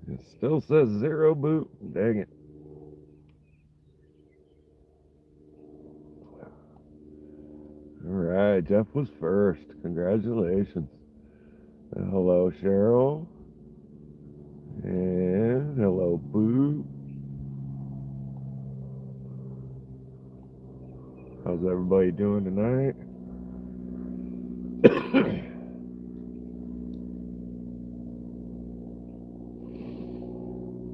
It still says 0 boot. Dang it. Alright, Jeff was first. Congratulations. Hello, Cheryl. And hello, Boo. How's everybody doing tonight?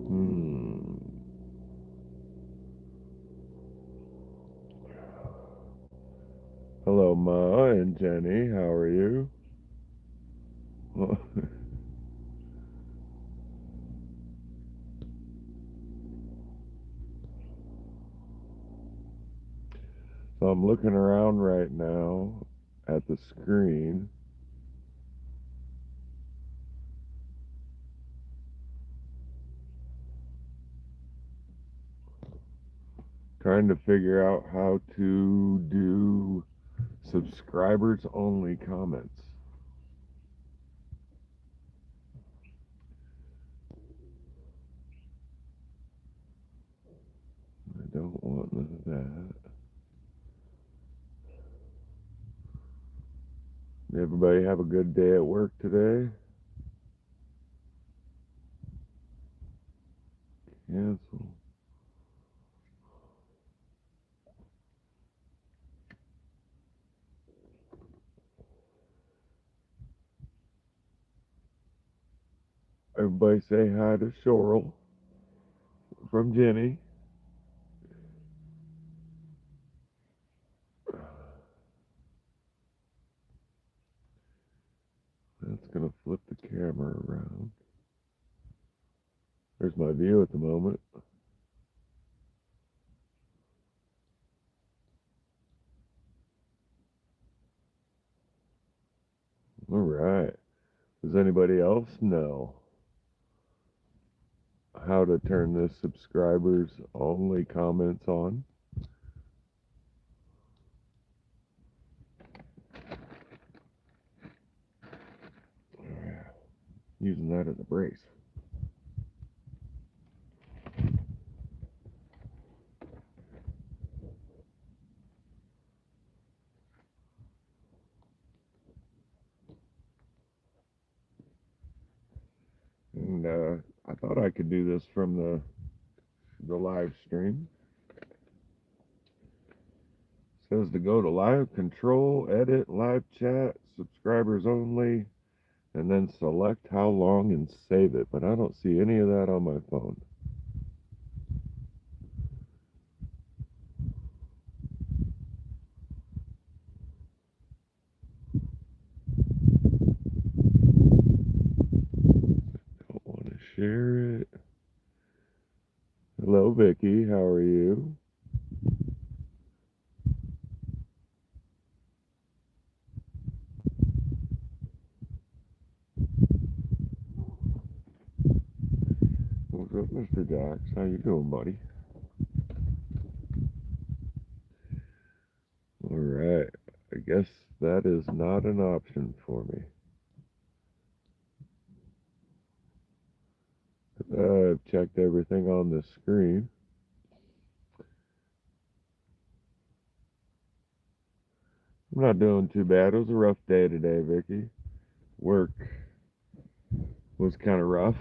Hmm. Hello, Ma and Jenny. How are you? So I'm looking around right now at the screen. Trying to figure out how to do subscribers only comments. I don't want none of that. Everybody have a good day at work today? Cancel. Everybody say hi to Shorel from Jenny. That's gonna flip the camera around. There's my view at the moment. All right. Does anybody else know how to turn this subscribers only comments on? Using that as a brace. And I thought I could do this from the live stream. It says to go to live control, edit, live chat, subscribers only, and then select how long and save it. But I don't see any of that on my phone. Don't want to share it. Hello, Vicky. How are you? What's up, Mr. Dax? How you doing, buddy? All right. I guess that is not an option for me. I've checked everything on the screen. I'm not doing too bad. It was a rough day today, Vicky. Work was kind of rough.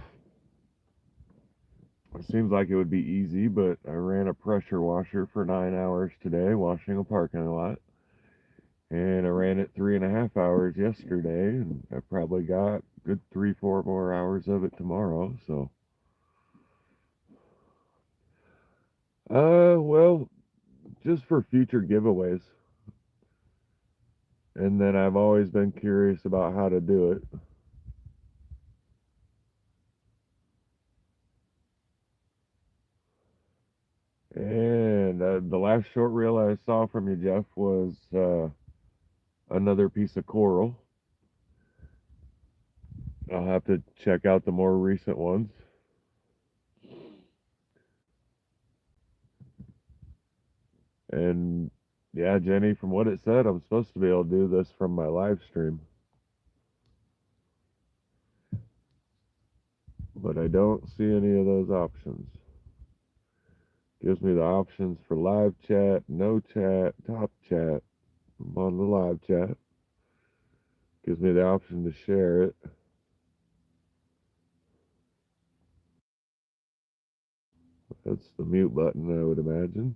It seems like it would be easy, but I ran a pressure washer for 9 hours today, washing a parking lot. And I ran it 3.5 hours yesterday, and I probably got good 3, 4 more hours of it tomorrow. So, well, just for future giveaways. And then I've always been curious about how to do it. And the last short reel I saw from you, Jeff, was another piece of coral. I'll have to check out the more recent ones. And yeah, Jenny, from what it said, I'm supposed to be able to do this from my live stream. but I don't see any of those options. Gives me the options for live chat, no chat, top chat. I'm on the live chat. Gives me the option to share it. That's the mute button, I would imagine.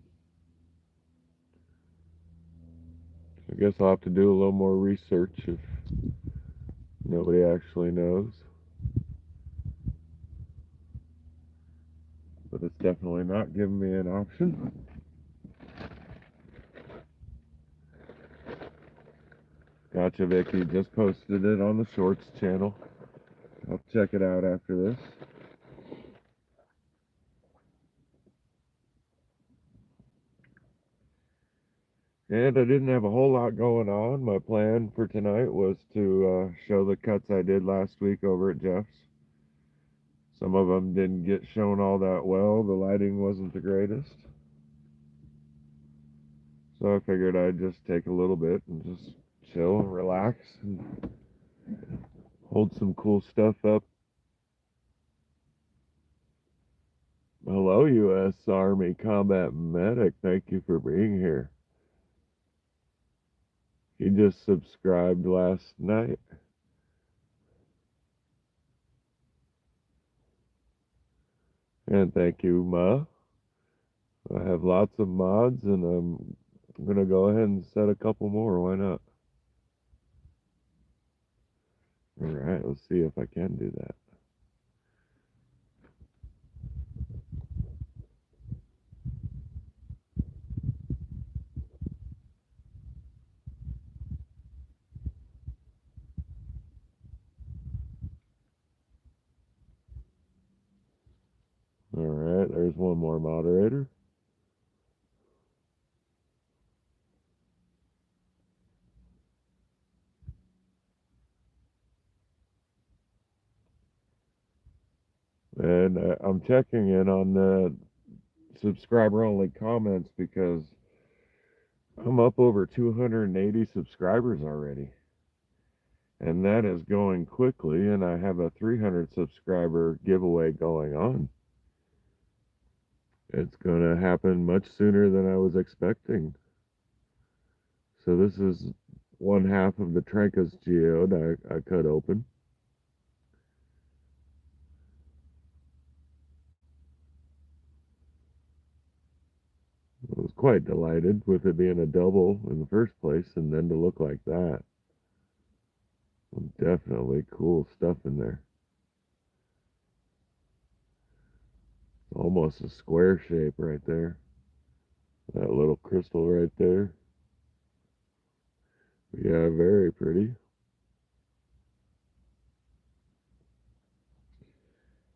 I guess I'll have to do a little more research if nobody actually knows. But it's definitely not giving me an option. Gotcha, Vicky. Just posted it on the Shorts channel. I'll check it out after this. And I didn't have a whole lot going on. My plan for tonight was to show the cuts I did last week over at Jeff's. Some of them didn't get shown all that well. The lighting wasn't the greatest. So I figured I'd just take a little bit and just chill and relax and hold some cool stuff up. Hello, U.S. Army Combat Medic. Thank you for being here. He just subscribed last night. And thank you, Ma. I have lots of mods, and I'm going to go ahead and set a couple more. Why not? All right, let's see if I can do that. All right, there's one more moderator. And I'm checking in on the subscriber only comments because I'm up over 280 subscribers already. And that is going quickly, and I have a 300 subscriber giveaway going on. It's going to happen much sooner than I was expecting. So this is one half of the Trancas geode I cut open. I was quite delighted with it being a double in the first place, and then to look like that. Definitely cool stuff in there. Almost a square shape right there. That little crystal right there. Yeah, very pretty.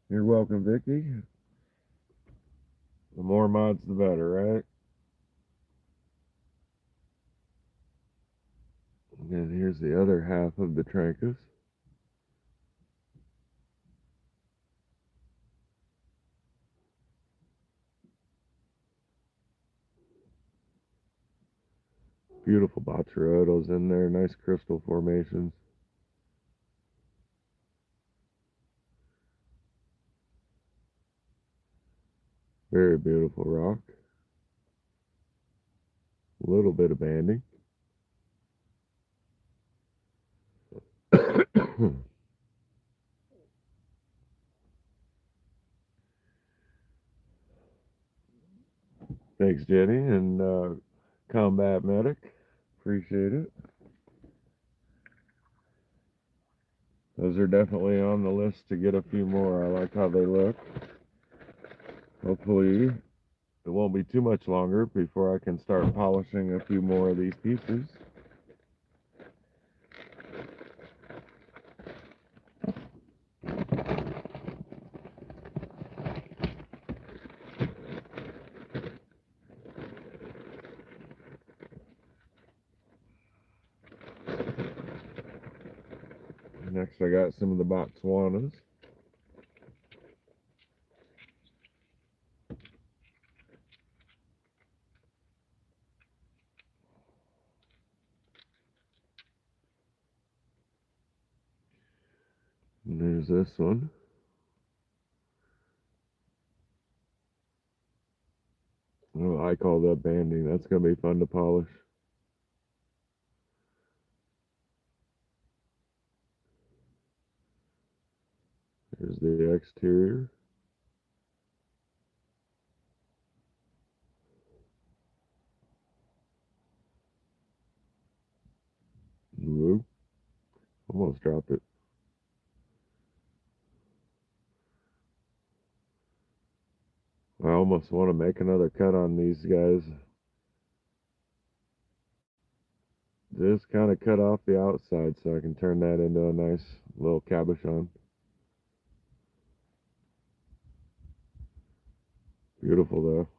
You're welcome, Vicky. The more mods, the better, right? And here's the other half of the Trancas. Beautiful Bacherotos in there, nice crystal formations. Very beautiful rock. A little bit of banding. Thanks, Jenny, and Combat Medic. Appreciate it. Those are definitely on the list to get a few more. I like how they look. Hopefully, it won't be too much longer before I can start polishing a few more of these pieces. Next, I got some of the Botswanas. And there's this one. I call that banding. That's going to be fun to polish. Here's the exterior. Whoop. Almost dropped it. I almost want to make another cut on these guys. Just kind of cut off the outside so I can turn that into a nice little cabochon. Beautiful though.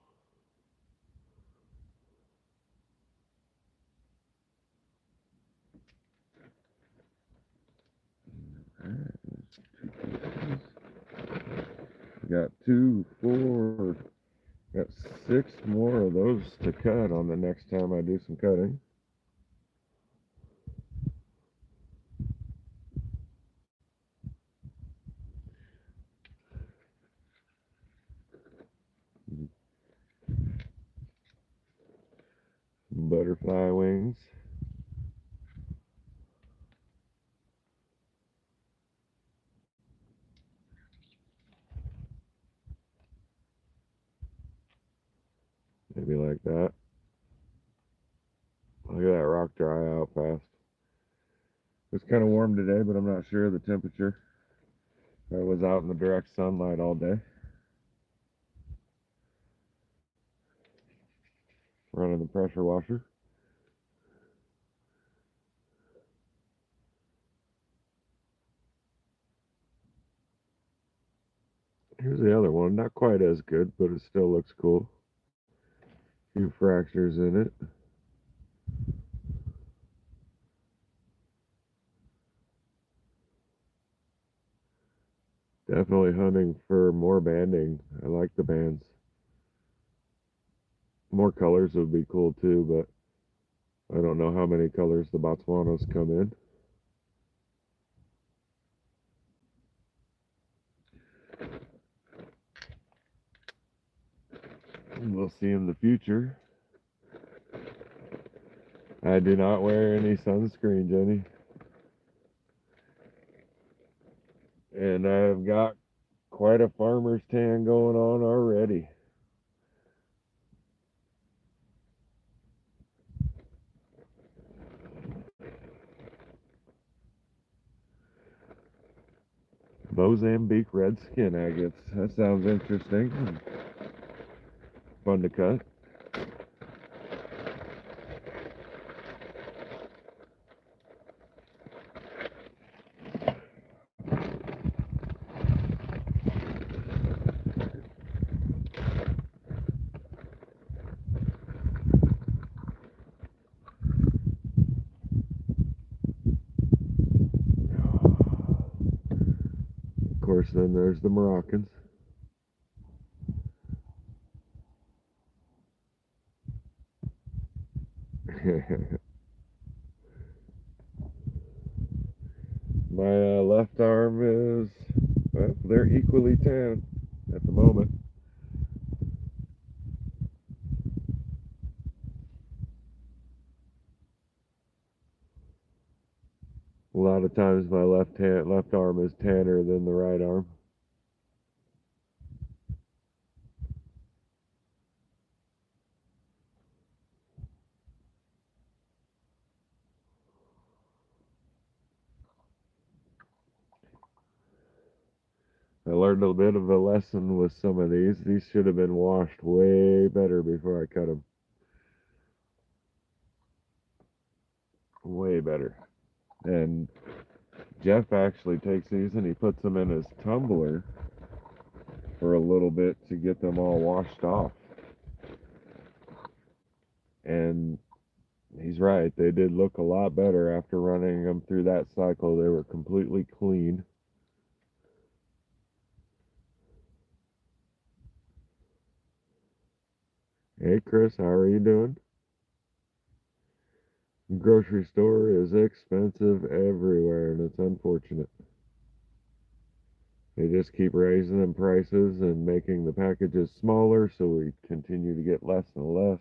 Got 2, 4, got 6 more of those to cut on the next time I do some cutting. Butterfly wings. Maybe like that. Look at that rock dry out fast. It's kind of warm today, but I'm not sure of the temperature. I was out in the direct sunlight all day. Running the pressure washer. Here's the other one. Not quite as good, but it still looks cool. A few fractures in it. Definitely hunting for more banding. I like the bands. More colors would be cool too, but I don't know how many colors the Botswanas come in. We'll see in the future. I do not wear any sunscreen, Jenny. And I've got quite a farmer's tan going on already. Mozambique red skin agates. That sounds interesting. Fun to cut. Of course, then there's the Moroccans. My left arm is, well, they're equally tan at the moment. A lot of times my left arm is tanner than the right arm. I learned a bit of a lesson with some of these. These should have been washed way better before I cut them. Way better. And Jeff actually takes these and he puts them in his tumbler for a little bit to get them all washed off. And he's right. They did look a lot better after running them through that cycle. They were completely clean. Hey, Chris, how are you doing? Grocery store is expensive everywhere, and it's unfortunate. They just keep raising them prices and making the packages smaller, so we continue to get less and less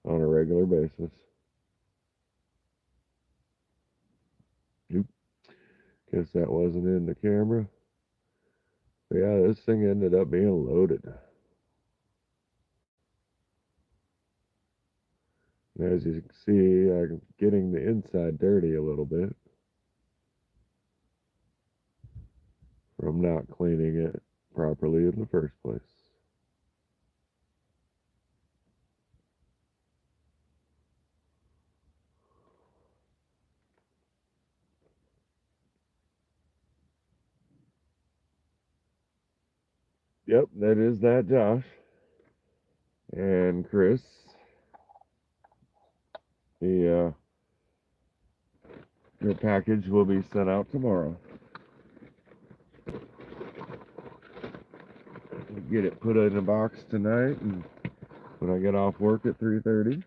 on a regular basis. Oop, guess that wasn't in the camera. But yeah, this thing ended up being loaded. As you can see, I'm getting the inside dirty a little bit from not cleaning it properly in the first place. Yep, that is that, Josh. And Chris, the your package will be sent out tomorrow. Get it put in a box tonight, and when I get off work at 3:30,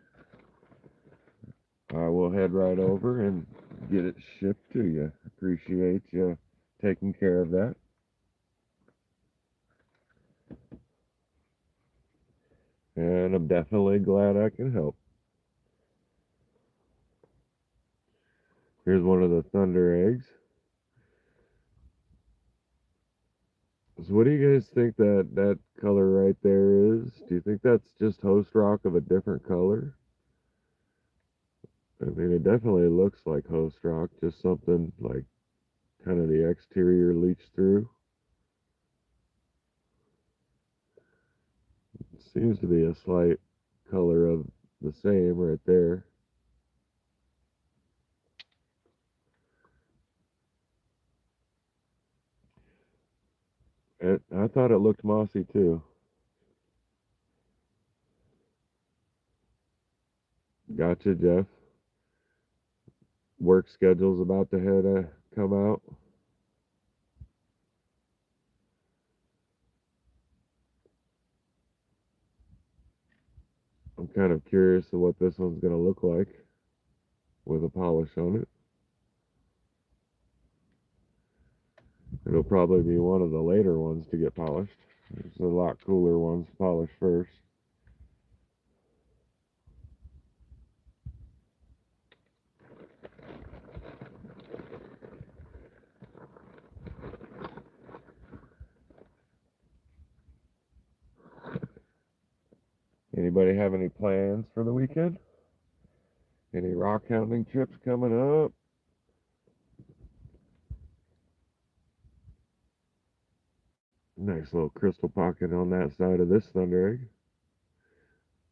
I will head right over and get it shipped to you. Appreciate you taking care of that. And I'm definitely glad I can help. Here's one of the thunder eggs. So what do you guys think that color right there is? Do you think that's just host rock of a different color? I mean, it definitely looks like host rock, just something like kind of the exterior leached through. It seems to be a slight color of the same right there. I thought it looked mossy too. Gotcha, Jeff. Work schedule's about to come out. I'm kind of curious of what this one's going to look like with a polish on it. It'll probably be one of the later ones to get polished. There's a lot cooler ones polished first. Anybody have any plans for the weekend? Any rock hounding trips coming up? Nice little crystal pocket on that side of this thunder egg.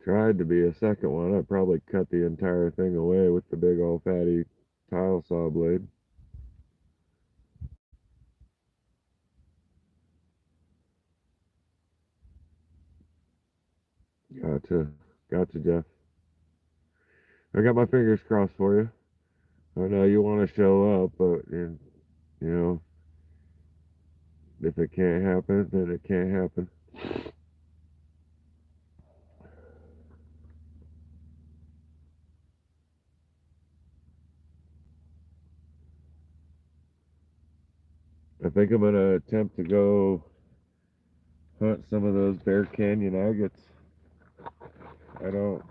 Tried to be a second one. I probably cut the entire thing away with the big old fatty tile saw blade. Gotcha. Gotcha, Jeff. I got my fingers crossed for you. I know you want to show up, but you know, if it can't happen, then it can't happen. I think I'm gonna attempt to go hunt some of those Bear Canyon agates. I don't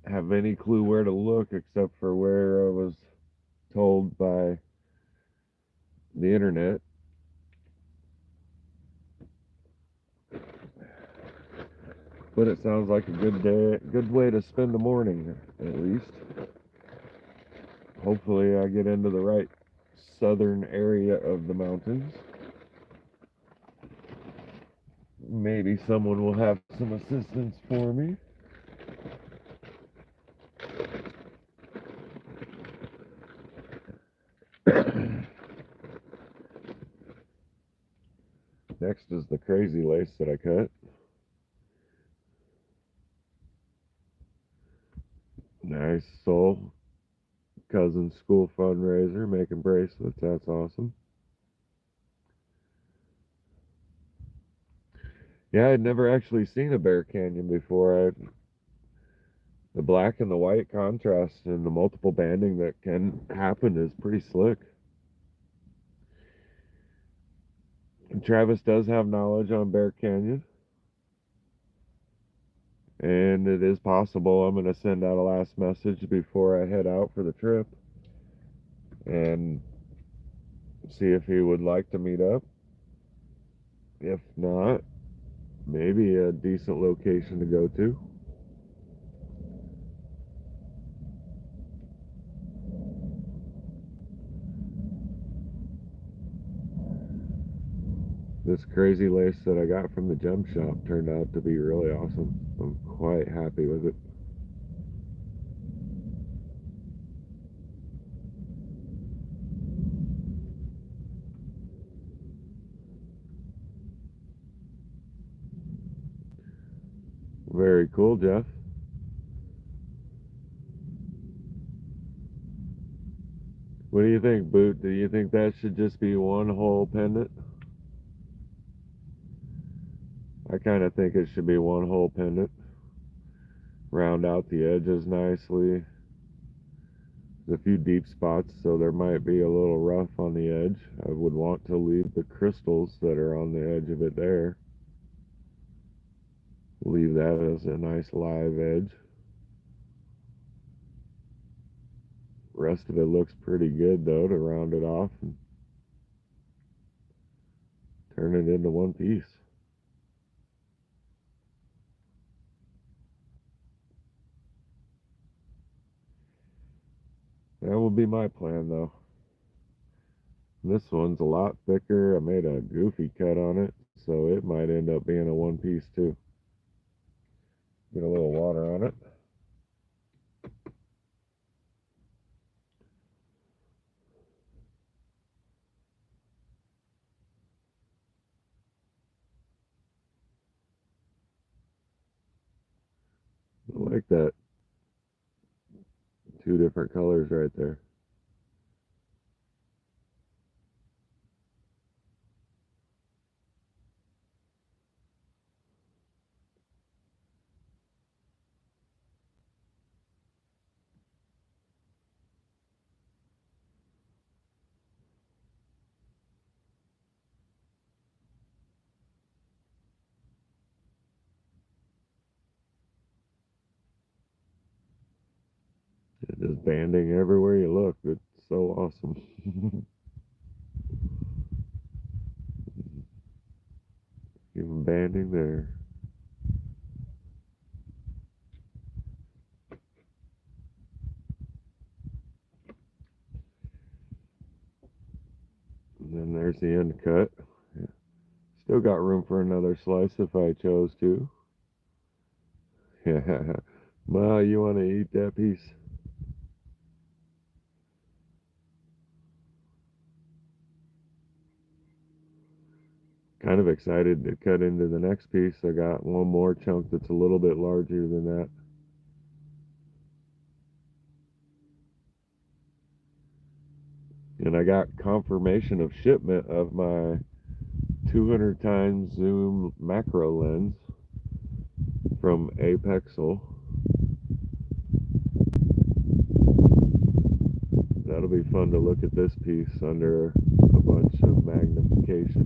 have any clue where to look except for where I was told by the internet. But it sounds like a good way to spend the morning at least. Hopefully I get into the right southern area of the mountains. Maybe someone will have some assistance for me. Next is the crazy lace that I cut. Nice soul. Cousin's school fundraiser, making bracelets. That's awesome. Yeah, I'd never actually seen a Bear Canyon before. The black and the white contrast and the multiple banding that can happen is pretty slick. Travis does have knowledge on Bear Canyon, and it is possible I'm going to send out a last message before I head out for the trip and see if he would like to meet up. If not, maybe a decent location to go to. This crazy lace that I got from the gem shop turned out to be really awesome. I'm quite happy with it. Very cool, Jeff. What do you think, Boot? Do you think that should just be one whole pendant? I kind of think it should be one whole pendant. Round out the edges nicely. There's a few deep spots, so there might be a little rough on the edge. I would want to leave the crystals that are on the edge of it there. Leave that as a nice live edge. Rest of it looks pretty good though to round it off and turn it into one piece. That will be my plan though. This one's a lot thicker. I made a goofy cut on it, so it might end up being a one piece too. Get a little water on it. I like that. Two different colors right there. It's just banding everywhere you look. It's so awesome. Even banding there. And then there's the end cut. Yeah. Still got room for another slice if I chose to. Yeah. Ma, you want to eat that piece? Kind of excited to cut into the next piece. I got one more chunk that's a little bit larger than that. And I got confirmation of shipment of my 200 times zoom macro lens from Apexel. That'll be fun to look at this piece under a bunch of magnification.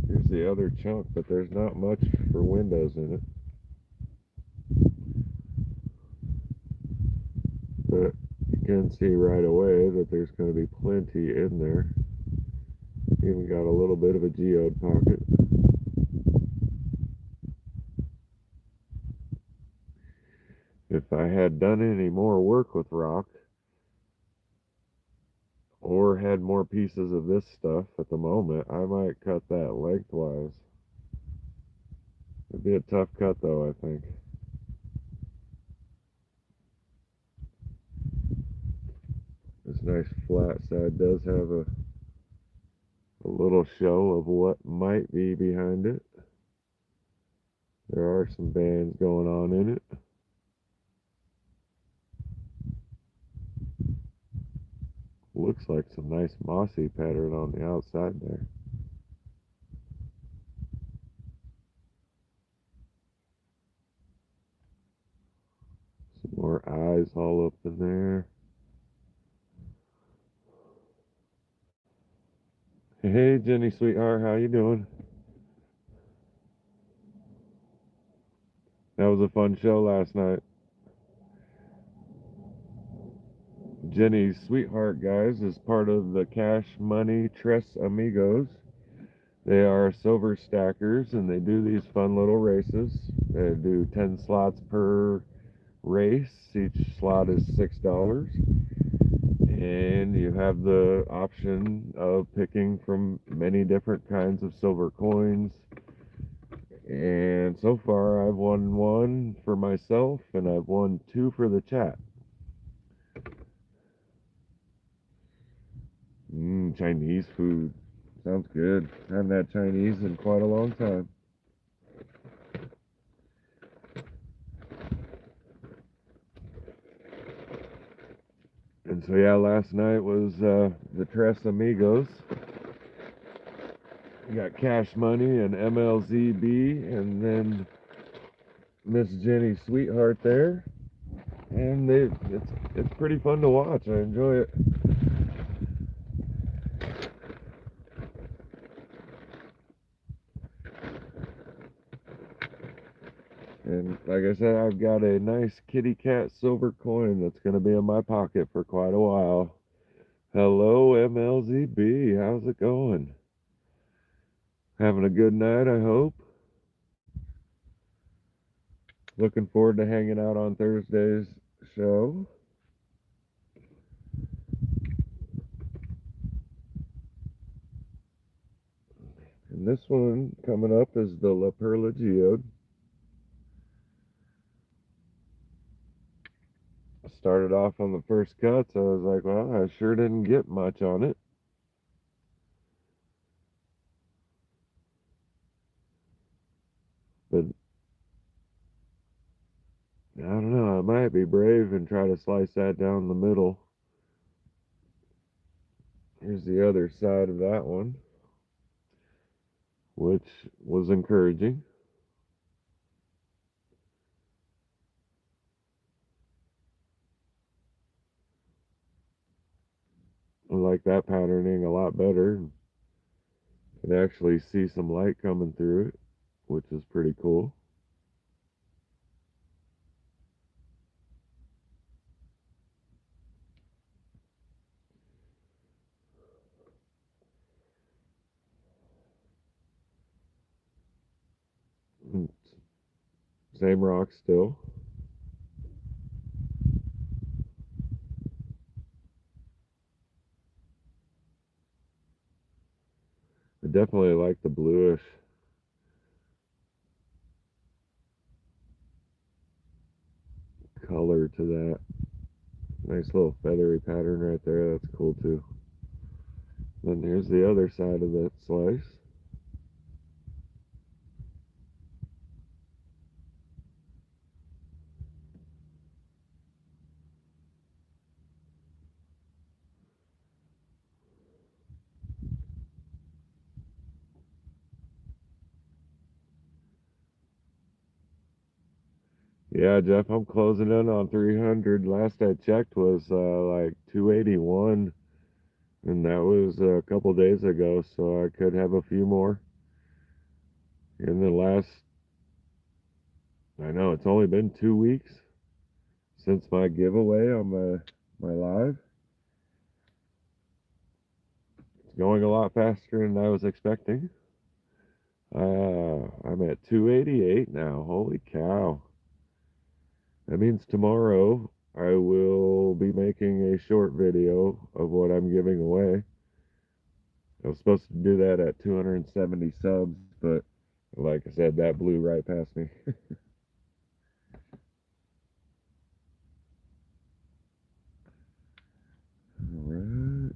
Here's the other chunk, but there's not much for windows in it. But you can see right away that there's going to be plenty in there. Even got a little bit of a geode pocket. If I had done any more work with rock or had more pieces of this stuff at the moment, I might cut that lengthwise. It'd be a tough cut though, I think. This nice flat side does have a little show of what might be behind it. There are some bands going on in it. Looks Looks like some nice mossy pattern on the outside there. Some more eyes all up in there. Hey, Jenny, sweetheart, how you doing? That was a fun show last night. Jenny's sweetheart, guys, is part of the Cash Money Tres Amigos. They are silver stackers and they do these fun little races. They do 10 slots per race. Each slot is $6. And you have the option of picking from many different kinds of silver coins. And so far, I've won one for myself and I've won two for the chat. Chinese food. Sounds good. I haven't had Chinese in quite a long time. And so, yeah, last night was the Tres Amigos. We got Cash Money and MLZB, and then Miss Jenny Sweetheart there. And it's pretty fun to watch. I enjoy it. And like I said, I've got a nice kitty cat silver coin that's going to be in my pocket for quite a while. Hello, MLZB. How's it going? Having a good night, I hope. Looking forward to hanging out on Thursday's show. And this one coming up is the La Perla Geode. I started off on the first cut, so I was like, well, I sure didn't get much on it. But I don't know, I might be brave and try to slice that down the middle. Here's the other side of that one, which was encouraging. I like that patterning a lot better. You can actually see some light coming through it, which is pretty cool. Same rock still. I definitely like the bluish color to that. Nice little feathery pattern right there. That's cool too. Then here's the other side of that slice. Yeah, Jeff, I'm closing in on 300. Last I checked was like 281, and that was a couple days ago, so I could have a few more. In the last, I know it's only been 2 weeks since my giveaway on my live. It's going a lot faster than I was expecting. I'm at 288 now. Holy cow. That means tomorrow I will be making a short video of what I'm giving away. I was supposed to do that at 270 subs, but like I said, that blew right past me. Alright.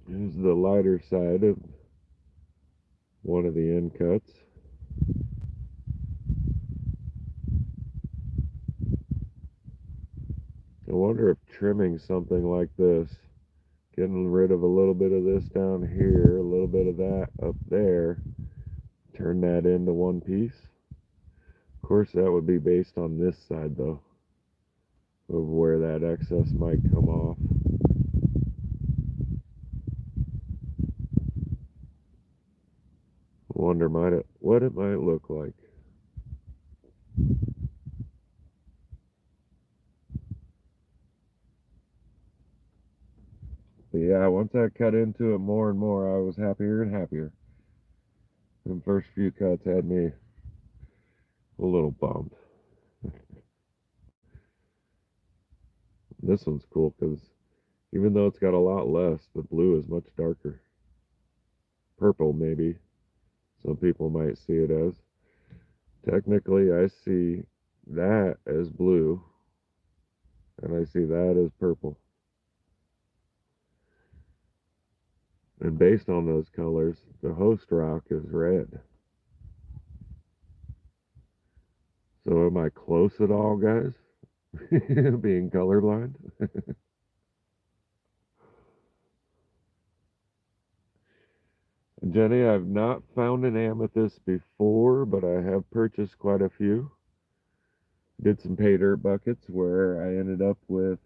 Here's the lighter side of one of the end cuts. wonder if trimming something like this, getting rid of a little bit of this down here, a little bit of that up there, turn that into one piece. Of course, that would be based on this side, though, of where that excess might come off. Wonder what it might look like. But yeah, once I cut into it more and more, I was happier and happier. The first few cuts had me a little bummed. This one's cool because even though it's got a lot less, the blue is much darker. Purple, maybe. Some people might see it as. Technically, I see that as blue, and I see that as purple. And based on those colors, the host rock is red. So am I close at all, guys? Being colorblind? Jenny, I've not found an amethyst before, but I have purchased quite a few. Did some pay dirt buckets where I ended up with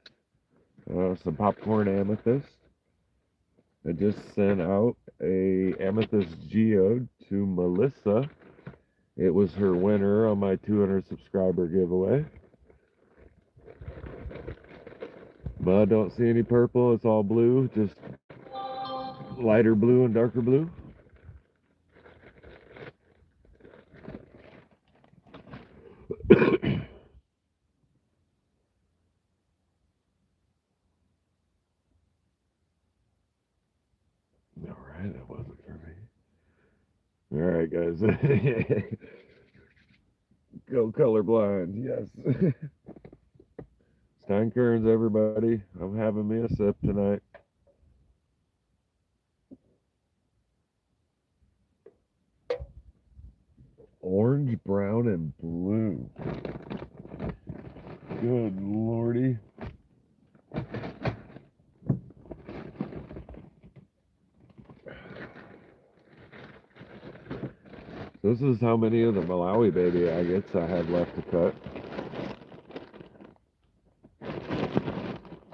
some popcorn amethyst. I just sent out a amethyst geode to Melissa. It was her winner on my 200 subscriber giveaway. But I don't see any purple. It's all blue, just lighter blue and darker blue. Alright, that wasn't for me. Alright, guys. Go colorblind, yes. Steinkerns, everybody. I'm having me a sip tonight. Orange, brown, and blue. Good lordy. This is how many of the Malawi baby agates I have left to cut.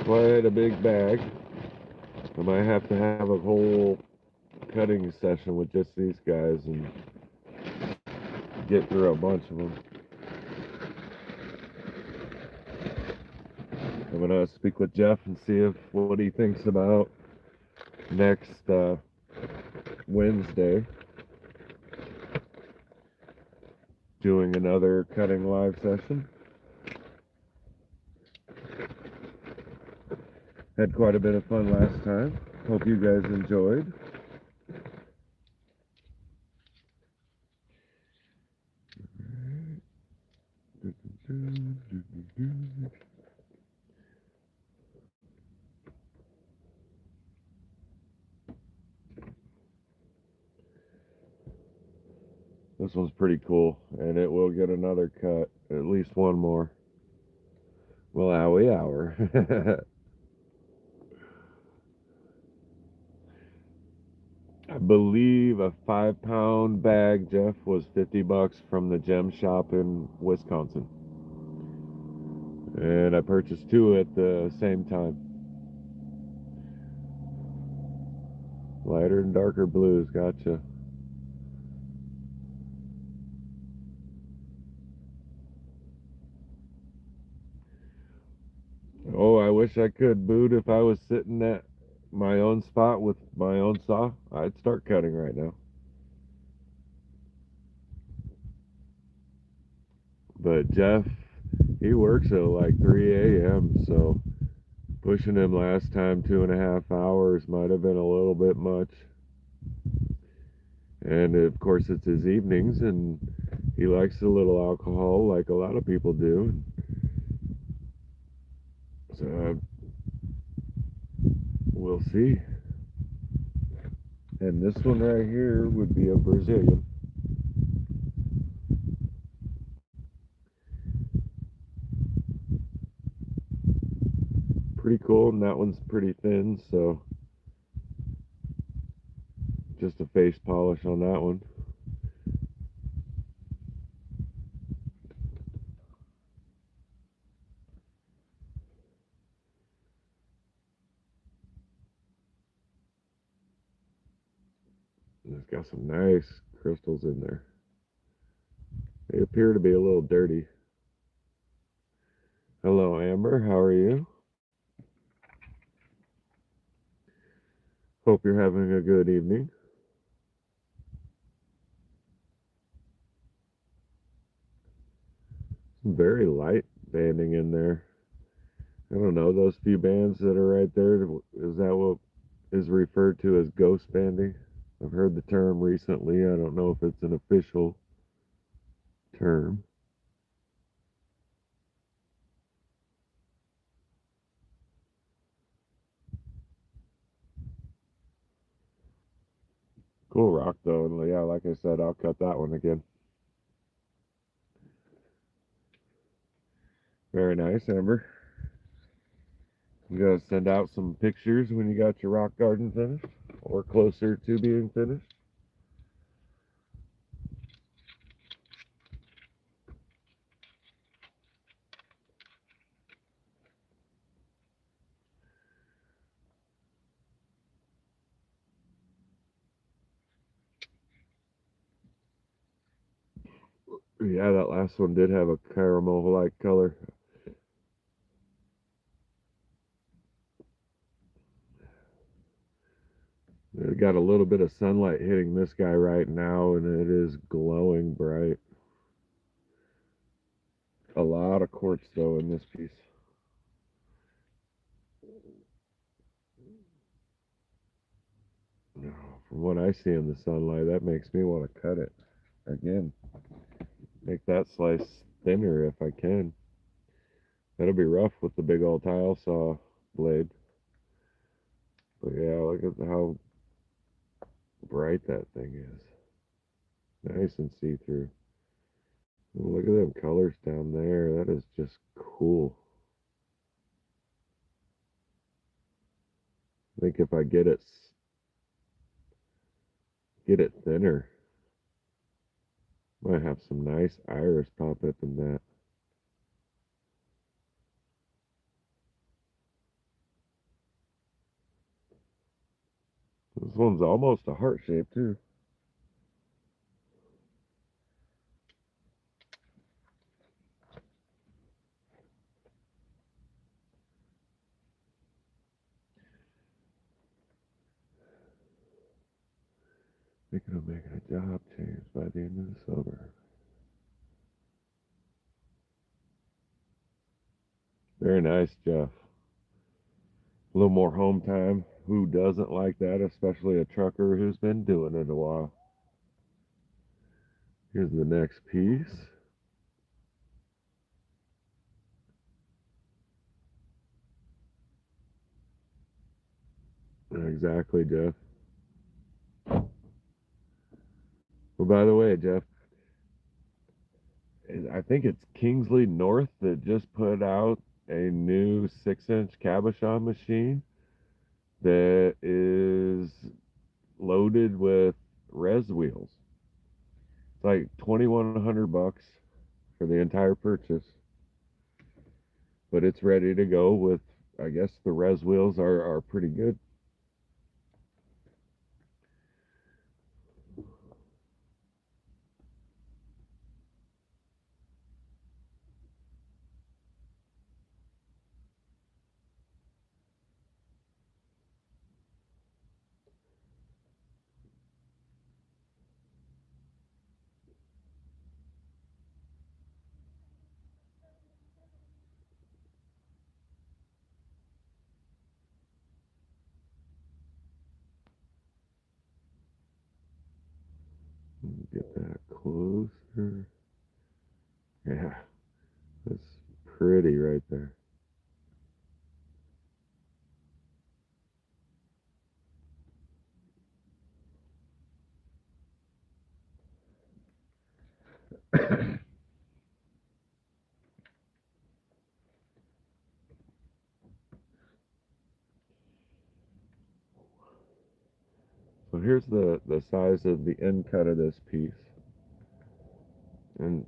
Quite a big bag. I might have to have a whole cutting session with just these guys and get through a bunch of them. I'm gonna speak with Jeff and see what he thinks about next Wednesday doing another cutting live session. Had quite a bit of fun last time. Hope you guys enjoyed. This one's pretty cool, and it will get another cut, at least one more. Malawi hour. I believe a 5-pound bag, Jeff, was $50 from the gem shop in Wisconsin. And I purchased 2 at the same time. Lighter and darker blues, gotcha. Oh, I wish I could, Boot. If I was sitting at my own spot with my own saw, I'd start cutting right now. But Jeff, he works at like 3 a.m., so pushing him last time 2.5 hours might have been a little bit much. And of course, it's his evenings, and he likes a little alcohol like a lot of people do. So we'll see. And this one right here would be a Brazilian. pretty cool, and that one's pretty thin, so just a face polish on that one. And it's got some nice crystals in there. They appear to be a little dirty. Hello, Amber. How are you? Hope you're having a good evening. Some very light banding in there. I don't know, those few bands that are right there, is that what is referred to as ghost banding? I've heard the term recently. I don't know if it's an official term. Cool rock though, and yeah, like I said, I'll cut that one again. Very nice, Amber. You gotta send out some pictures when you got your rock garden finished, or closer to being finished. Yeah, that last one did have a caramel-like color. It got a little bit of sunlight hitting this guy right now, and it is glowing bright. A lot of quartz though in this piece. No, from what I see in the sunlight, that makes me want to cut it again. Make that slice thinner if I can. That'll be rough with the big old tile saw blade. But yeah, look at how bright that thing is. Nice and see-through. Look at them colors down there. That is just cool. I think if I get it thinner, might have some nice iris pop up in that. This one's almost a heart shape too. Thinking of making a job change by the end of the summer. Very nice, Jeff. A little more home time. Who doesn't like that, especially a trucker who's been doing it a while? Here's the next piece. Exactly, Jeff. Well, by the way, Jeff, I think it's Kingsley North that just put out a new 6-inch cabochon machine that is loaded with res wheels. It's like $2,100 for the entire purchase, but it's ready to go with. I guess the res wheels are pretty good. Get that closer. Yeah, that's pretty right there. here's the size of the end cut of this piece. And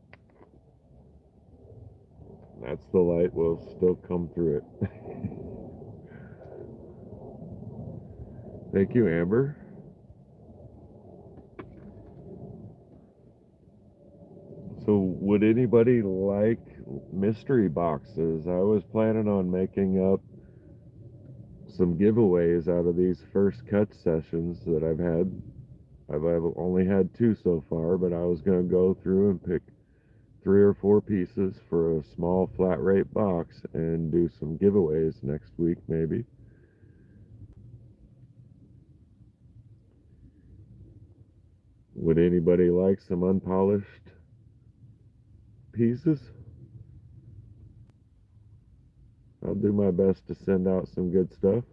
that's the light will still come through it. Thank you, Amber. So would anybody like mystery boxes? I was planning on making up some giveaways out of these first cut sessions that I've had. I've only had 2 so far, but I was going to go through and pick 3 or 4 pieces for a small flat rate box and do some giveaways next week maybe. Would anybody like some unpolished pieces? I'll do my best to send out some good stuff.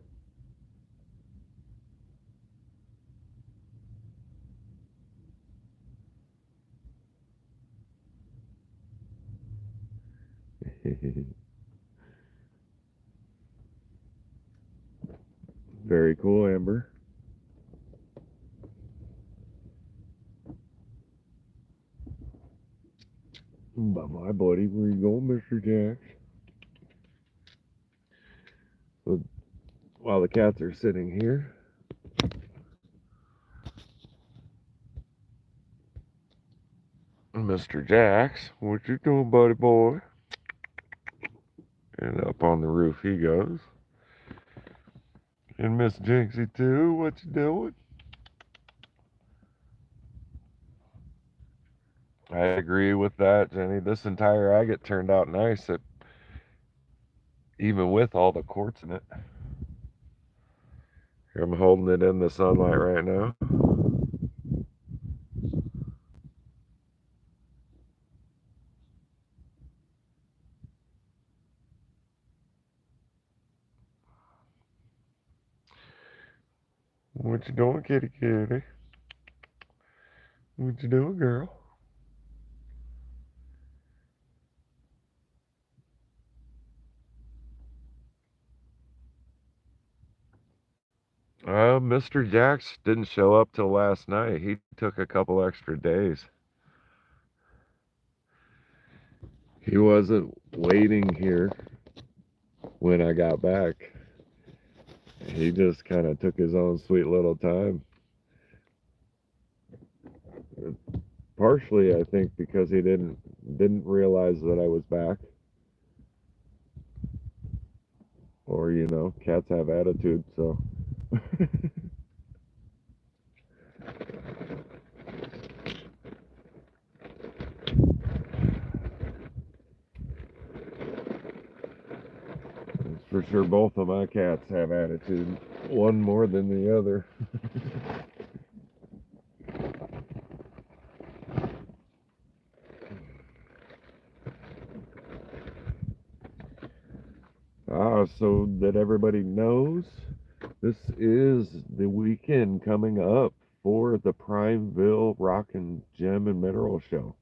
Very cool, Amber. Bye-bye, buddy. Where you going, Mr. Jax? So, while the cats are sitting here, Mr. Jax, what you doing, buddy boy? And up on the roof he goes. And Miss Jinxie too, what you doing? I agree with that, Jenny. This entire agate turned out nice, even with all the quartz in it. Here, I'm holding it in the sunlight right now. What you doing, kitty kitty? What you doing, girl? Mr. Jax didn't show up till last night. He took a couple extra days. He wasn't waiting here when I got back. He just kind of took his own sweet little time. Partially, I think, because he didn't realize that I was back. Or, cats have attitude, so. For sure, both of my cats have attitude. One more than the other. So that everybody knows, this is the weekend coming up for the Primeville Rock and Gem and Mineral Show.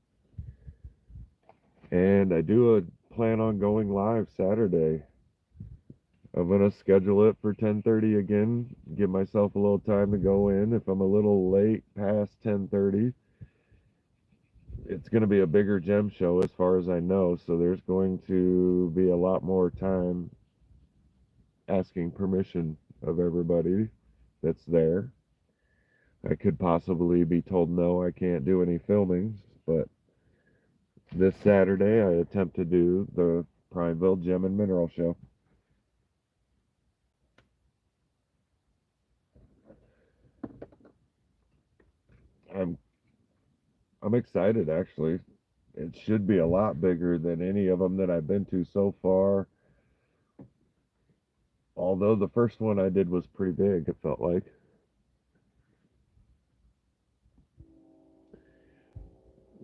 And I do plan on going live Saturday. I'm going to schedule it for 10:30 again, give myself a little time to go in. If I'm a little late past 10:30, it's going to be a bigger gem show as far as I know, so there's going to be a lot more time asking permission of everybody that's there. I could possibly be told no, I can't do any filming, but this Saturday I attempt to do the Primeville Gem and Mineral Show. I'm excited, actually. It should be a lot bigger than any of them that I've been to so far. Although the first one I did was pretty big, it felt like.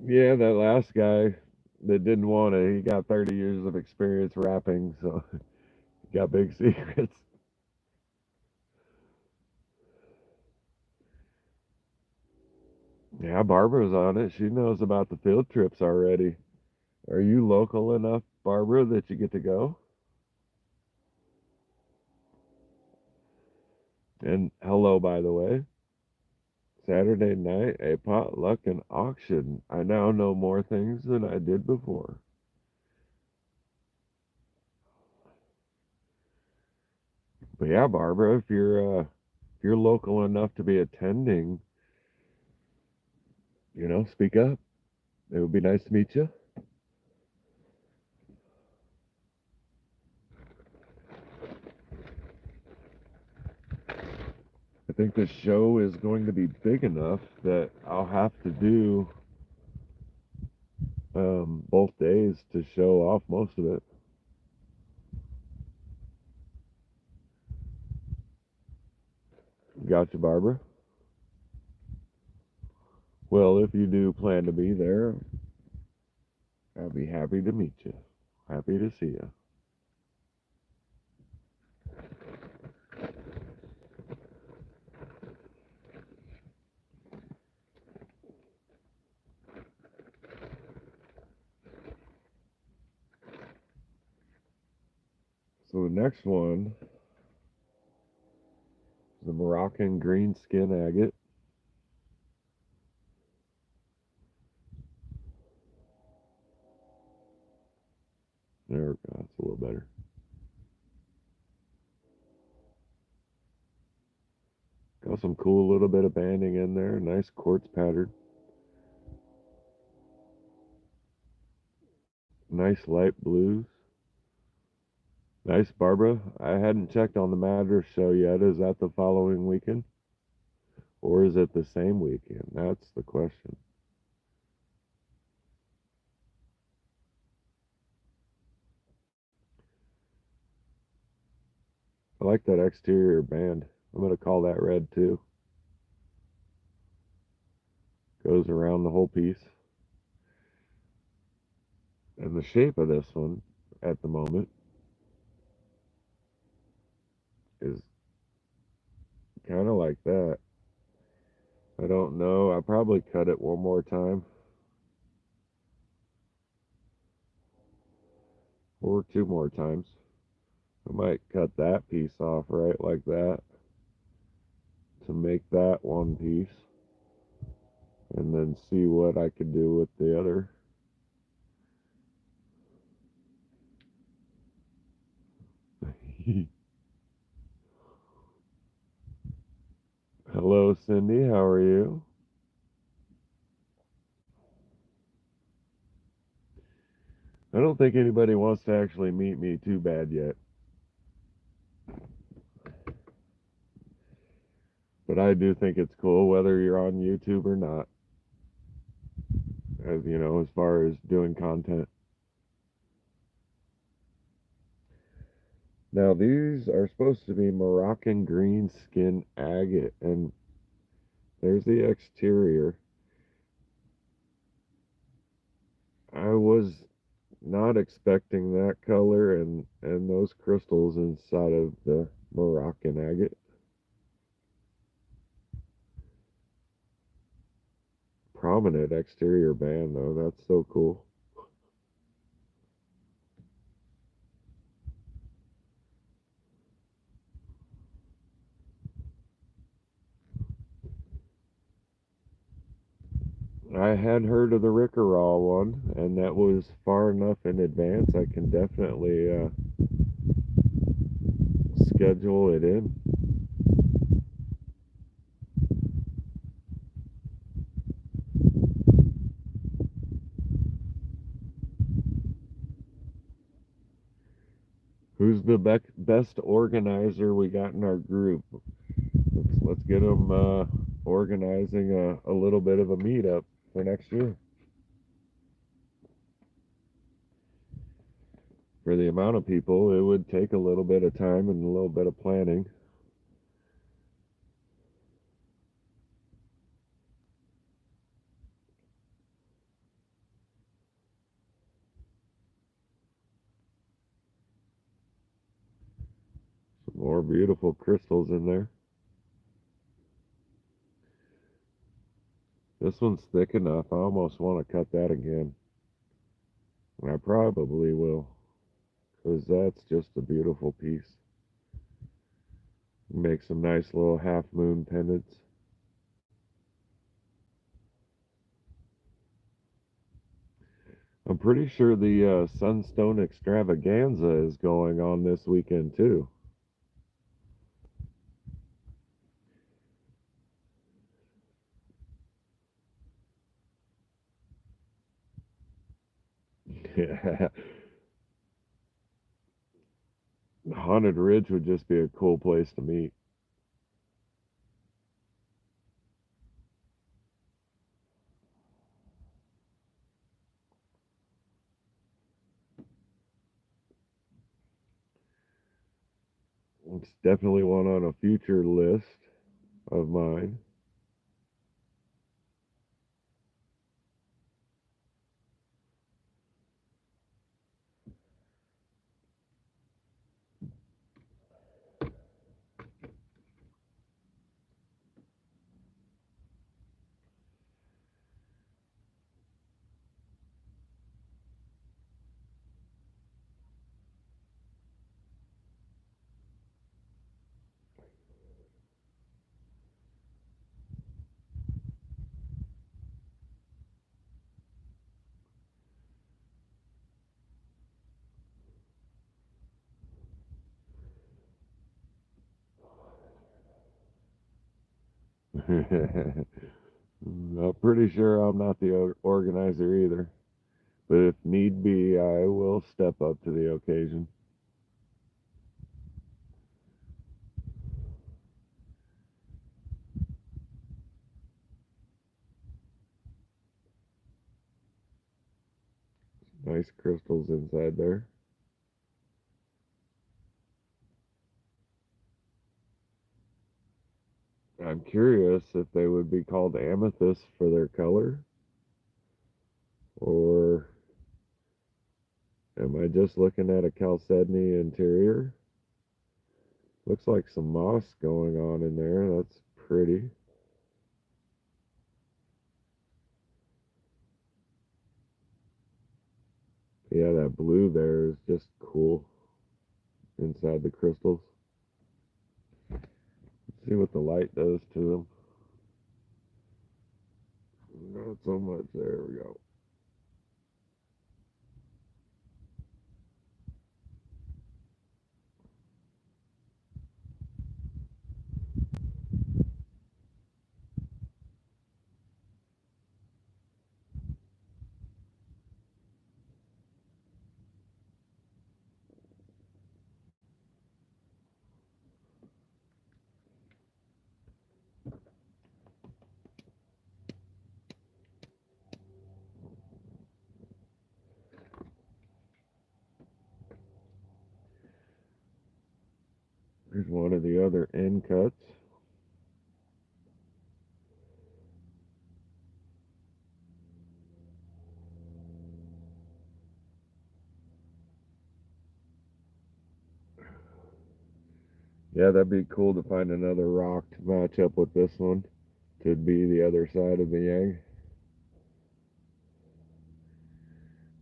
Yeah, that last guy that didn't want it, he got 30 years of experience rapping, so he got big secrets. Yeah, Barbara's on it. She knows about the field trips already. Are you local enough, Barbara, that you get to go? And hello, by the way. Saturday night, a potluck and auction. I now know more things than I did before. But yeah, Barbara, if you're local enough to be attending, speak up. It would be nice to meet you. I think the show is going to be big enough that I'll have to do both days to show off most of it. Gotcha, Barbara. Well, if you do plan to be there, I'll be happy to meet you. Happy to see you. So the next one is the Moroccan green skin agate. There we go. That's a little better. Got some cool little bit of banding in there. Nice quartz pattern. Nice light blues. Nice, Barbara. I hadn't checked on the Madras show yet. Is that the following weekend? Or is it the same weekend? That's the question. I like that exterior band. I'm going to call that red too. Goes around the whole piece. And the shape of this one at the moment is kind of like that. I don't know. I probably cut it one more time or two more times. I might cut that piece off right like that to make that one piece and then see what I could do with the other. Hello, Cindy. How are you? I don't think anybody wants to actually meet me too bad yet. But I do think it's cool whether you're on YouTube or not, as far as doing content. Now, these are supposed to be Moroccan green skin agate, and there's the exterior. I was not expecting that color and those crystals inside of the Moroccan agate. Prominent exterior band, though. That's so cool. I had heard of the Rickerall one, and that was far enough in advance. I can definitely schedule it in. Who's the best organizer we got in our group? Let's get them organizing a little bit of a meetup for next year. For the amount of people, it would take a little bit of time and a little bit of planning. Some more beautiful crystals in there. This one's thick enough. I almost want to cut that again. And I probably will, because that's just a beautiful piece. Make some nice little half moon pendants. I'm pretty sure the Sunstone Extravaganza is going on this weekend too. Yeah. Haunted Ridge would just be a cool place to meet. It's definitely one on a future list of mine. I'm pretty sure I'm not the organizer either, but if need be, I will step up to the occasion. Nice crystals inside there. I'm curious if they would be called amethyst for their color, or am I just looking at a chalcedony interior? Looks like some moss going on in there. That's pretty. Yeah, that blue there is just cool inside the crystals. Let's see what the light does to them. Not so much. There we go. Here's one of the other end cuts. Yeah, that'd be cool to find another rock to match up with this one to be the other side of the yang.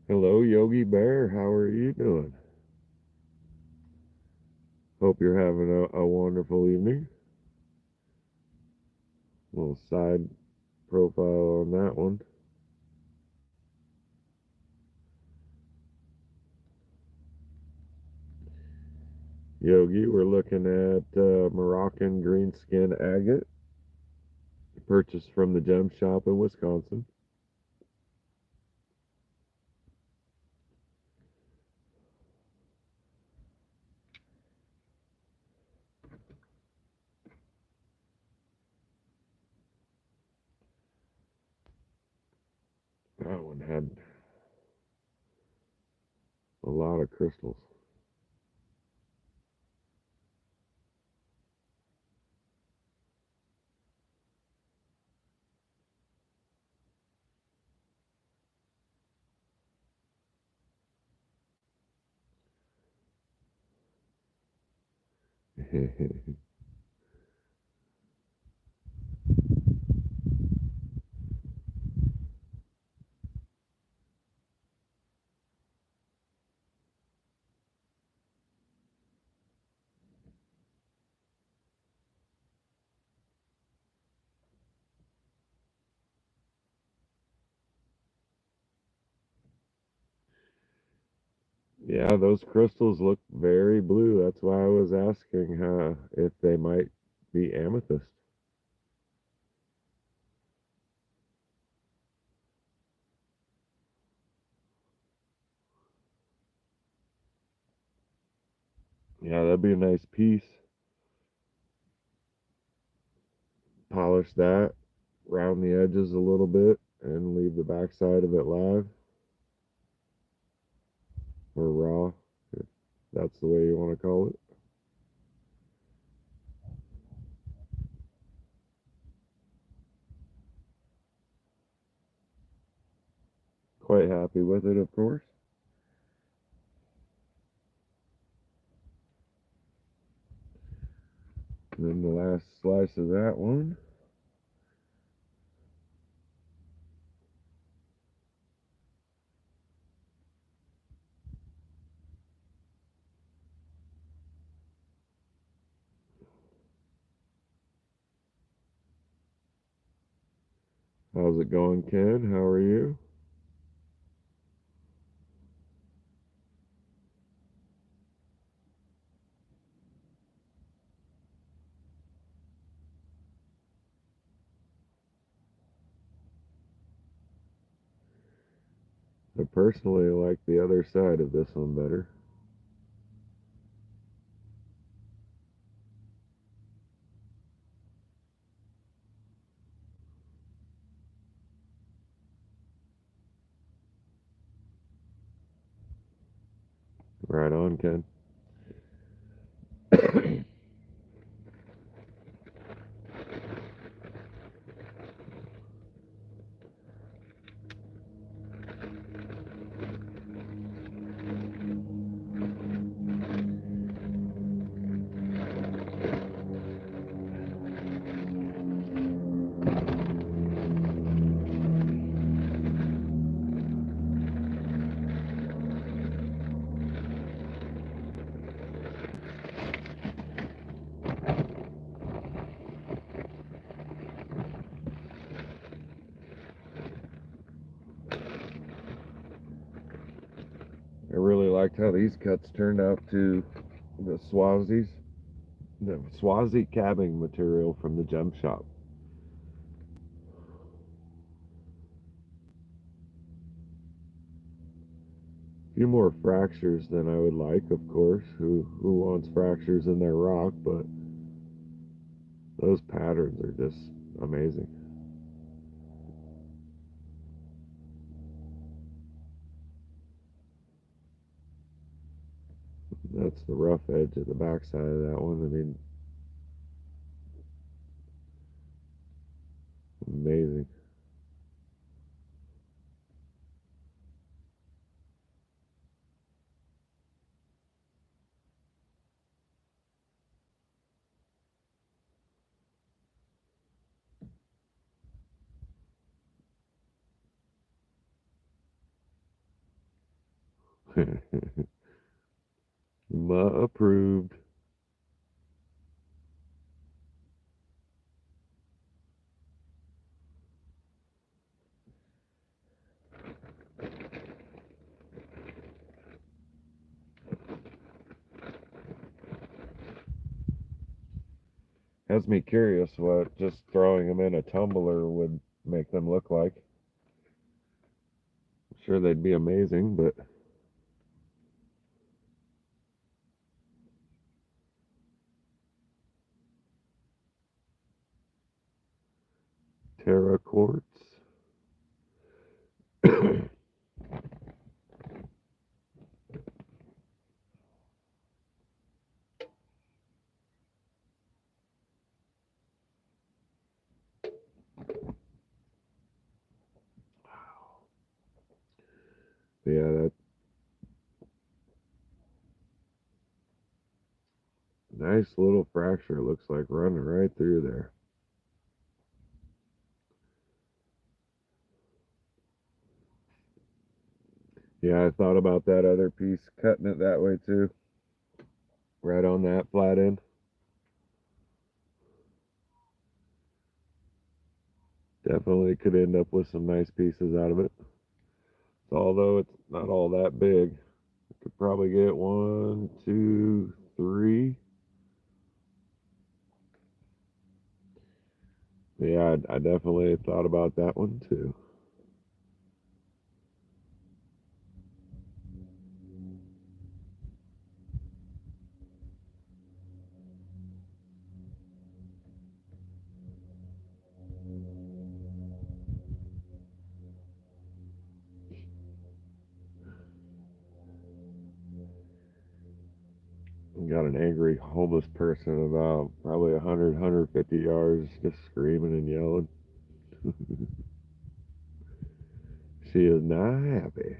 Hello, Yogi Bear. How are you doing? Hope you're having a wonderful evening. Little side profile on that one. Yogi, we're looking at Moroccan greenskin agate, purchased from the gem shop in Wisconsin. That one had a lot of crystals. Yeah, those crystals look very blue. That's why I was asking if they might be amethyst. Yeah, that'd be a nice piece. Polish that, round the edges a little bit, and leave the backside of it live or raw, if that's the way you want to call it. Quite happy with it, of course. And then the last slice of that one. How's it going, Ken? How are you? I personally like the other side of this one better. Right on, Ken. I really liked how these cuts turned out to the Swazi cabbing material from the gem shop. A few more fractures than I would like, of course. Who wants fractures in their rock? But those patterns are just amazing. That's the rough edge of the backside of that one. I mean, amazing. Ma approved. Has me curious what just throwing them in a tumbler would make them look like. I'm sure they'd be amazing, but Terra quartz. Yeah, that nice little fracture looks like running right through there. Yeah, I thought about that other piece, cutting it that way too, right on that flat end. Definitely could end up with some nice pieces out of it. So although it's not all that big, I could probably get 1, 2, 3. Yeah, I definitely thought about that one too. Got an angry homeless person about probably 100, 150 yards, just screaming and yelling. She is not happy.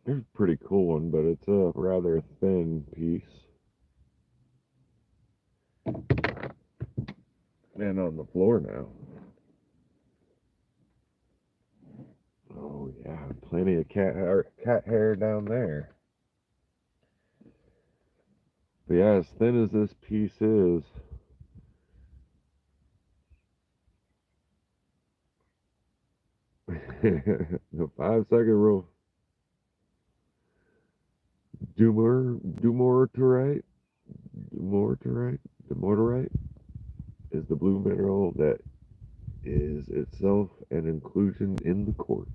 Here's a pretty cool one, but it's a rather thin piece. And on the floor now. Oh yeah, plenty of cat hair down there. But yeah, as thin as this piece is, the 5 second rule. Dumortierite, dumortierite, dumortierite is the blue mineral that is itself an inclusion in the quartz.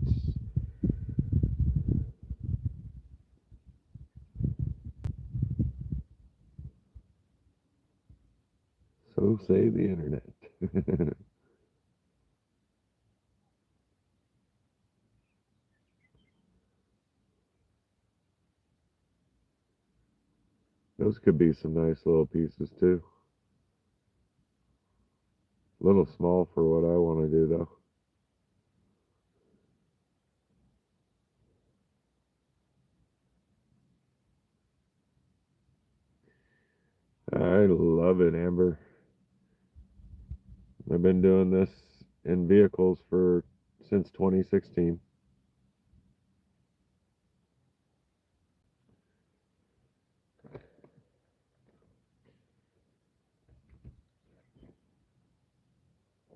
So say the internet. Those could be some nice little pieces too. A little small for what I want to do though. I love it, Amber. I've been doing this in vehicles for since 2016.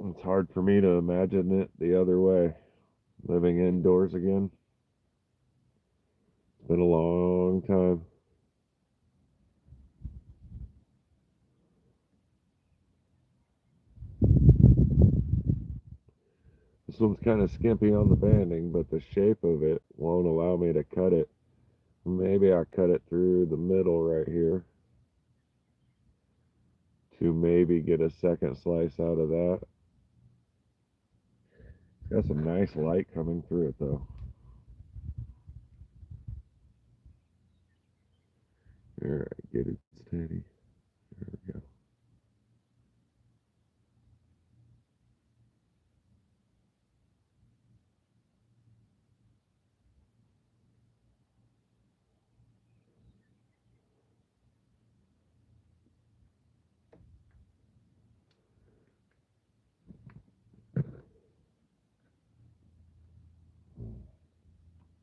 It's hard for me to imagine it the other way. Living indoors again. It's been a long time. This one's kind of skimpy on the banding, but the shape of it won't allow me to cut it. Maybe I cut it through the middle right here to maybe get a second slice out of that. It's got some nice light coming through it though. Alright, get it steady. There we go.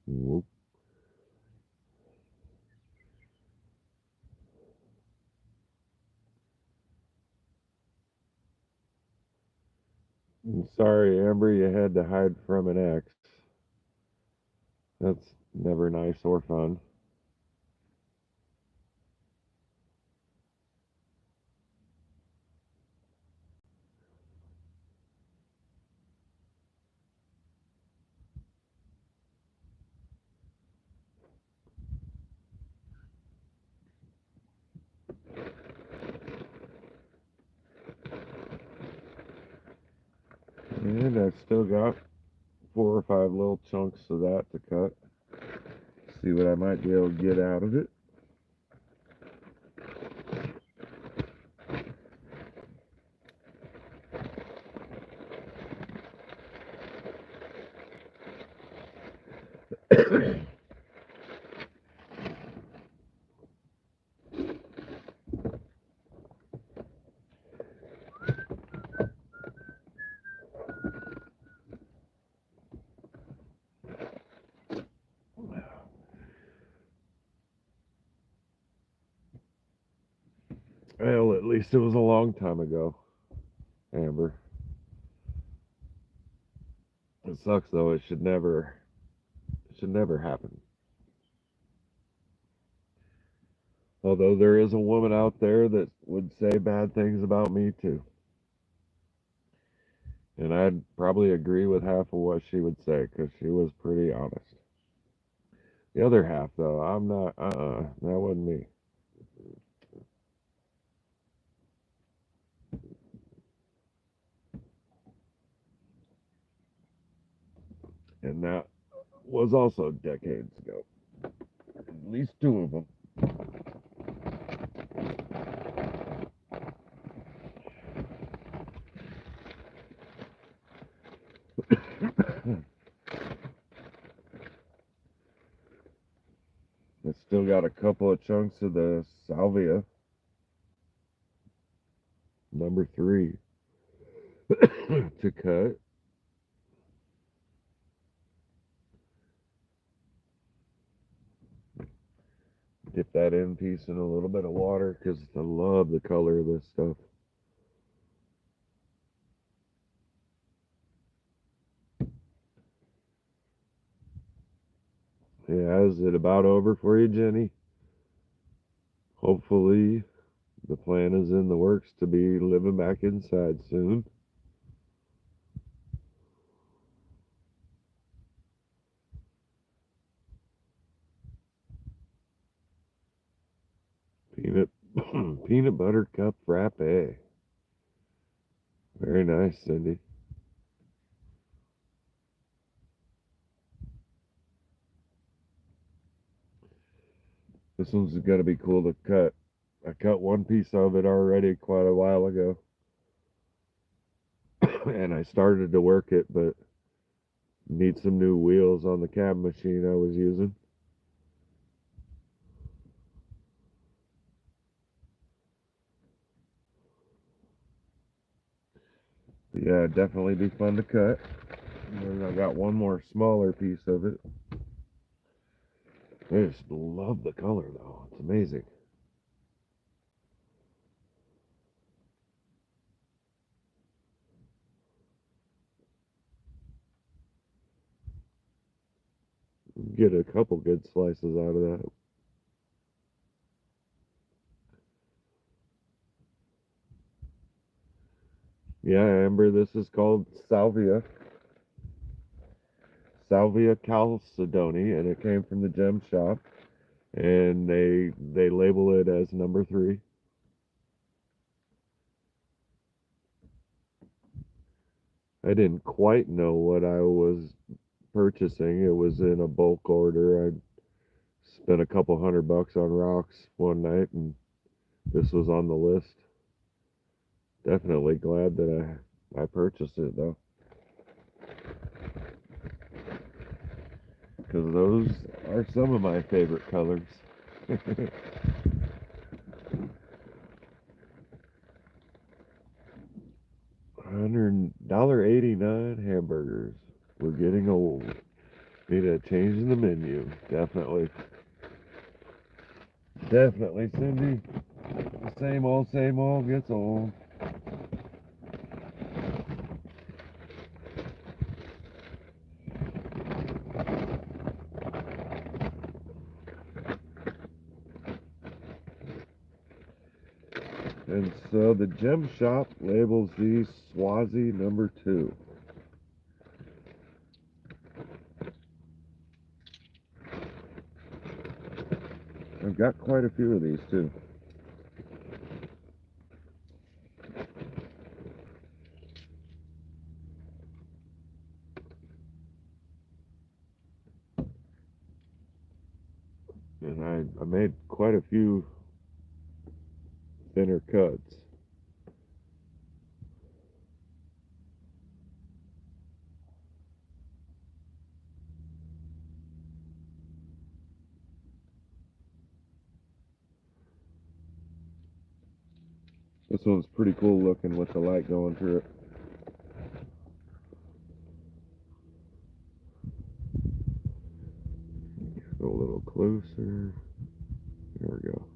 Whoop. I'm sorry, Amber, you had to hide from an ex. That's never nice or fun. And I've still got 4 or 5 little chunks of that to cut. See what I might be able to get out of it. Well, at least it was a long time ago, Amber. It sucks though. It should never happen. Although there is a woman out there that would say bad things about me too. And I'd probably agree with half of what she would say because she was pretty honest. The other half, though, I'm not, that wasn't me. And that was also decades ago. At least two of them. I still got a couple of chunks of the salvia, number 3, to cut. Dip that in piece in a little bit of water because I love the color of this stuff. Yeah, is it about over for you, Jenny? Hopefully, the plan is in the works to be living back inside soon. Peanut peanut butter cup frappe. Very nice, Cindy. This one's gonna be cool to cut. I cut one piece of it already quite a while ago, and I started to work it, but need some new wheels on the cab machine I was using. But yeah, it'd definitely be fun to cut. And then I got one more smaller piece of it. I just love the color though. It's amazing. Get a couple good slices out of that. Yeah, Amber, this is called Salvia Chalcedony, and it came from the gem shop, and they label it as number 3. I didn't quite know what I was purchasing. It was in a bulk order. I spent a couple $100 on rocks one night, and this was on the list. Definitely glad that I purchased it though, because those are some of my favorite colors. $100.89 hamburgers. We're getting old. Need a change in the menu. Definitely. Definitely, Cindy. Same old gets old. And so the gem shop labels these Swazi number 2. I've got quite a few of these too. And I made quite a few thinner cuts. This one's pretty cool looking with the light going through it. Go a little closer. There we go.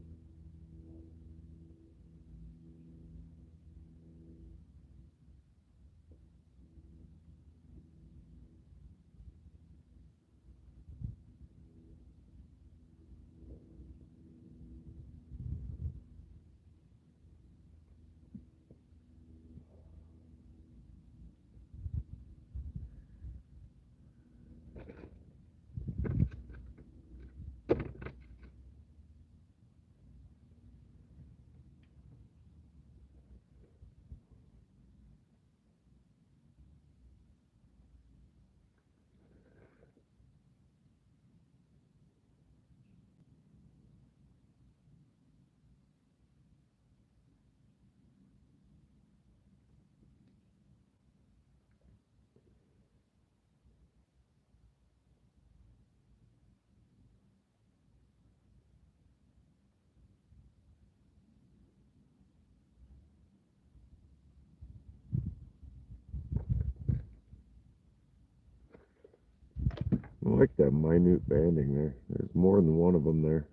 like that minute banding there. There's more than one of them there.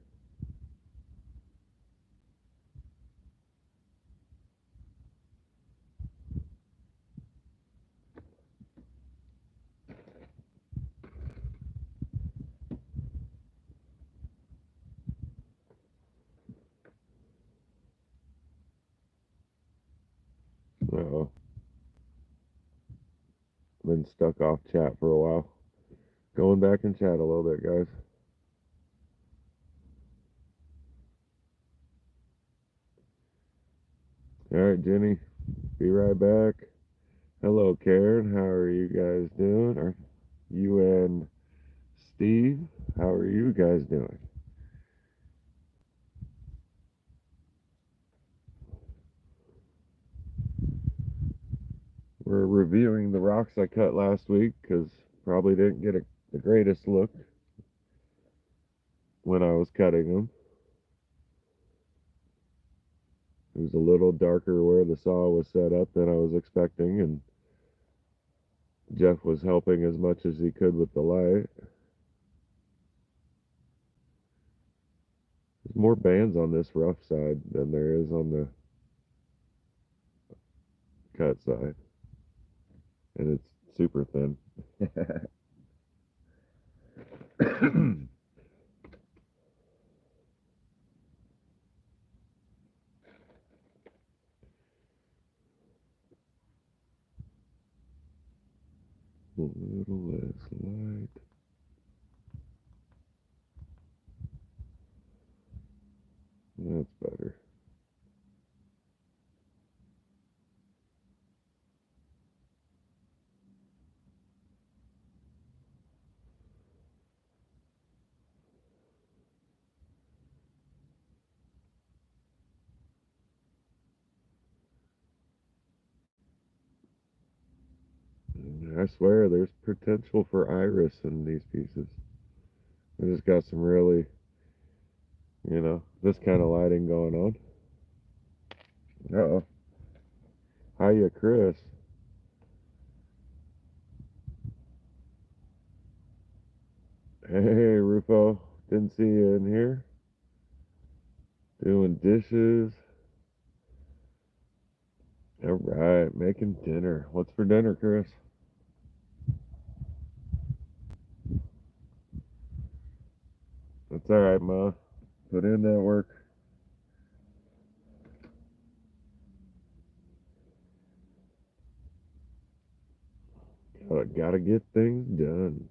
Uh-oh. Been stuck off chat for a while. Going back in chat a little bit, guys. Alright, Jenny. Be right back. Hello, Karen. How are you guys doing? Are you and Steve? How are you guys doing? We're reviewing the rocks I cut last week because probably didn't get the greatest look when I was cutting them. It was a little darker where the saw was set up than I was expecting, and Jeff was helping as much as he could with the light. There's more bands on this rough side than there is on the cut side, and it's super thin. A little less light. That's better. I swear there's potential for iris in these pieces. I just got some really, this kind of lighting going on. Uh-oh. Hiya, Chris. Hey, Rufo. Didn't see you in here. Doing dishes. All right, making dinner. What's for dinner, Chris? That's all right, Ma. Put in that work. Gotta get things done.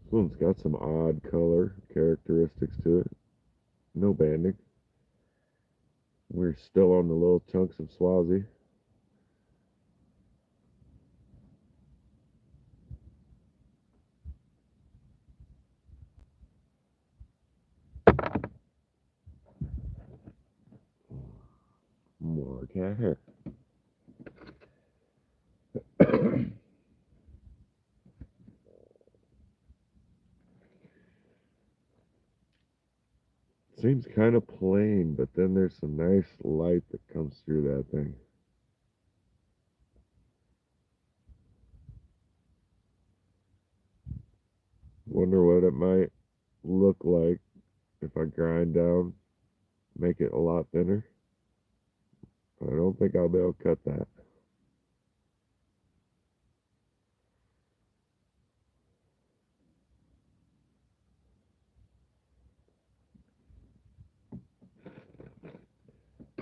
This one's got some odd color characteristics to it. No banding. We're still on the little chunks of Swazi. More cat hair. Seems kind of plain, but then there's some nice light that comes through that thing. Wonder what it might look like if I grind down, make it a lot thinner. I don't think I'll be able to cut that.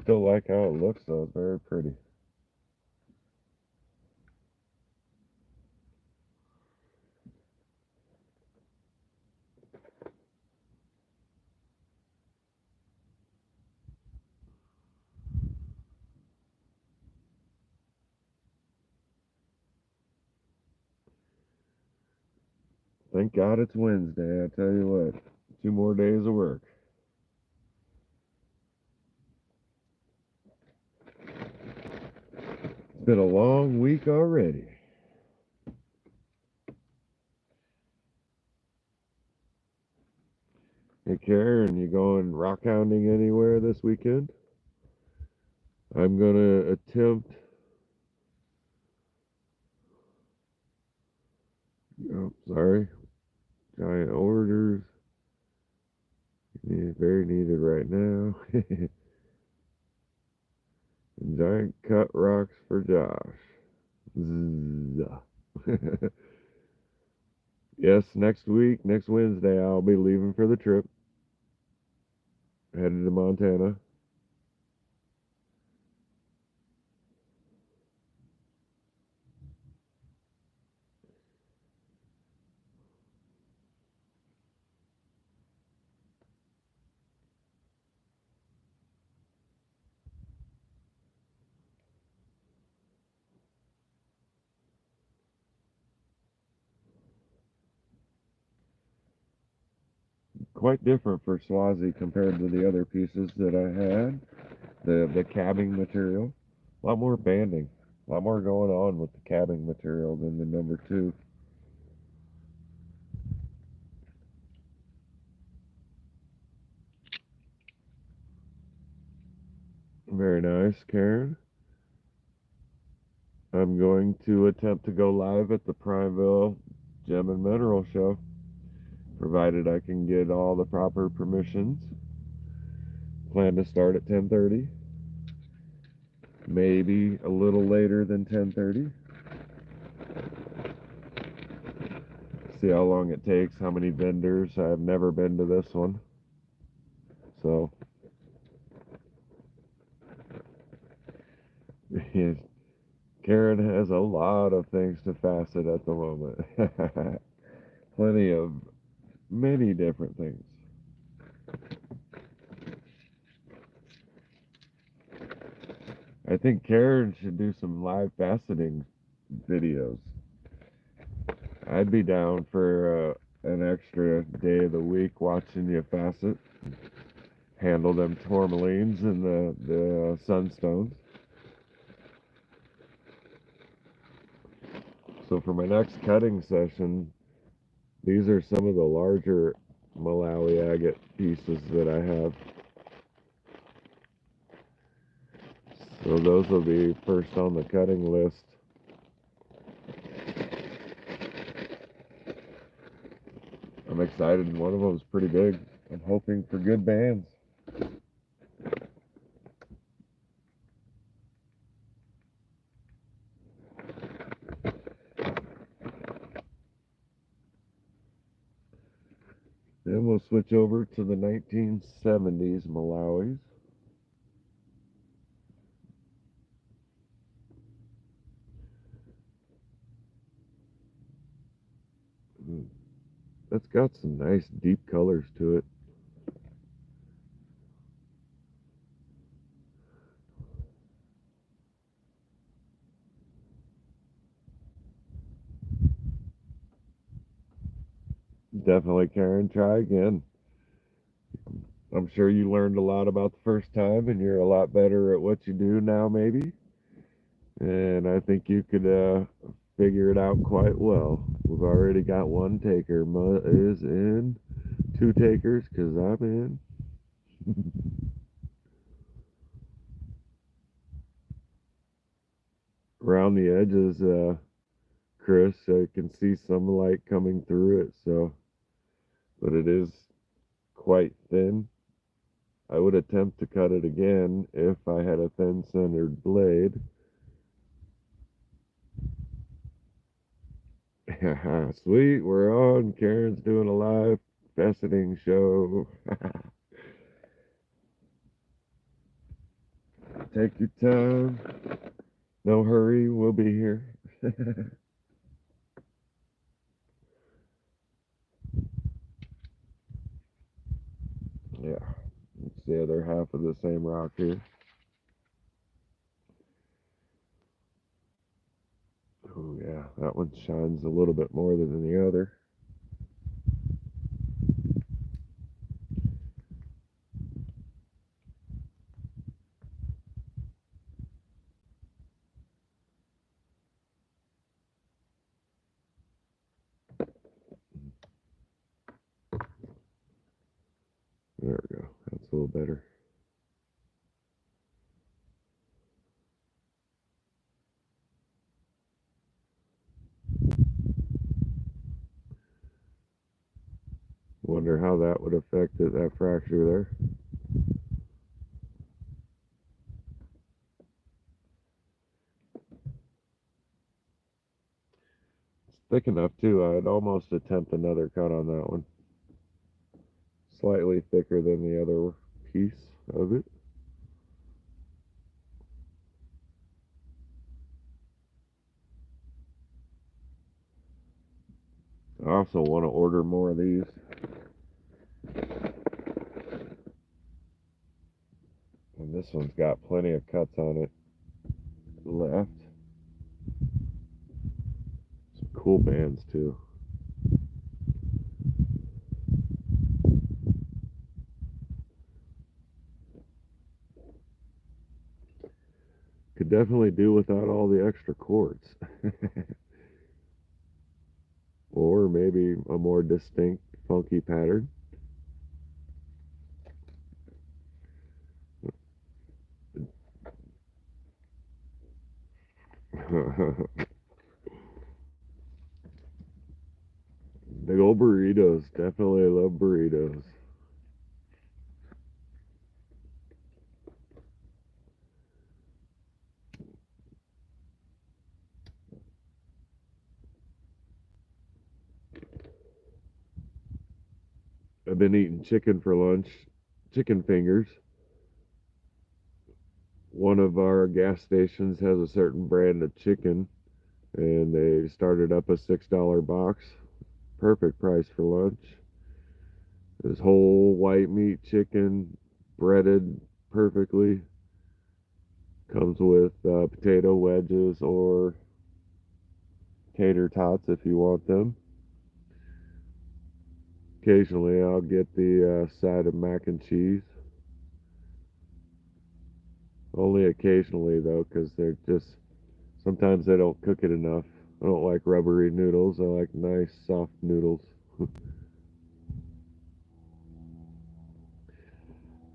Still like how it looks though, it's very pretty. Thank God it's Wednesday. I tell you what, 2 more days of work. It's been a long week already. Hey, Karen, you going rock hounding anywhere this weekend? I'm gonna attempt. Oh, sorry. Giant orders. Yeah, very needed right now. Giant cut rocks for Josh. Zzz. Yes, next week, next Wednesday, I'll be leaving for the trip. Headed to Montana. Quite different for Swazi compared to the other pieces that I had. The cabbing material, a lot more banding, a lot more going on with the cabbing material than the number two. Very nice, Karen. I'm going to attempt to go live at the Primeville Gem and Mineral Show, provided I can get all the proper permissions. Plan to start at 10:30, maybe a little later than 10:30. See how long it takes, how many vendors. I've never been to this one, so Karen has a lot of things to facet at the moment. Plenty of many different things. I think Karen should do some live faceting videos. I'd be down for an extra day of the week watching you facet, handle them tourmalines and the sunstones. So for my next cutting session, these are some of the larger Malawi agate pieces that I have. So those will be first on the cutting list. I'm excited. One of them's pretty big. I'm hoping for good bands. Then we'll switch over to the 1970s Malawis. That's got some nice deep colors to it. Definitely, Karen, try again. I'm sure you learned a lot about the first time and you're a lot better at what you do now, maybe. And I think you could figure it out quite well. We've already got one taker. Ma is in. Two takers, because I'm in. Around the edges, Chris, I can see some light coming through it, so, but it is quite thin. I would attempt to cut it again if I had a thin centered blade. Sweet, we're on. Karen's doing a live faceting show. Take your time. No hurry, we'll be here. Yeah, it's the other half of the same rock here. Oh yeah, that one shines a little bit more than the other. There we go. That's a little better. Wonder how that would affect it, that fracture there. It's thick enough too. I'd almost attempt another cut on that one. Slightly thicker than the other piece of it. I also want to order more of these. And this one's got plenty of cuts on it left. Some cool bands too. Could definitely do without all the extra cords. Or maybe a more distinct, funky pattern. Big old burritos. Definitely love burritos. I've been eating chicken for lunch, chicken fingers. One of our gas stations has a certain brand of chicken, and they started up a $6 box. Perfect price for lunch. This whole white meat chicken, breaded perfectly. Comes with potato wedges or tater tots if you want them. Occasionally, I'll get the side of mac and cheese. Only occasionally, though, because they're just sometimes they don't cook it enough. I don't like rubbery noodles. I like nice, soft noodles.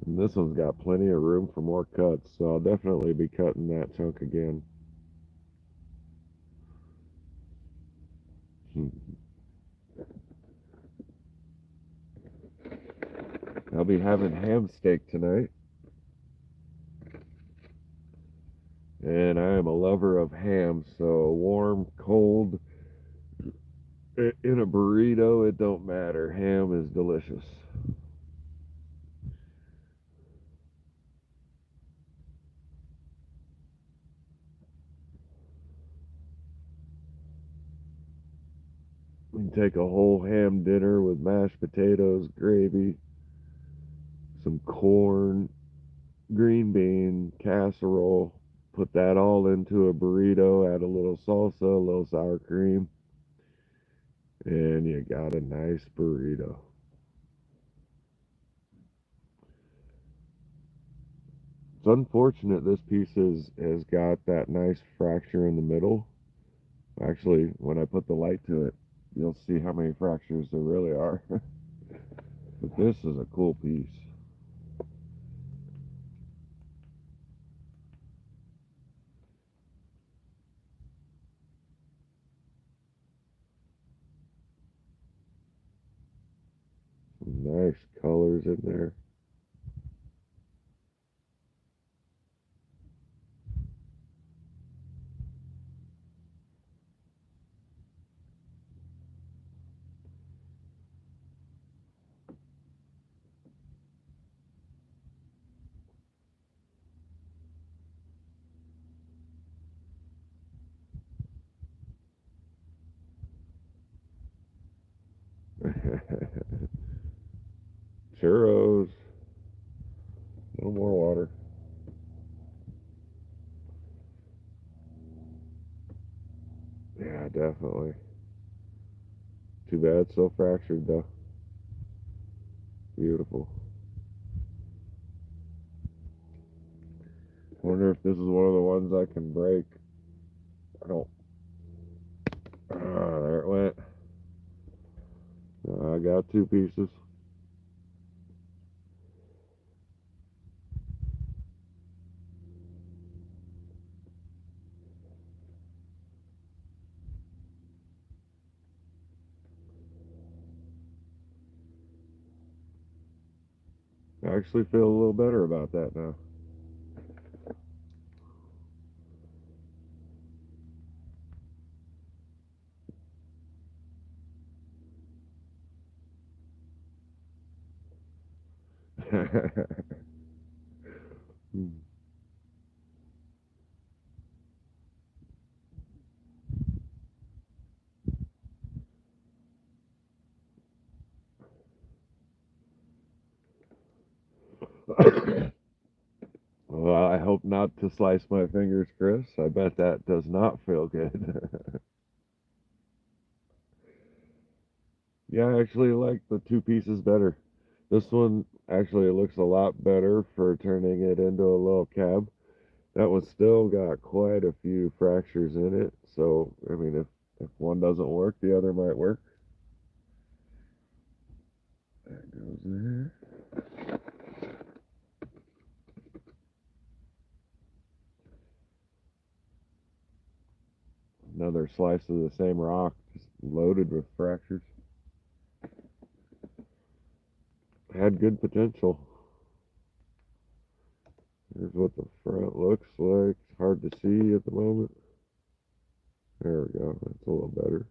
And this one's got plenty of room for more cuts, so I'll definitely be cutting that chunk again. I'll be having ham steak tonight. And I am a lover of ham, so warm, cold, in a burrito, it don't matter. Ham is delicious. We can take a whole ham dinner with mashed potatoes, gravy, some corn, green bean, casserole. Put that all into a burrito, add a little salsa, a little sour cream, and you got a nice burrito. It's unfortunate this piece has got that nice fracture in the middle. Actually, when I put the light to it, you'll see how many fractures there really are. But this is a cool piece. Some nice colors in there. Churros. No more water. Yeah, definitely. Too bad it's so fractured though. Beautiful. Wonder if this is one of the ones I can break. I don't. Ah, there it went. I got two pieces. I actually feel a little better about that now. Well, I hope not to slice my fingers, Chris. I bet that does not feel good. Yeah, I actually like the two pieces better. This one actually looks a lot better for turning it into a little cab. That one still got quite a few fractures in it. So, I mean, if one doesn't work, the other might work. That goes there. Another slice of the same rock, just loaded with fractures. Had good potential. Here's what the front looks like. It's hard to see at the moment. There we go. That's a little better.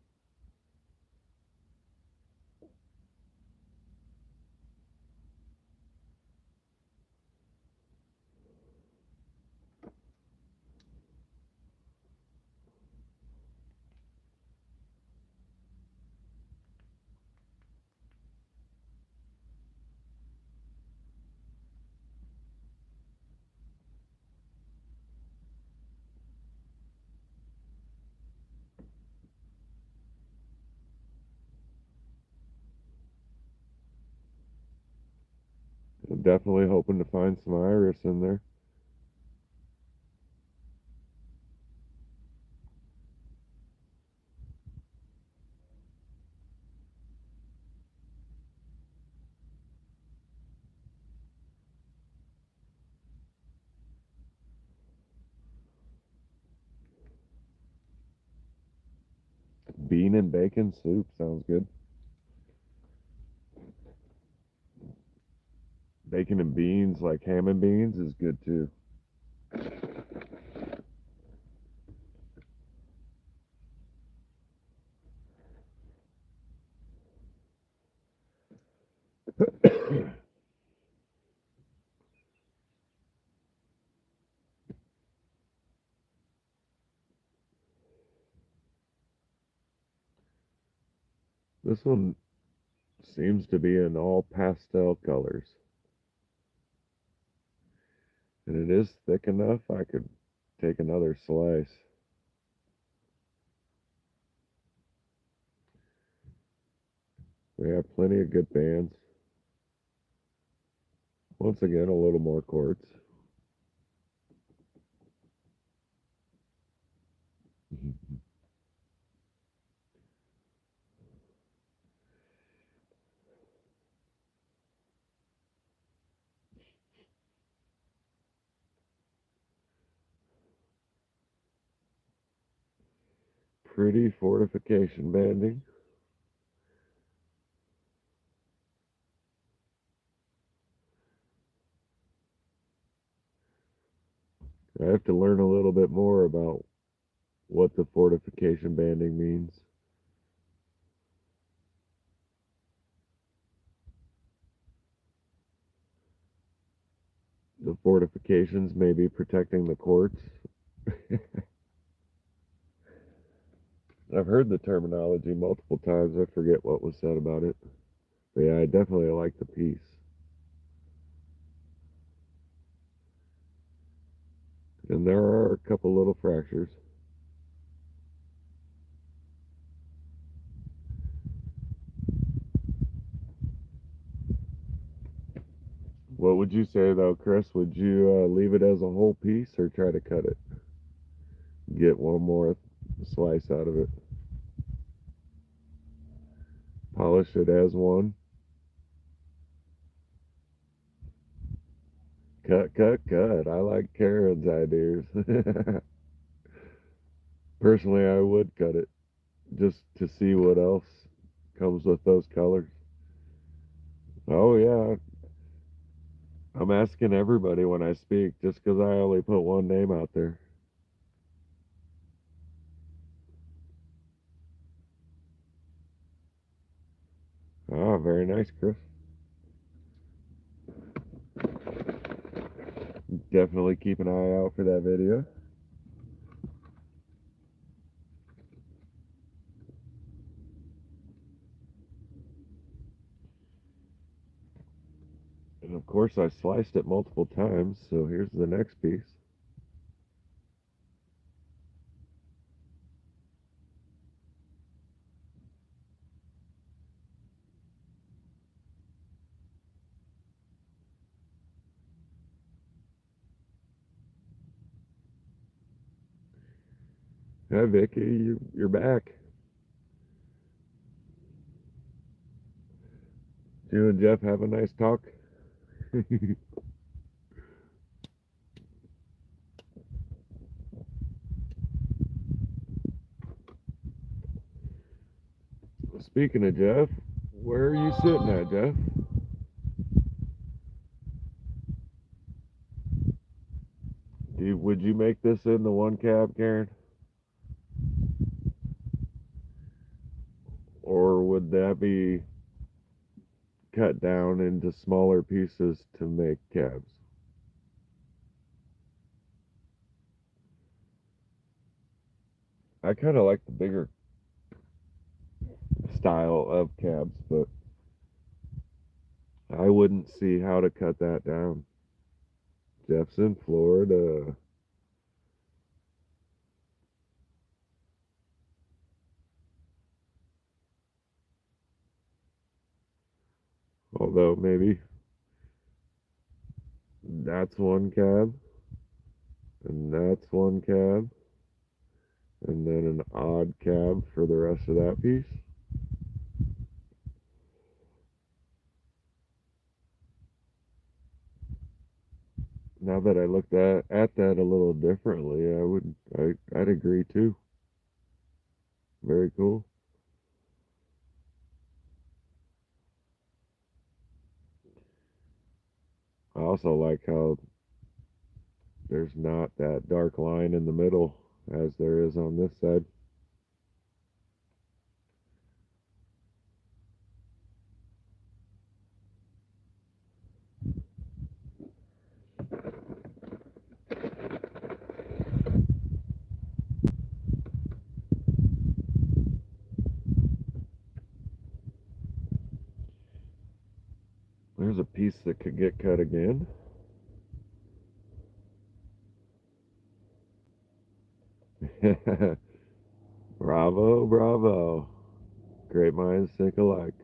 I'm definitely hoping to find some iris in there. Bean and bacon soup sounds good. Bacon and beans, like ham and beans, is good too. This one seems to be in all pastel colors. And it is thick enough I could take another slice. We have plenty of good bands. Once again, a little more quartz. Pretty fortification banding. I have to learn a little bit more about what the fortification banding means. The fortifications may be protecting the quartz. I've heard the terminology multiple times. I forget what was said about it. But yeah, I definitely like the piece. And there are a couple little fractures. What would you say though, Chris? Would you leave it as a whole piece or try to cut it? Get one more slice out of it. Polish it as one. Cut, cut, cut. I like Karen's ideas. Personally, I would cut it just to see what else comes with those colors. Oh, yeah. I'm asking everybody when I speak just because I only put one name out there. Ah, very nice, Chris. Definitely keep an eye out for that video. And of course, I sliced it multiple times, so here's the next piece. Hi, Vicky, you're back. You and Jeff have a nice talk. Speaking of Jeff, where are you sitting at, Jeff? Would you make this in the one cab, Karen? Or would that be cut down into smaller pieces to make cabs? I kind of like the bigger style of cabs, but I wouldn't see how to cut that down. Jeff's in Florida. Although maybe that's one cab, and that's one cab, and then an odd cab for the rest of that piece. Now that I looked at that a little differently, I'd agree too. Very cool. I also like how there's not that dark line in the middle as there is on this side. There's a piece that could get cut again. Bravo, bravo. Great minds think alike.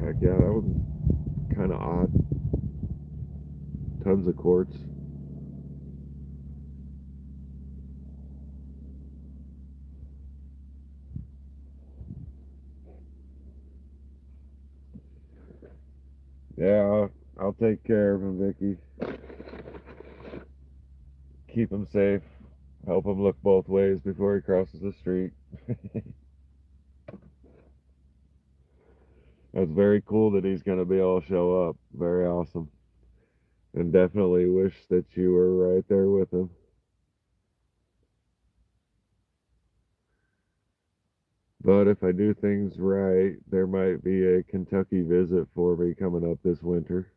Heck yeah, that was kind of odd. Tons of quartz. Yeah, I'll take care of him, Vicky. Keep him safe. Help him look both ways before he crosses the street. That's very cool that he's going to be able to show up. Very awesome. And definitely wish that you were right there with him. But if I do things right, there might be a Kentucky visit for me coming up this winter.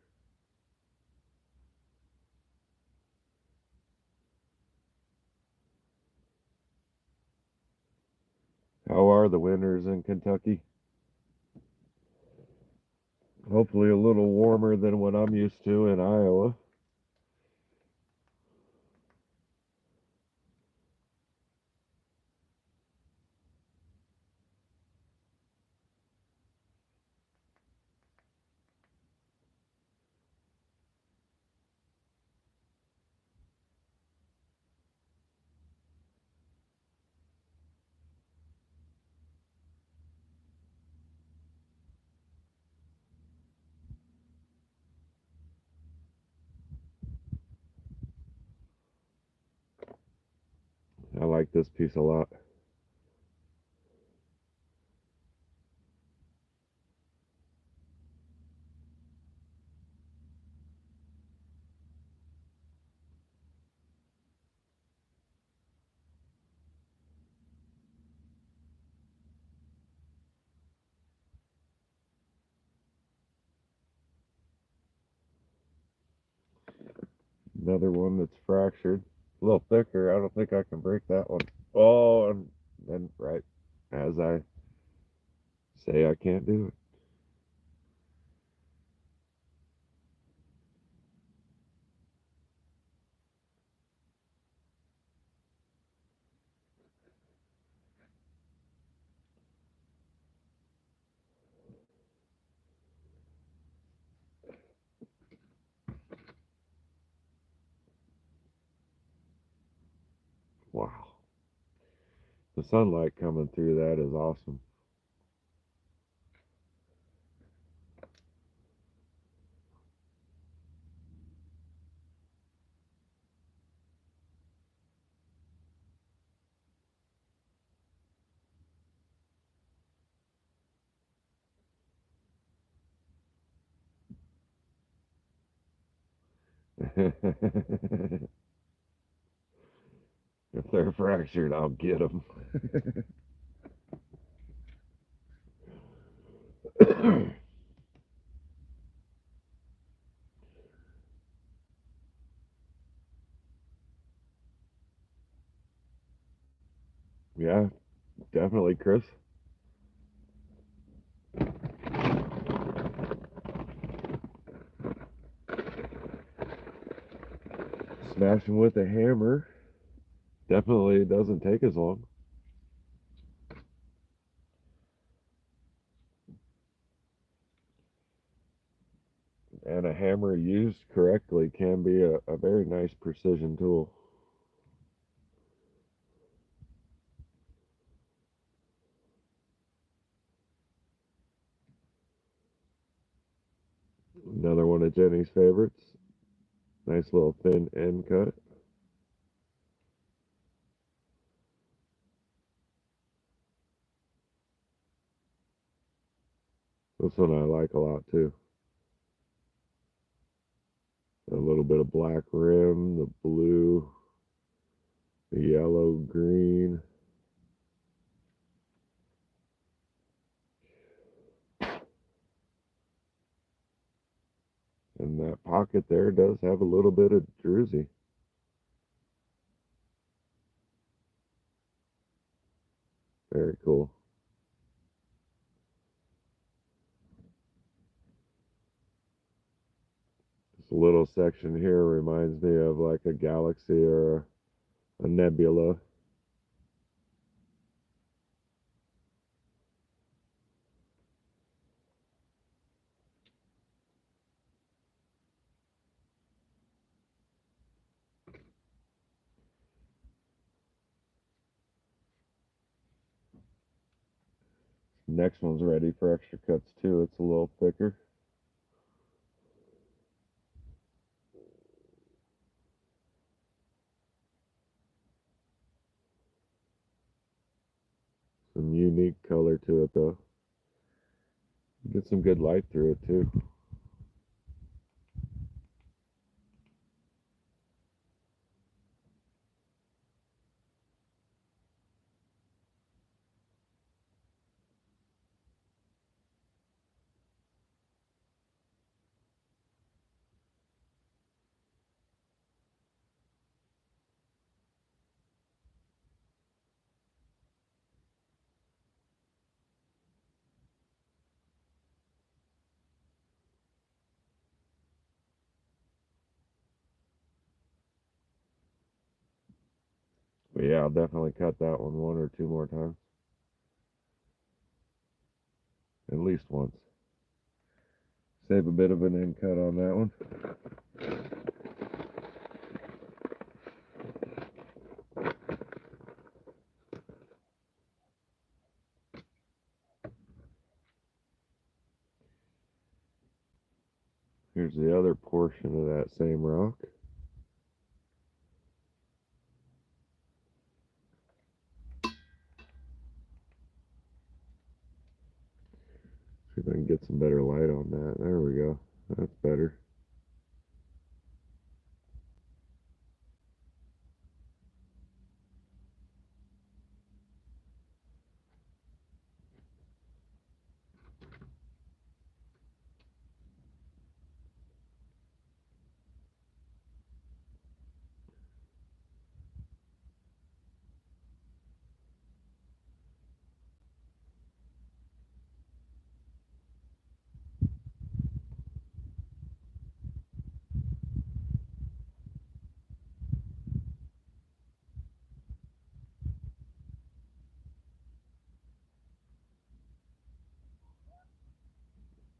How are the winters in Kentucky? Hopefully, a little warmer than what I'm used to in Iowa. like this piece a lot. Another one that's fractured. A little thicker. I don't think I can break that one. Oh, and then right as I say I can't do it. Wow. The sunlight coming through that is awesome. If they're fractured, I'll get them. Yeah, definitely, Chris. Smashing with a hammer definitely doesn't take as long. And a hammer used correctly can be a very nice precision tool. Another one of Jenny's favorites. Nice little thin end cut. This one I like a lot too. A little bit of black rim, the blue, the yellow, green. And that pocket there does have a little bit of druzy. Very cool. This little section here reminds me of like a galaxy or a nebula. Next one's ready for extra cuts too. It's a little thicker. Some unique color to it though. Get some good light through it too. But yeah, I'll definitely cut that one or two more times. At least once. Save a bit of an end cut on that one. Here's the other portion of that same rock. See if I can get some better light on that. There we go. That's better.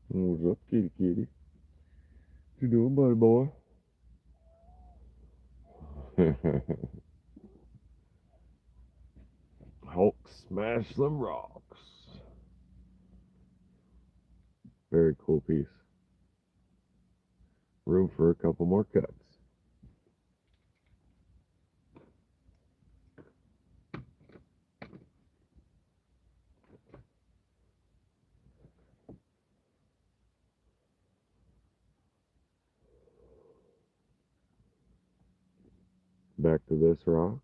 What's up, kitty kitty? What you doing, buddy boy? Hulk smash them rocks. Very cool piece. Room for a couple more cuts. Back to this rock.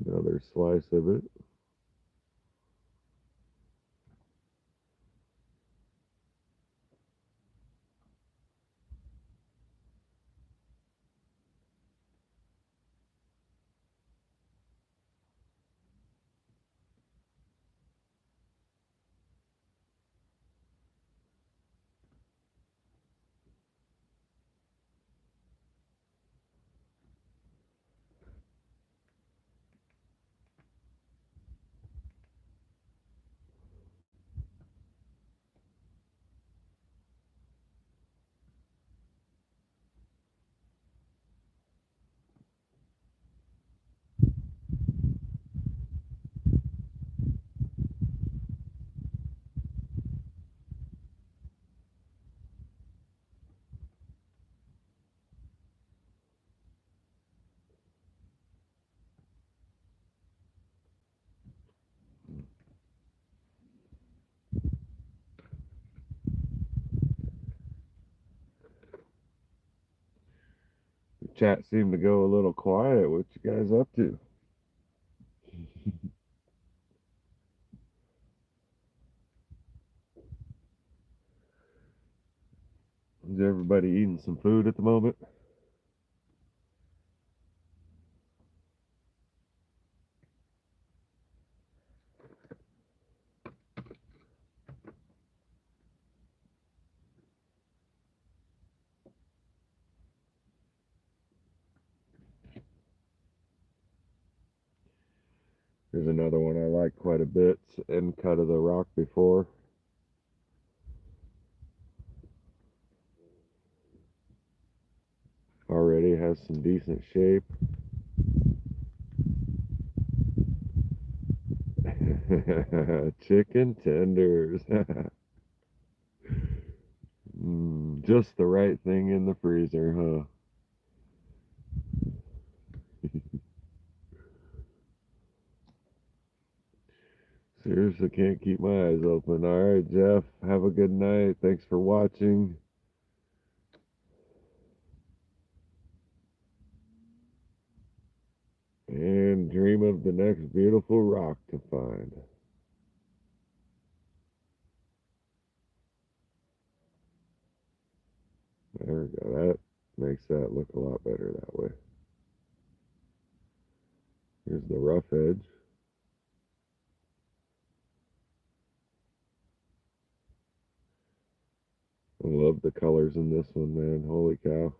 Another slice of it. The chat seemed to go a little quiet. What you guys up to? Is everybody eating some food at the moment? Here's another one I like quite a bit. End cut of the rock before. Already has some decent shape. Chicken tenders. Just the right thing in the freezer, huh? Seriously, can't keep my eyes open. All right, Jeff, have a good night. Thanks for watching. And dream of the next beautiful rock to find. There we go. That makes that look a lot better that way. Here's the rough edge. I love the colors in this one, man. Holy cow.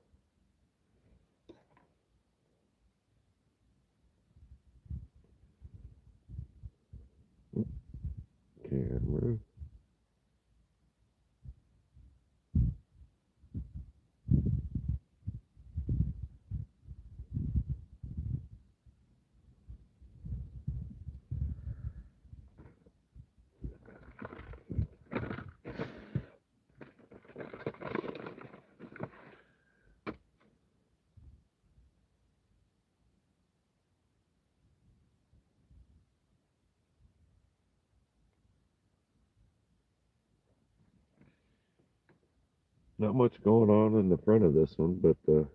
Camera. Not much going on in the front of this one, but the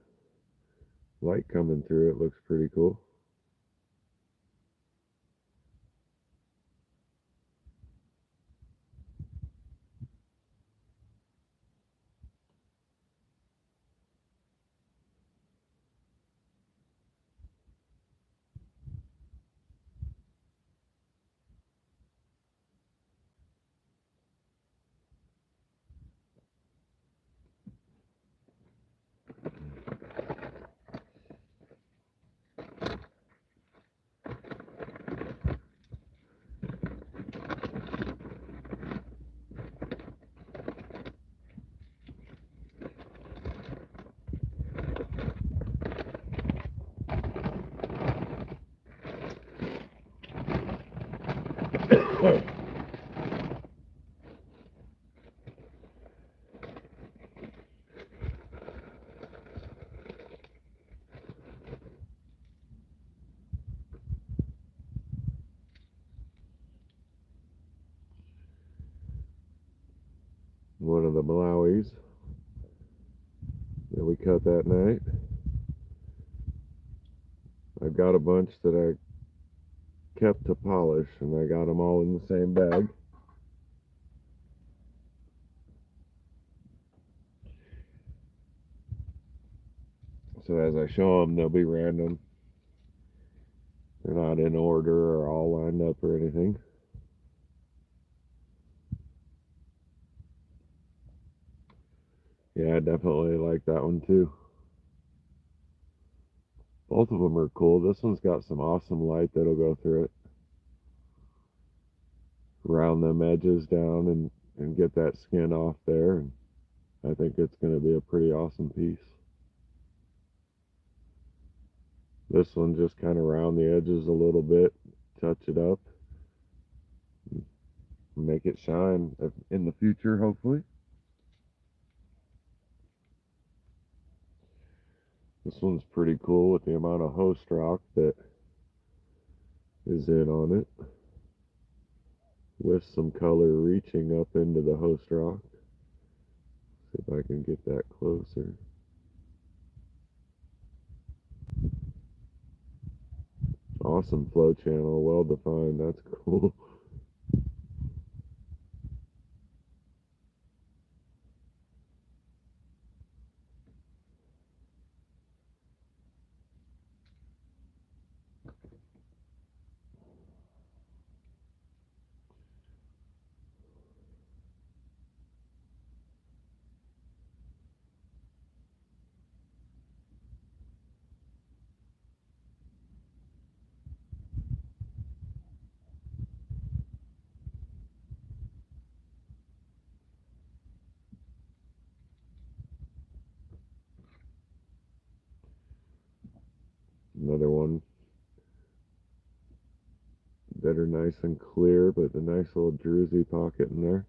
light coming through it looks pretty cool. One of the Malawis that we cut that night. I've got a bunch that I kept to polish, and I got them all in the same bag. So as I show them, they'll be random. They're not in order or all lined up or anything. Yeah, I definitely like that one too. Both of them are cool. This one's got some awesome light that'll go through it. Round them edges down and get that skin off there. And I think it's going to be a pretty awesome piece. This one just kind of round the edges a little bit, touch it up, make it shine in the future, hopefully. This one's pretty cool with the amount of host rock that is in on it, with some color reaching up into the host rock. See if I can get that closer. Awesome flow channel, well defined. That's cool. Another one that are nice and clear, but a nice little druzy pocket in there.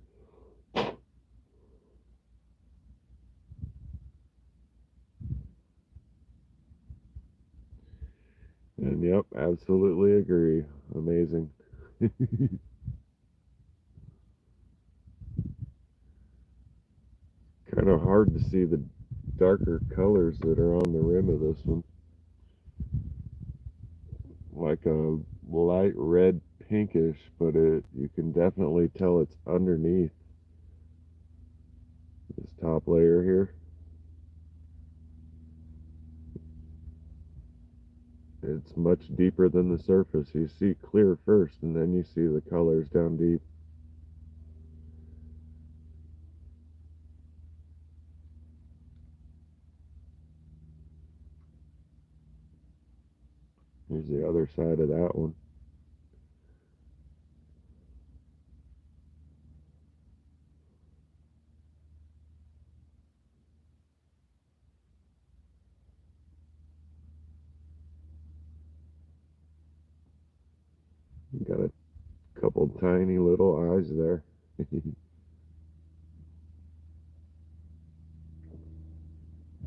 And yep, absolutely agree. Amazing. Kind of hard to see the darker colors that are on the rim of this one. Like a light red pinkish, but you can definitely tell it's underneath this top layer here. It's much deeper than the surface. You see clear first, and then you see the colors down deep. Here's the other side of that one. Got a couple tiny little eyes there.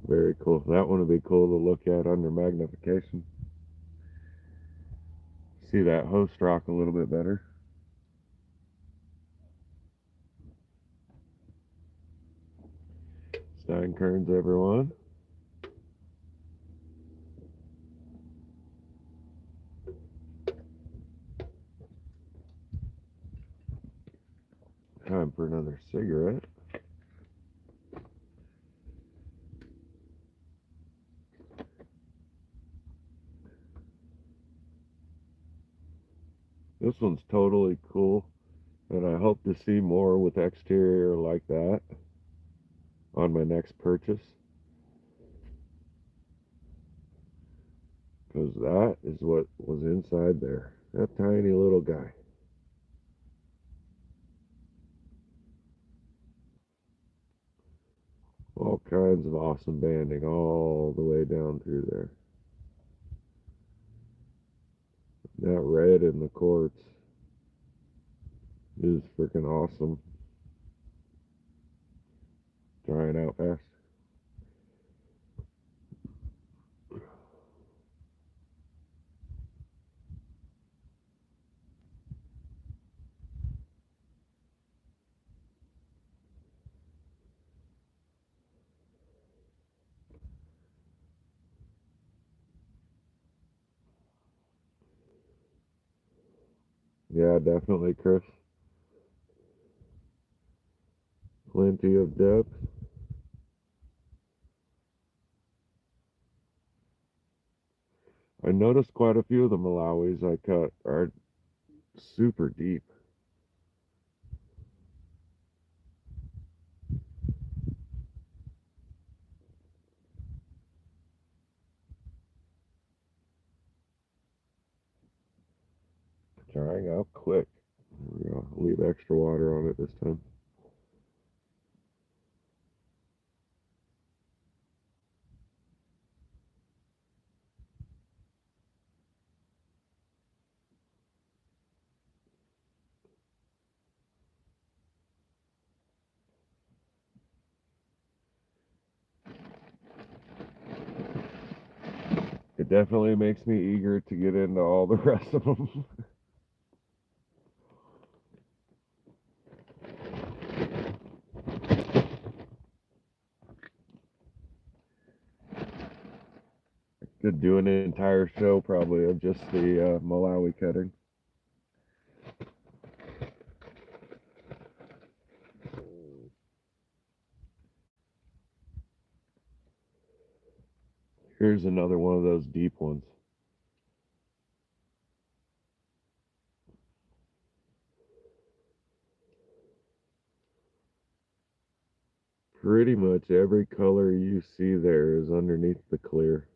Very cool. That one would be cool to look at under magnification. See that host rock a little bit better. Steinkerns, everyone. Time for another cigarette. This one's totally cool, and I hope to see more with exterior like that on my next purchase. Because that is what was inside there. That tiny little guy. All kinds of awesome banding all the way down through there. That red in the quartz is freaking awesome. Drying out fast. Yeah, definitely, Chris. Plenty of depth. I noticed quite a few of the Malawis I cut are super deep. Drying out quick. There we go. Leave extra water on it this time. It definitely makes me eager to get into all the rest of them. Could do an entire show probably of just the Malawi cutting. Here's another one of those deep ones. Pretty much every color you see there is underneath the clear.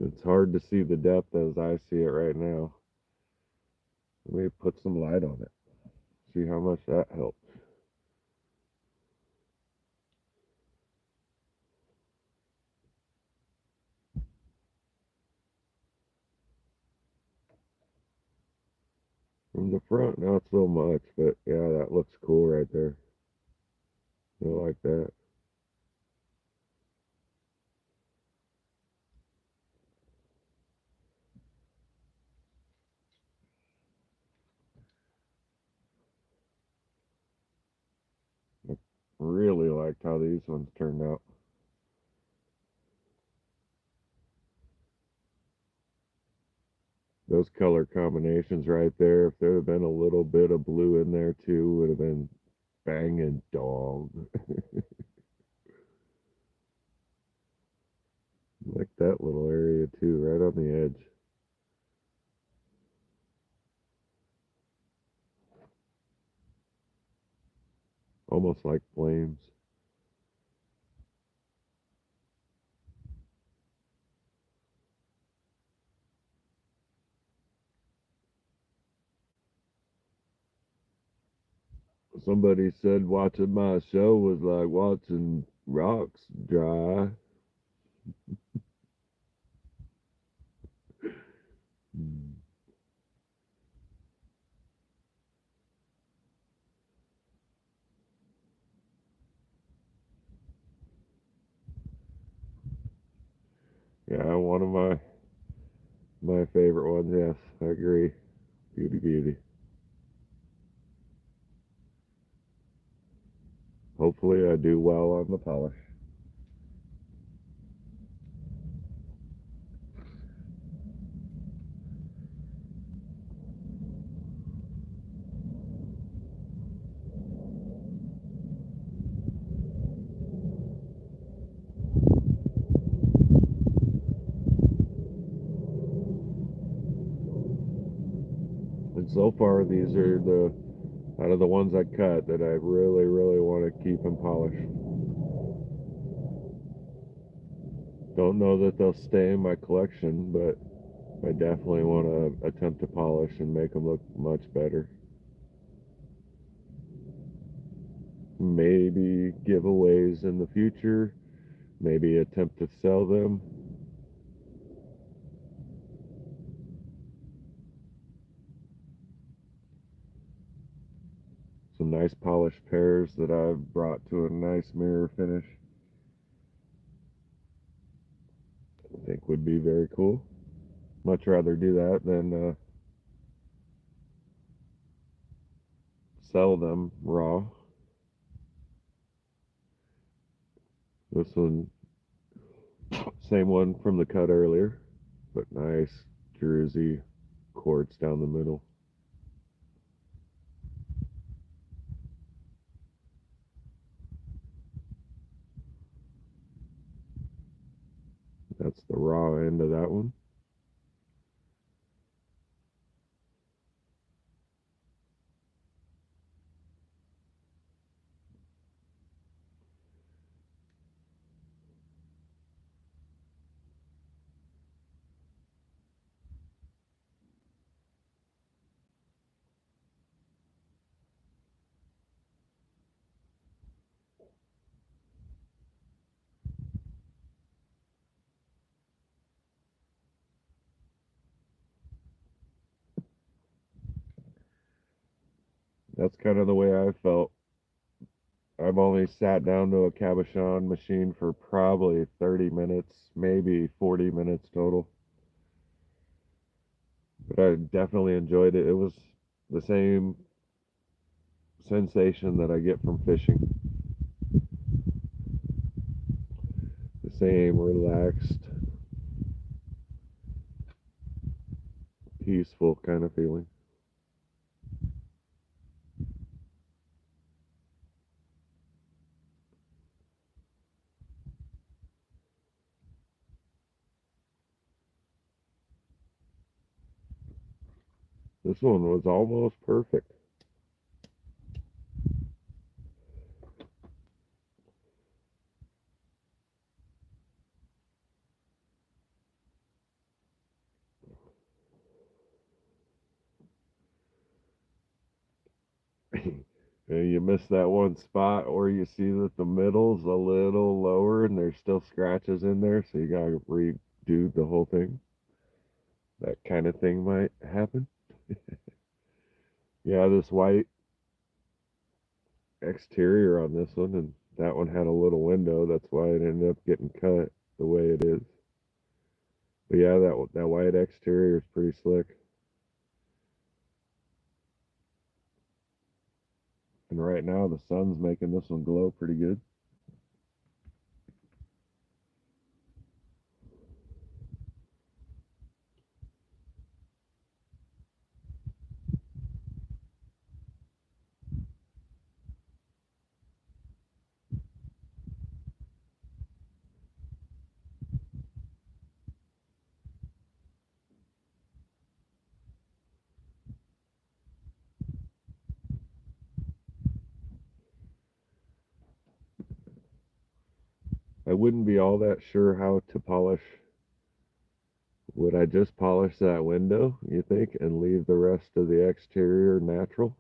It's hard to see the depth as I see it right now. Let me put some light on it. See how much that helps. From the front, not so much, but yeah, that looks cool right there. I like that. I really liked how these ones turned out. Those color combinations right there, if there had been a little bit of blue in there too, would have been banging dog. Like that little area too, right on the edge. Almost like flames. Somebody said watching my show was like watching rocks dry. Hmm. Yeah, one of my favorite ones. Yes, I agree. Beauty, beauty. hopefully I do well on the polish. And so far, these are the out of the ones I cut that I really, really want to keep and polish. Don't know that they'll stay in my collection, but I definitely want to attempt to polish and make them look much better. Maybe giveaways in the future, maybe attempt to sell them. Some nice polished pears that I've brought to a nice mirror finish. I think would be very cool. Much rather do that than sell them raw. This one, same one from the cut earlier, but nice druzy quartz down the middle. That's the raw end of that one. That's kind of the way I felt. I've only sat down to a cabochon machine for probably 30 minutes, maybe 40 minutes total. But I definitely enjoyed it. It was the same sensation that I get from fishing. The same relaxed, peaceful kind of feeling. This one was almost perfect. And you miss that one spot, or you see that the middle's a little lower and there's still scratches in there, so you gotta redo the whole thing. That kind of thing might happen. Yeah, this white exterior on this one, and that one had a little window. That's why it ended up getting cut the way it is. But yeah, that white exterior is pretty slick. And right now the sun's making this one glow pretty good. I wouldn't be all that sure how to polish. Would I just polish that window, you think, and leave the rest of the exterior natural,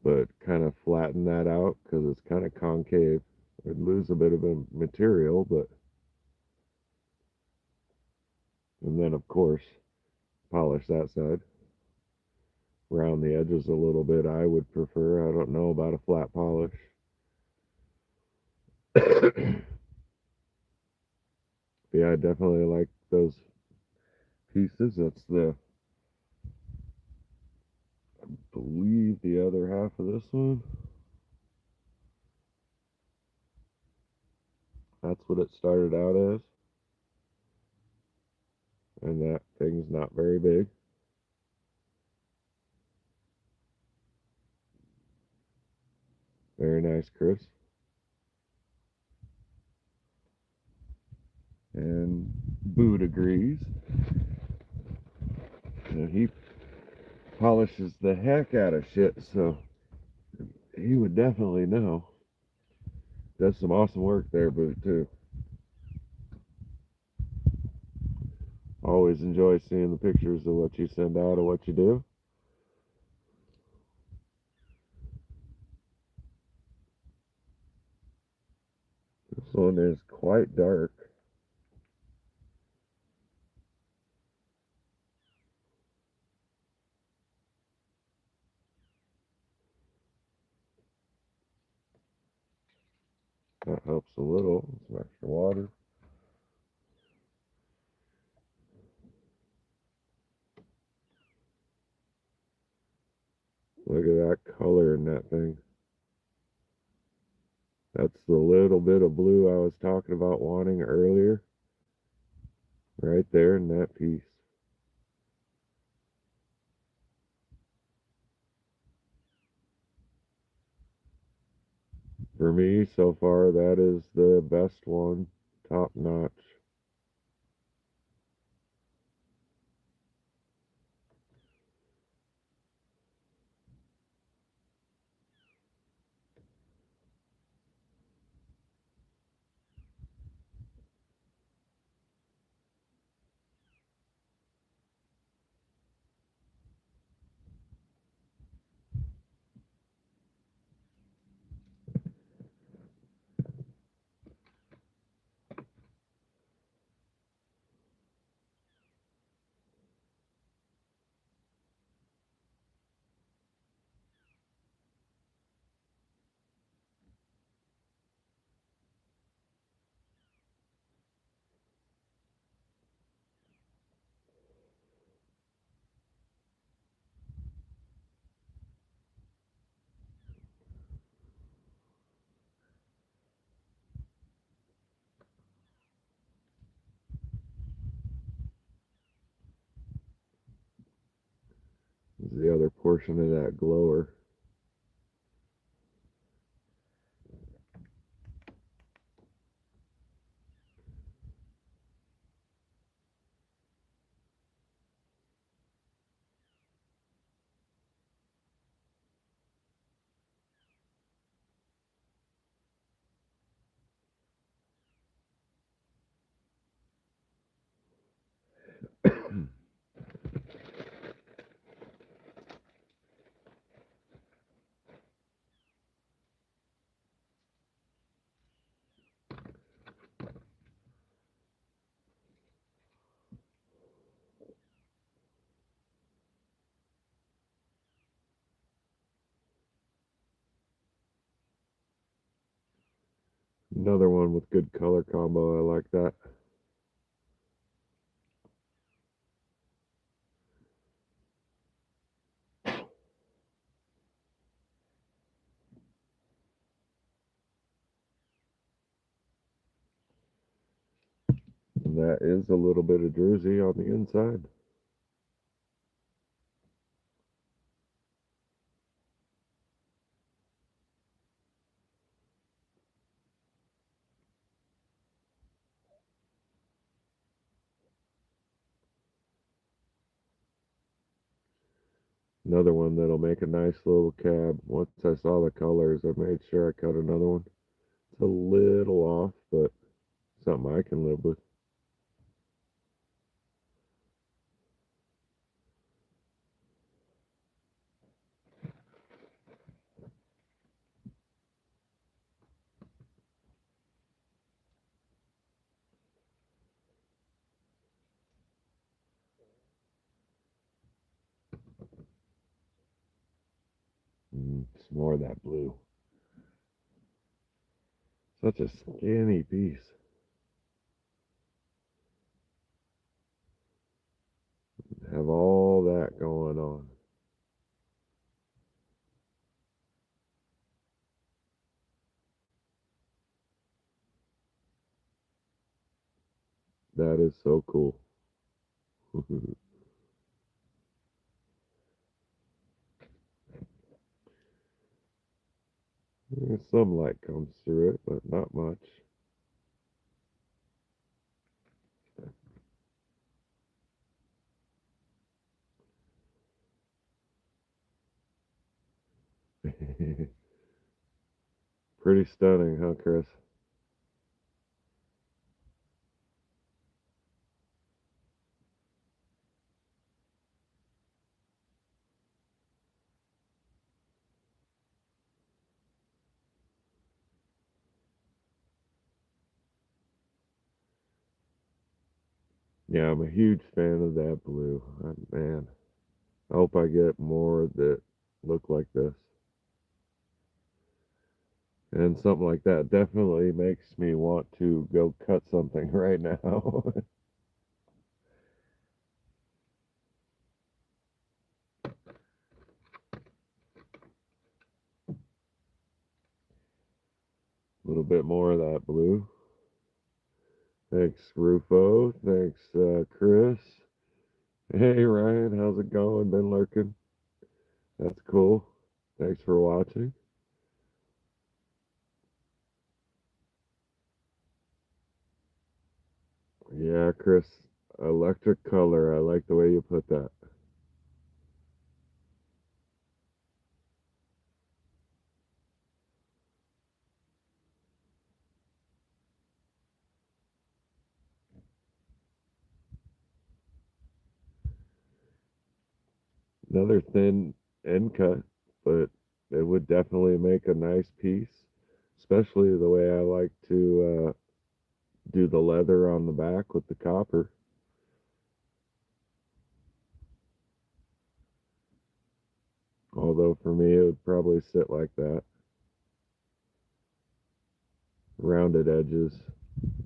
but kind of flatten that out because it's kind of concave? I'd lose a bit of a material, but and then of course polish that side. Round the edges a little bit, I would prefer. I don't know about a flat polish. Yeah, I definitely like those pieces. That's the, I believe, the other half of this one. That's what it started out as, and that thing's not very big. Very nice, Chris. And Boot agrees. He polishes the heck out of shit, so he would definitely know. Does some awesome work there, Boot, too. Always enjoy seeing the pictures of what you send out of what you do. This one is quite dark. That helps a little. Some extra water. Look at that color in that thing. That's the little bit of blue I was talking about wanting earlier. Right there in that piece. For me, so far, that is the best one. Top notch. This is the other portion of that glower. Another one with good color combo. I like that. And that is a little bit of druzy on the inside. Another one that'll make a nice little cab. Once I saw the colors, I made sure I cut another one. It's a little off, but something I can live with. Some more of that blue. Such a skinny piece. Have all that going on. That is so cool. Some light comes through it, but not much. Pretty stunning, huh, Chris? Yeah, I'm a huge fan of that blue. Man, I hope I get more that look like this. And something like that definitely makes me want to go cut something right now. A little bit more of that blue. Thanks, Rufo. Thanks, Chris. Hey, Ryan. How's it going? Been lurking. That's cool. Thanks for watching. Yeah, Chris. Electric color. I like the way you put that. Another thin end cut, but it would definitely make a nice piece, especially the way I like to do the leather on the back with the copper. Although for me, it would probably sit like that. Rounded edges,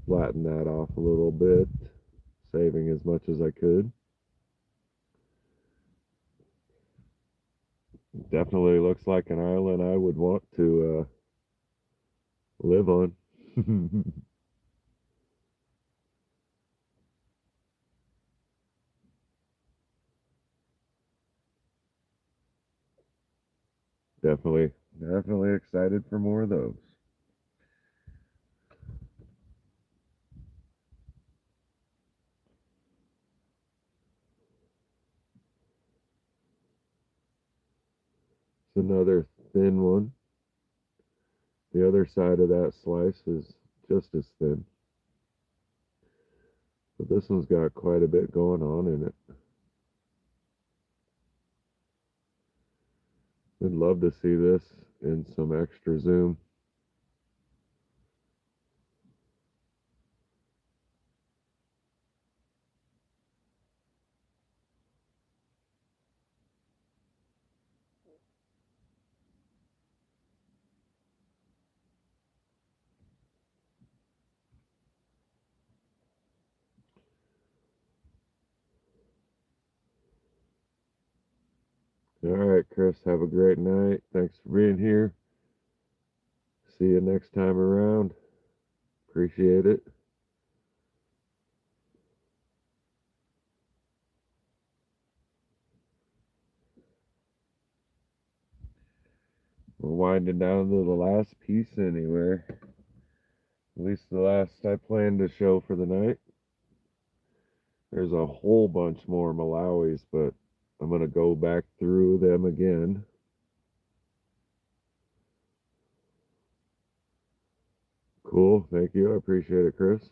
flatten that off a little bit, saving as much as I could. Definitely looks like an island I would want to live on. definitely, definitely excited for more of those. It's another thin one. The other side of that slice is just as thin, but this one's got quite a bit going on in it. I'd love to see this in some extra zoom. All right, Chris, have a great night. Thanks for being here. See you next time around. Appreciate it. We're winding down to the last piece anyway. At least the last I planned to show for the night. There's a whole bunch more Malawis, but I'm going to go back through them again. Cool. Thank you. I appreciate it, Chris.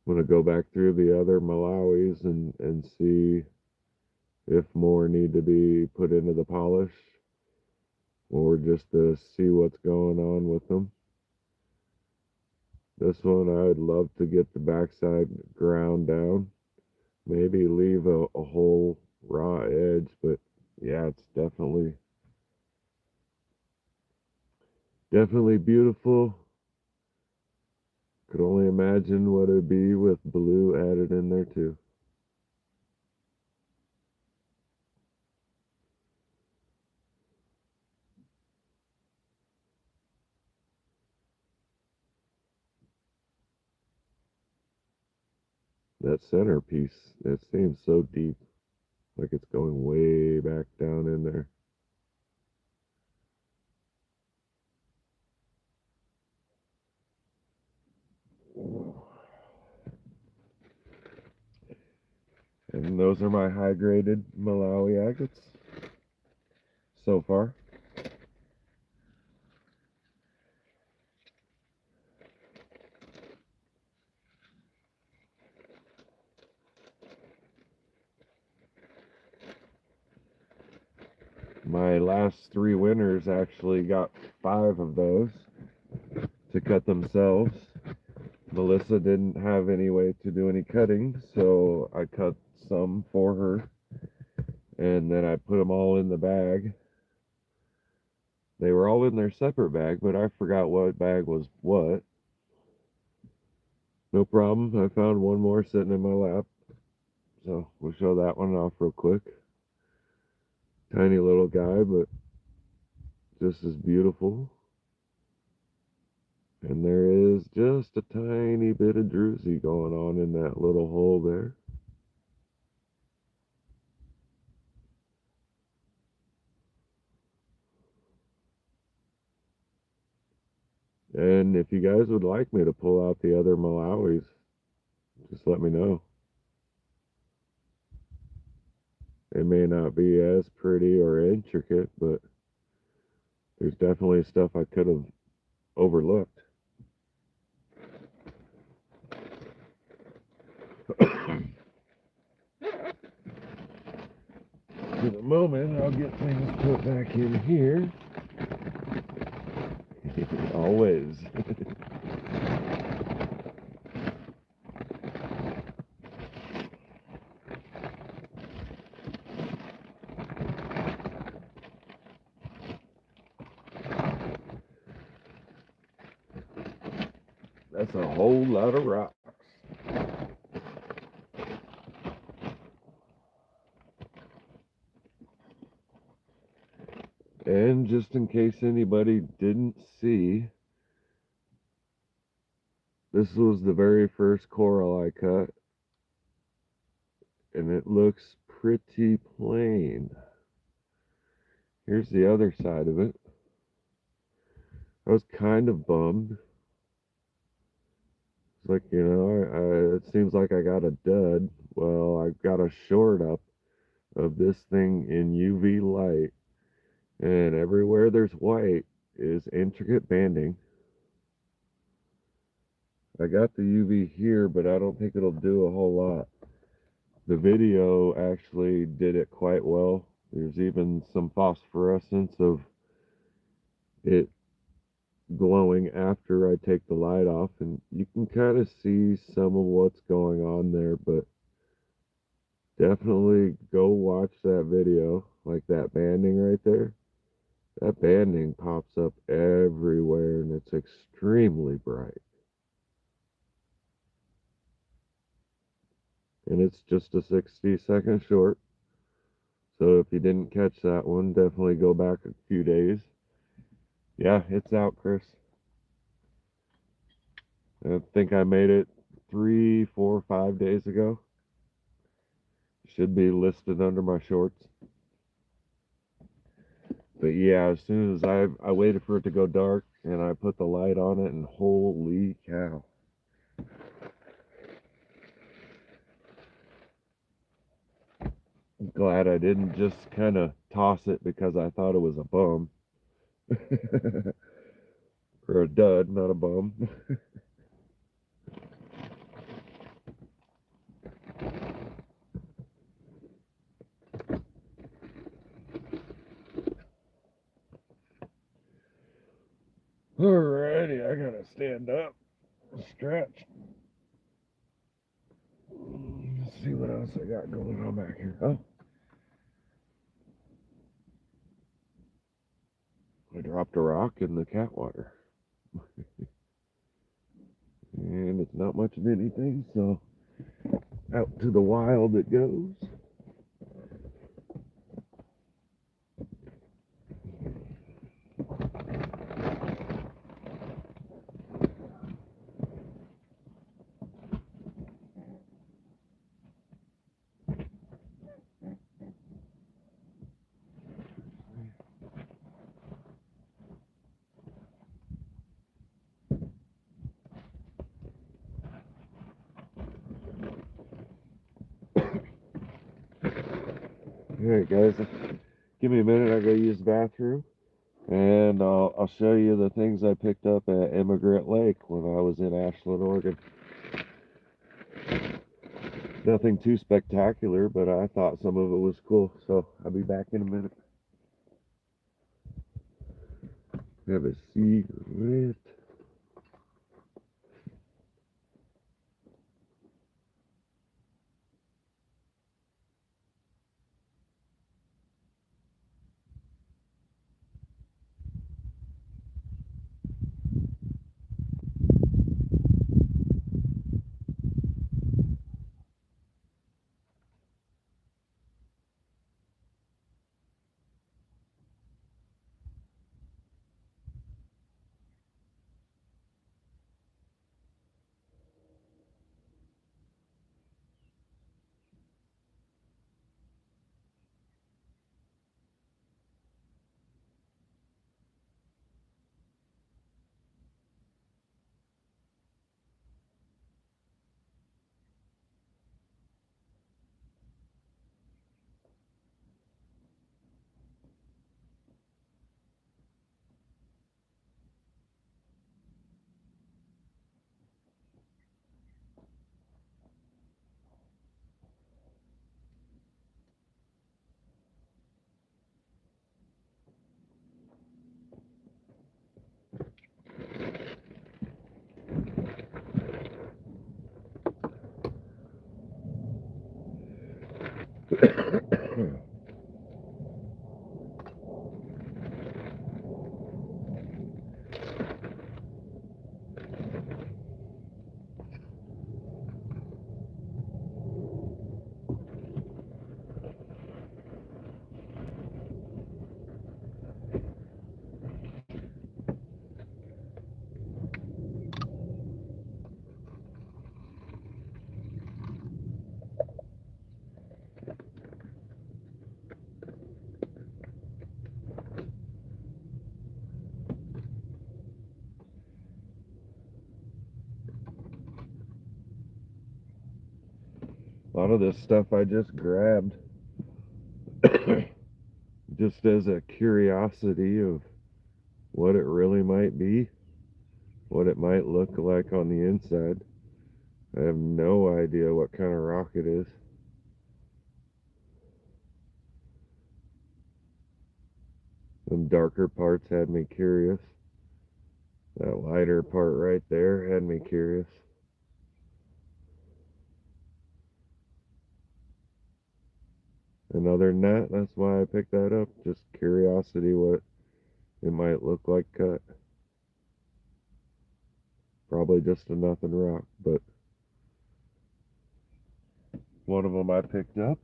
I'm going to go back through the other Malawis and see if more need to be put into the polish or just to see what's going on with them. This one, I would love to get the backside ground down. Maybe leave a whole raw edge, but yeah, it's definitely beautiful. Could only imagine what it'd be with blue added in there too. that centerpiece, it seems so deep, like it's going way back down in there. And those are my high-graded Malawi agates so far. My last 3 winners actually got 5 of those to cut themselves. Melissa didn't have any way to do any cutting, so I cut some for her, and then I put them all in the bag. They were all in their separate bag, but I forgot what bag was what. No problem. I found one more sitting in my lap, so we'll show that one off real quick. Tiny little guy, but just as beautiful. And there is just a tiny bit of druzy going on in that little hole there. And if you guys would like me to pull out the other Malawis, just let me know. They may not be as pretty or intricate, but there's definitely stuff I could have overlooked. For the moment, I'll get things put back in here. Always. That's a whole lot of rocks. And just in case anybody didn't see, this was the very first coral I cut, and it looks pretty plain. Here's the other side of it. I was kind of bummed. It's like, it seems like I got a dud. Well, I got a short up of this thing in UV light, and everywhere there's white is intricate banding. I got the UV here, but I don't think it'll do a whole lot. The video actually did it quite well. There's even some phosphorescence of it glowing after I take the light off, and you can kind of see some of what's going on there, but definitely go watch that video. Like that banding right there, that banding pops up everywhere, and it's extremely bright, and it's just a 60-second short. So if you didn't catch that one, definitely go back a few days. Yeah, it's out, Chris. I think I made it 3, 4, 5 days ago. Should be listed under my shorts. But yeah, as soon as I waited for it to go dark, and I put the light on it, and holy cow. I'm glad I didn't just kind of toss it because I thought it was a bum. Or a dud, not a bum. Alrighty, I gotta stand up, stretch. Let's see what else I got going on back here. Oh, I dropped a rock in the cat water. And it's not much of anything, so out to the wild it goes. Alright, guys, give me a minute. I gotta use the bathroom, and I'll show you the things I picked up at Immigrant Lake when I was in Ashland, Oregon. Nothing too spectacular, but I thought some of it was cool, so I'll be back in a minute. Have a cigarette. A lot of this stuff I just grabbed just as a curiosity of what it really might be, what it might look like on the inside. I have no idea what kind of rock it is. Them darker parts had me curious. That lighter part right there had me curious. And other than that, that's why I picked that up. Just curiosity what it might look like cut. Probably just a nothing rock, but one of them I picked up.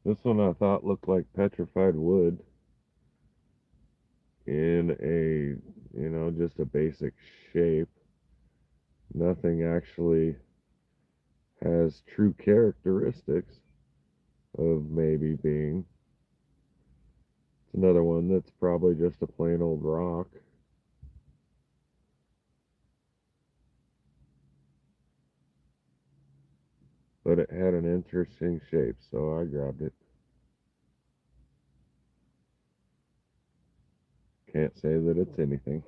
This one I thought looked like petrified wood in a, just a basic shape. Nothing actually has true characteristics of maybe being. It's another one that's probably just a plain old rock. But it had an interesting shape, so I grabbed it. Can't say that it's anything.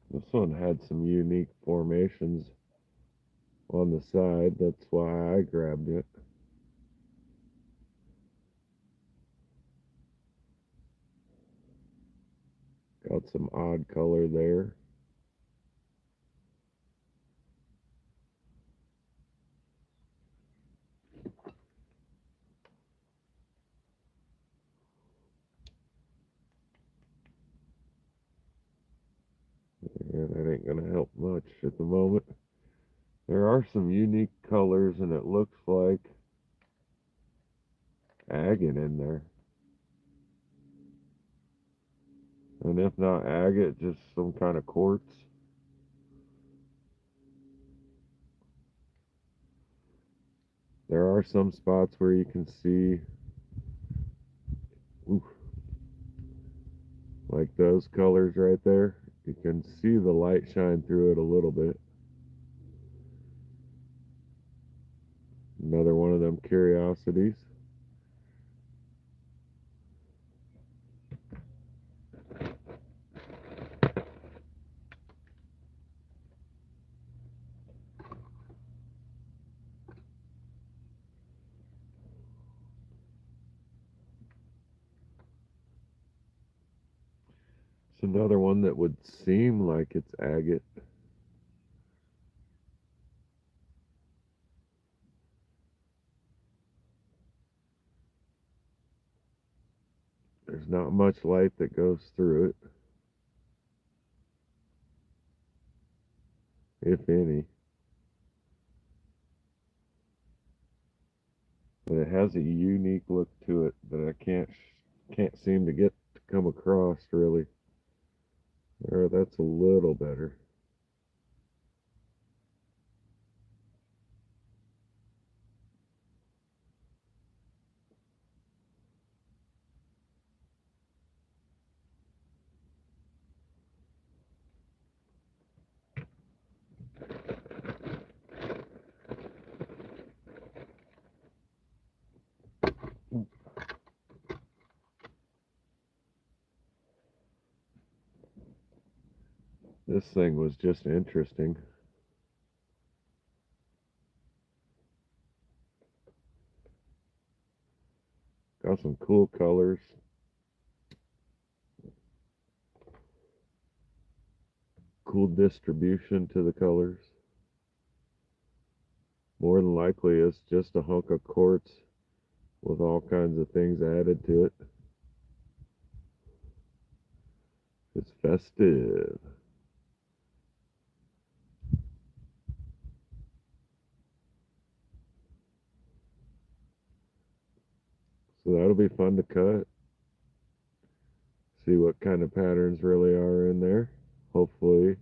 This one had some unique formations on the side. That's why I grabbed it. Got some odd color there. Yeah, that ain't gonna help much at the moment. There are some unique colors, and it looks like agate in there. And if not agate, just some kind of quartz. There are some spots where you can see, oof, like those colors right there. You can see the light shine through it a little bit. Another one of them curiosities. It's another one that would seem like it's agate. There's not much light that goes through it, if any. But it has a unique look to it that I can't seem to get to come across really. There, that's a little better. This thing was just interesting. Got some cool colors. Cool distribution to the colors. More than likely, it's just a hunk of quartz with all kinds of things added to it. It's festive. So that'll be fun to cut. See what kind of patterns really are in there. Hopefully,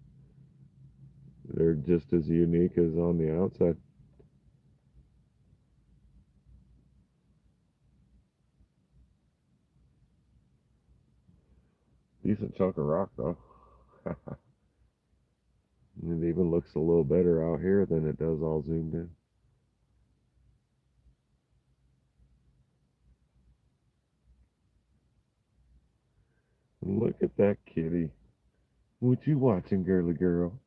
they're just as unique as on the outside. Decent chunk of rock, though. It even looks a little better out here than it does all zoomed in. Look at that kitty. What you watching, girly girl?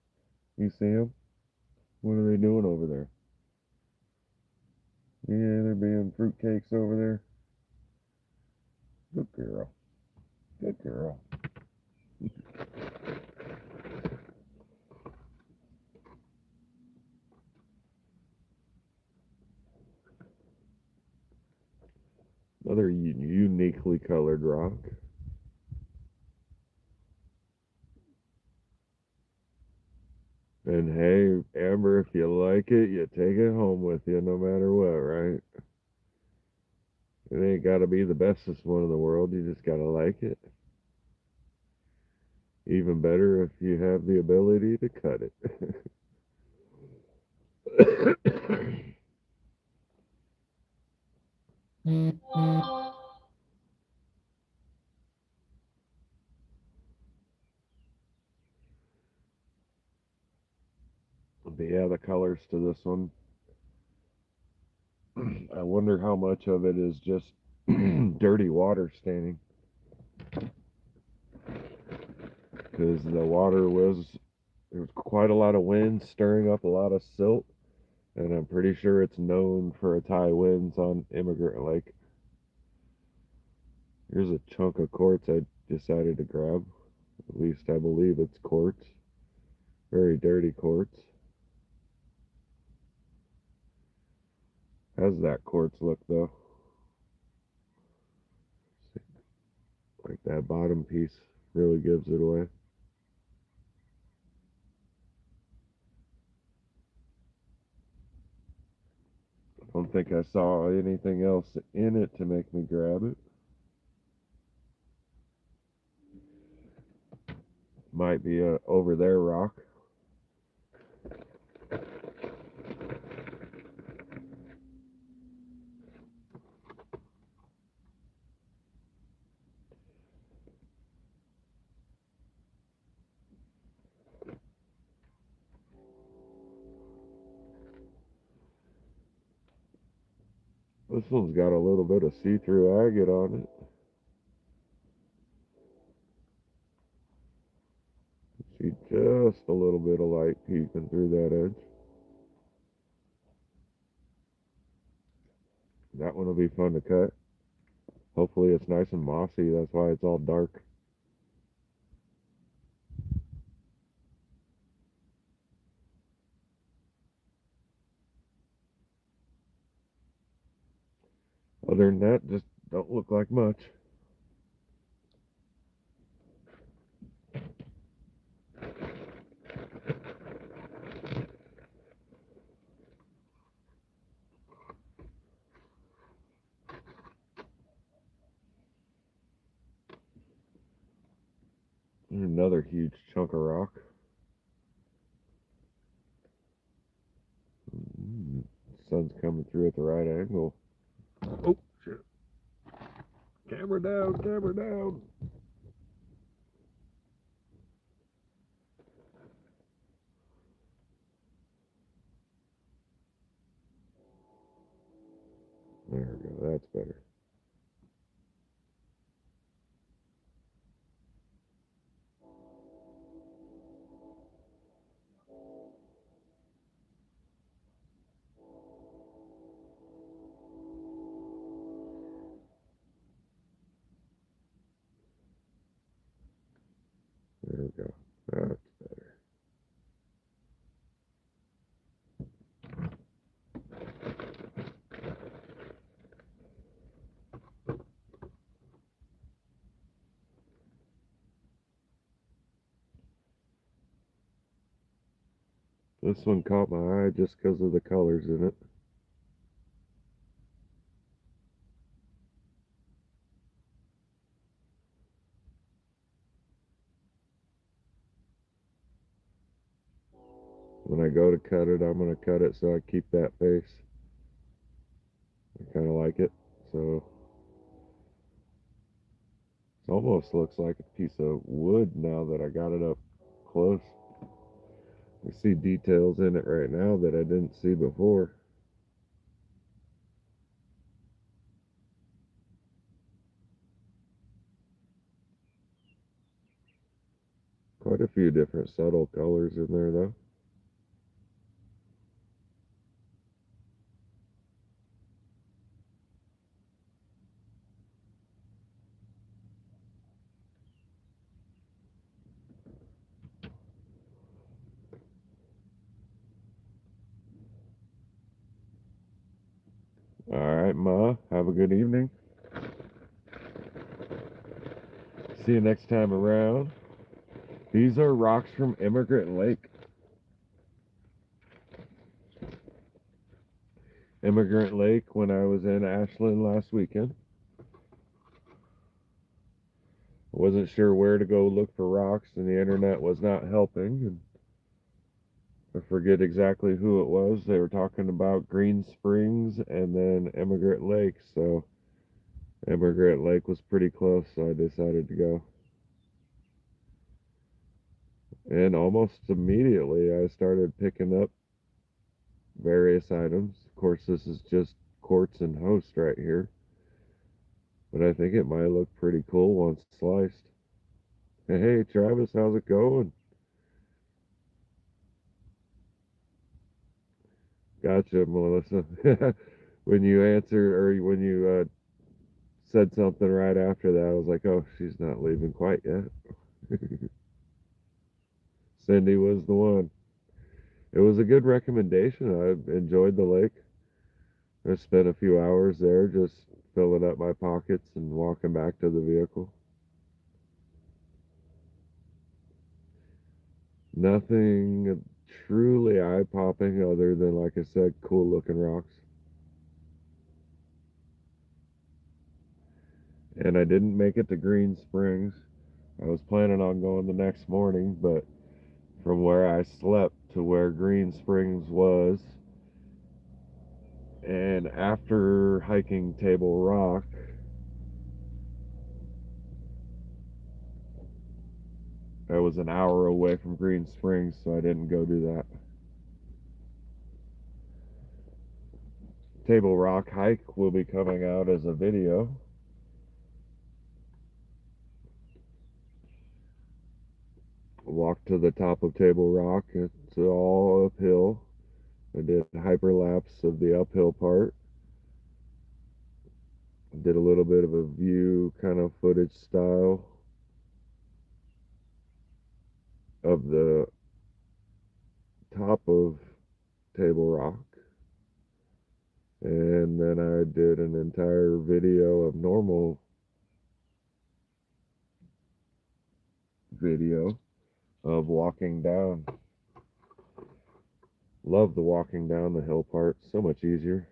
You see them? What are they doing over there? Yeah, they're being fruitcakes over there. Good girl. Good girl. Another uniquely colored rock. And hey, Amber, if you like it, you take it home with you no matter what, right? It ain't got to be the bestest one in the world. You just got to like it. Even better if you have the ability to cut it. But yeah, the colors to this one. I wonder how much of it is just dirty water staining. Because the water there was quite a lot of wind stirring up a lot of silt. And I'm pretty sure it's known for its high winds on Immigrant Lake. Here's a chunk of quartz I decided to grab. At least I believe it's quartz. Very dirty quartz. How's that quartz look though? Like that bottom piece really gives it away. I don't think I saw anything else in it to make me grab it. Might be a over there rock. This one's got a little bit of see-through agate on it. See just a little bit of light peeking through that edge. That one will be fun to cut. Hopefully it's nice and mossy, that's why it's all dark. Other than that, just don't look like much. Another huge chunk of rock. Sun's coming through at the right angle. Oh, shit. Camera down, camera down. There we go, that's better. There we go. That's better. This one caught my eye just because of the colors in it. When I go to cut it, I'm going to cut it so I keep that face. I kind of like it. So it almost looks like a piece of wood now that I got it up close. I see details in it right now that I didn't see before. Quite a few different subtle colors in there though. Alright, Ma, have a good evening. See you next time around. These are rocks from Immigrant Lake. Immigrant Lake when I was in Ashland last weekend. I wasn't sure where to go look for rocks, and the internet was not helping. And I forget exactly who it was. They were talking about Green Springs and then Immigrant Lake. So Immigrant Lake was pretty close, so I decided to go. And almost immediately I started picking up various items. Of course, this is just quartz and host right here, but I think it might look pretty cool once sliced. Hey, Travis, how's it going? Gotcha, Melissa. When you answered, or when you said something right after that, I was like, oh, she's not leaving quite yet. Cindy was the one. It was a good recommendation. I enjoyed the lake. I spent a few hours there just filling up my pockets and walking back to the vehicle. Nothing truly eye-popping other than, like I said, cool-looking rocks. And I didn't make it to Green Springs. I was planning on going the next morning, but from where I slept to where Green Springs was, and after hiking Table Rock, I was an hour away from Green Springs, so I didn't go do that. Table Rock hike will be coming out as a video. Walked to the top of Table Rock. It's all uphill. I did hyperlapse of the uphill part. Did a little bit of a view kind of footage style of the top of Table Rock. And then I did an entire video of normal video of walking down. Love the walking down the hill part. So much easier.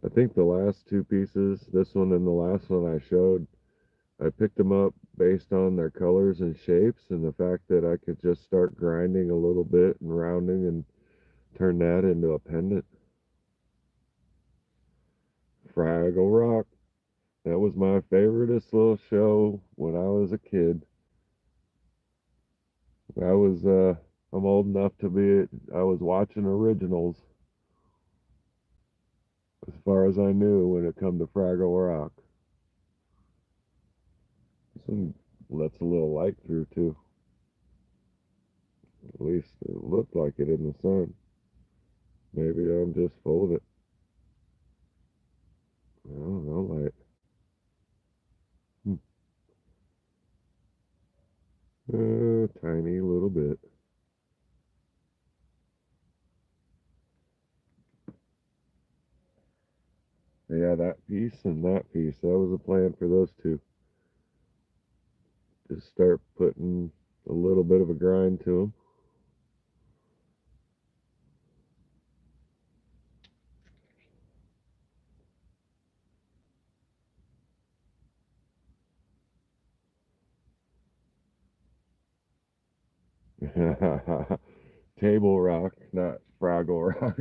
I think the last two pieces, this one and the last one I showed, I picked them up based on their colors and shapes and the fact that I could just start grinding a little bit and rounding and turn that into a pendant. Fraggle Rock. That was my favoriteest little show when I was a kid. I'm old enough to I was watching originals as far as I knew when it come to Fraggle Rock. This one lets a little light through too. At least it looked like it in the sun. Maybe I'm just full of it. I don't know, light. Tiny little bit. Yeah, that piece and that piece. That was a plan for those two. Just start putting a little bit of a grind to them. Table Rock, not Fraggle Rock.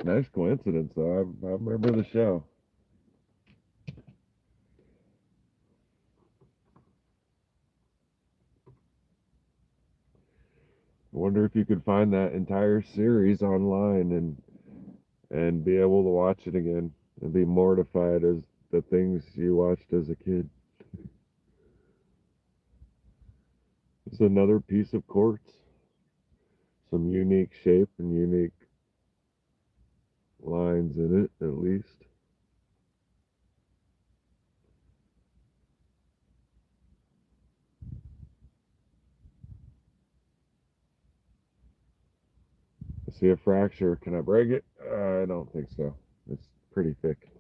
Nice coincidence, though. I remember the show. I wonder if you could find that entire series online and be able to watch it again and be mortified as the things you watched as a kid. It's another piece of quartz. Some unique shape and unique lines in it, at least. I see a fracture. Can I break it? I don't think so. It's pretty thick.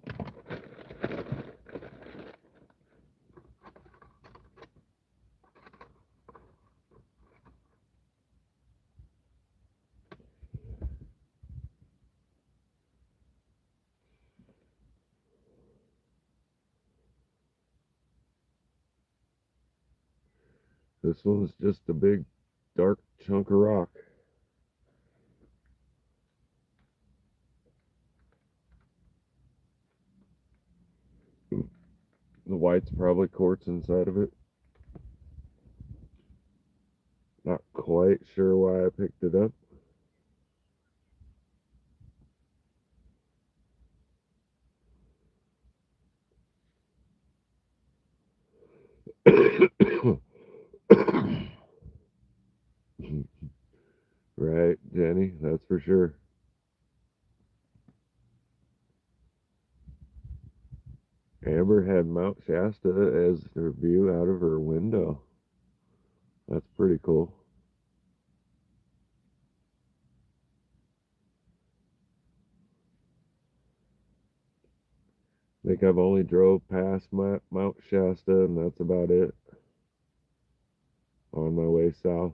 This one's just a big, dark chunk of rock. The white's probably quartz inside of it. Not quite sure why I picked it up. Right, Jenny, that's for sure. Amber had Mount Shasta as her view out of her window. That's pretty cool. I think I've only drove past Mount Shasta, and that's about it on my way south.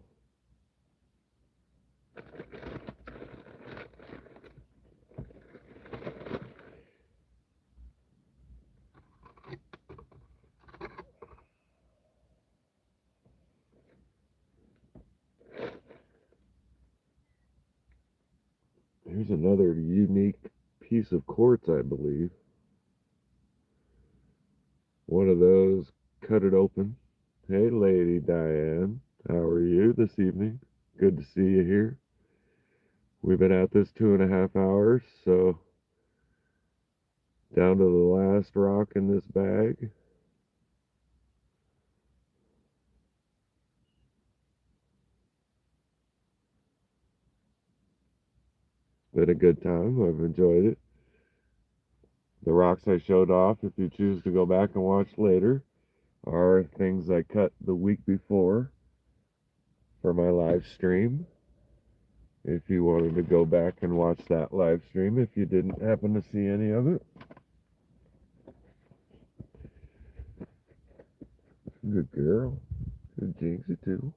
Here's another unique piece of quartz, I believe. One of those cut it open. Hey, Lady Diane, how are you this evening? Good to see you here. We've been at this 2.5 hours, so down to the last rock in this bag. Been a good time. I've enjoyed it. The rocks I showed off, if you choose to go back and watch later, are things I cut the week before for my live stream. If you wanted to go back and watch that live stream, if you didn't happen to see any of it. Good girl. Good Jinxie too.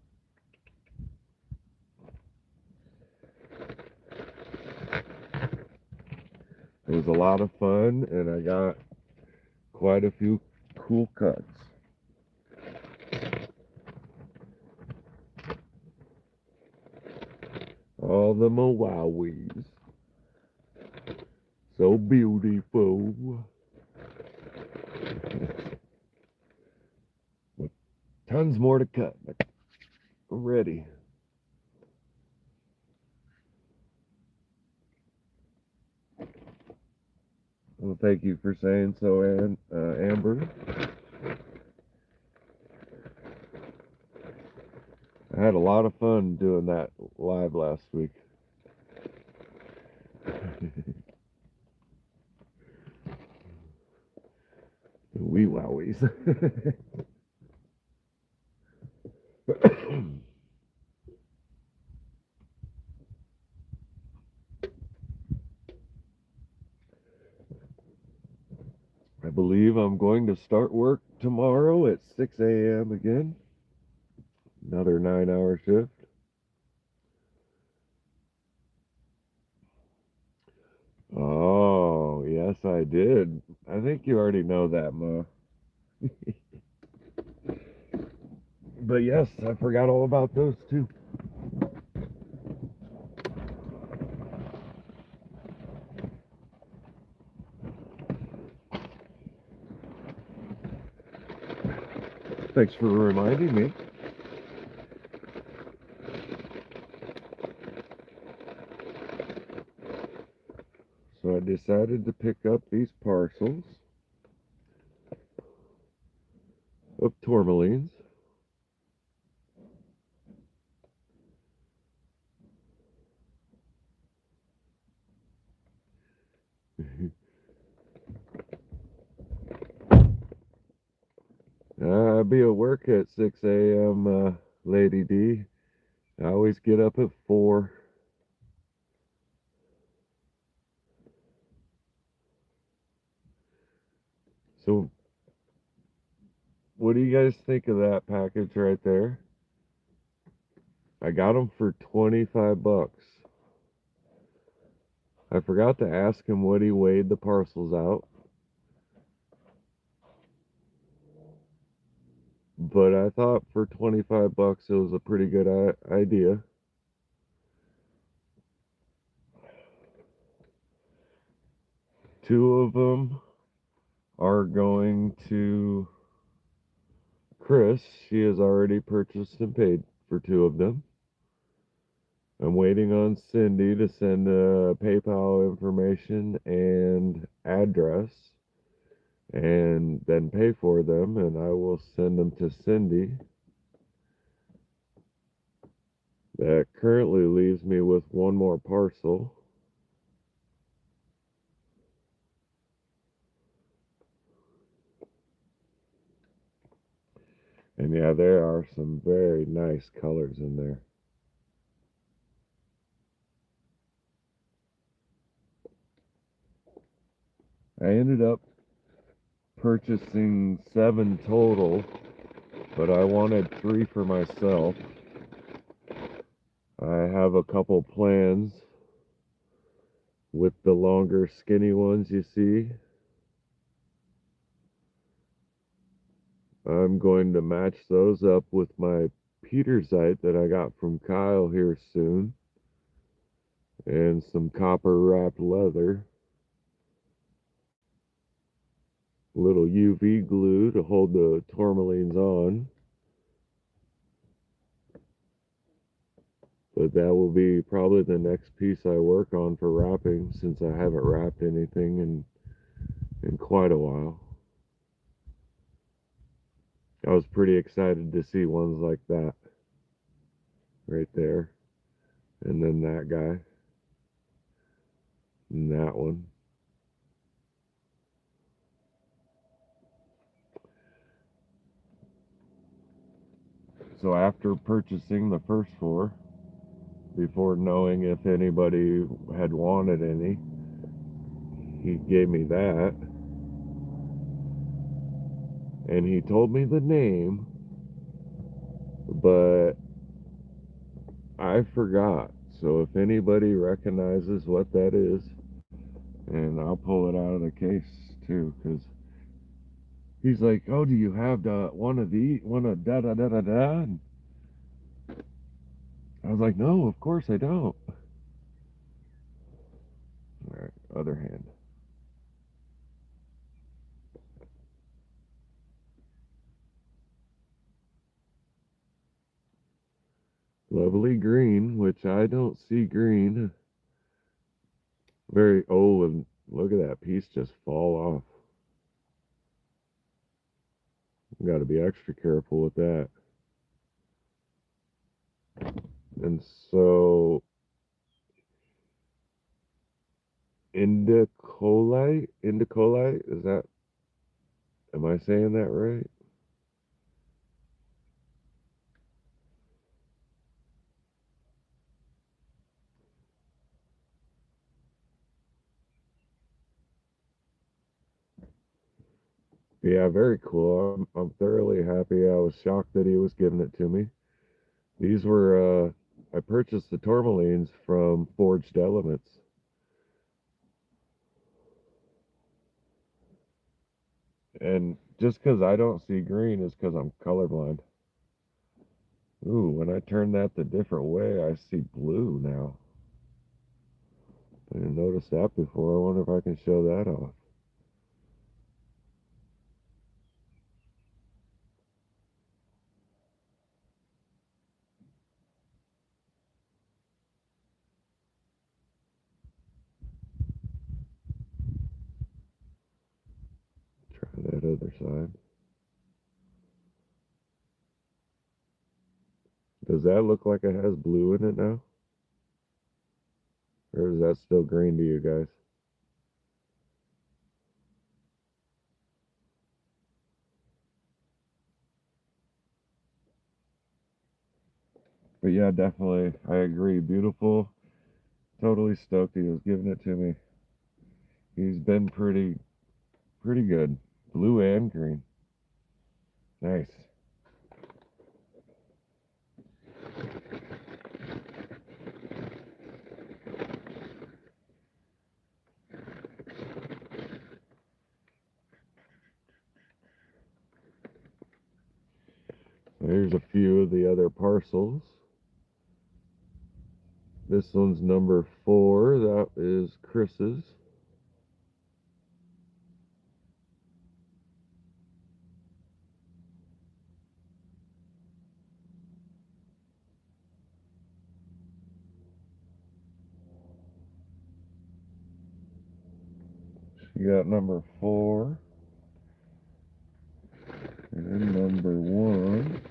It was a lot of fun, and I got quite a few cool cuts. All the Malawi's. So beautiful. With tons more to cut. I'm ready. Well, thank you for saying so, Amber. I had a lot of fun doing that live last week. The wee wowies. I believe I'm going to start work tomorrow at 6 a.m. again. Another 9-hour shift. Oh, yes, I did. I think you already know that, Ma. But yes, I forgot all about those too. Thanks for reminding me. So I decided to pick up these parcels of tourmalines. I'll be at work at 6 a.m., Lady D. I always get up at 4. So, what do you guys think of that package right there? I got them for 25 bucks. I forgot to ask him what he weighed the parcels out. But I thought for 25 bucks it was a pretty good idea. Two of them are going to Chris. She has already purchased and paid for 2 of them. I'm waiting on Cindy to send PayPal information and address and then pay for them, and I will send them to Cindy. That currently leaves me with one more parcel. And yeah, there are some very nice colors in there. I ended up purchasing 7 total, but I wanted 3 for myself. I have a couple plans with the longer skinny ones you see. I'm going to match those up with my Petersite that I got from Kyle here soon, and some copper wrapped leather. little UV glue to hold the tourmalines on. But that will be probably the next piece I work on for wrapping, since I haven't wrapped anything in quite a while. I was pretty excited to see ones like that right there. And then that guy. And that one. So after purchasing the first four, before knowing if anybody had wanted any, he gave me that. And he told me the name, but I forgot. So if anybody recognizes what that is, and I'll pull it out of the case too, because he's like, "Oh, do you have one of da da da da da?" And I was like, "No, of course I don't." All right, other hand. Lovely green, which I don't see green. Very, oh, and look at that piece just fall off. Got to be extra careful with that. And so, indicolite, is that, am I saying that right? Yeah, very cool. I'm thoroughly happy. I was shocked that he was giving it to me. These were, I purchased the tourmalines from Forged Elements. And just because I don't see green is because I'm colorblind. Ooh, when I turn that the different way, I see blue now. I didn't notice that before. I wonder if I can show that off. Try that other side. Does that look like it has blue in it now? Or is that still green to you guys? But yeah, definitely. I agree. Beautiful. Totally stoked he was giving it to me. He's been pretty good. Blue and green. Nice. Here's a few of the other parcels. This one's number 4. That is Chris's. She got number 4. And number 1.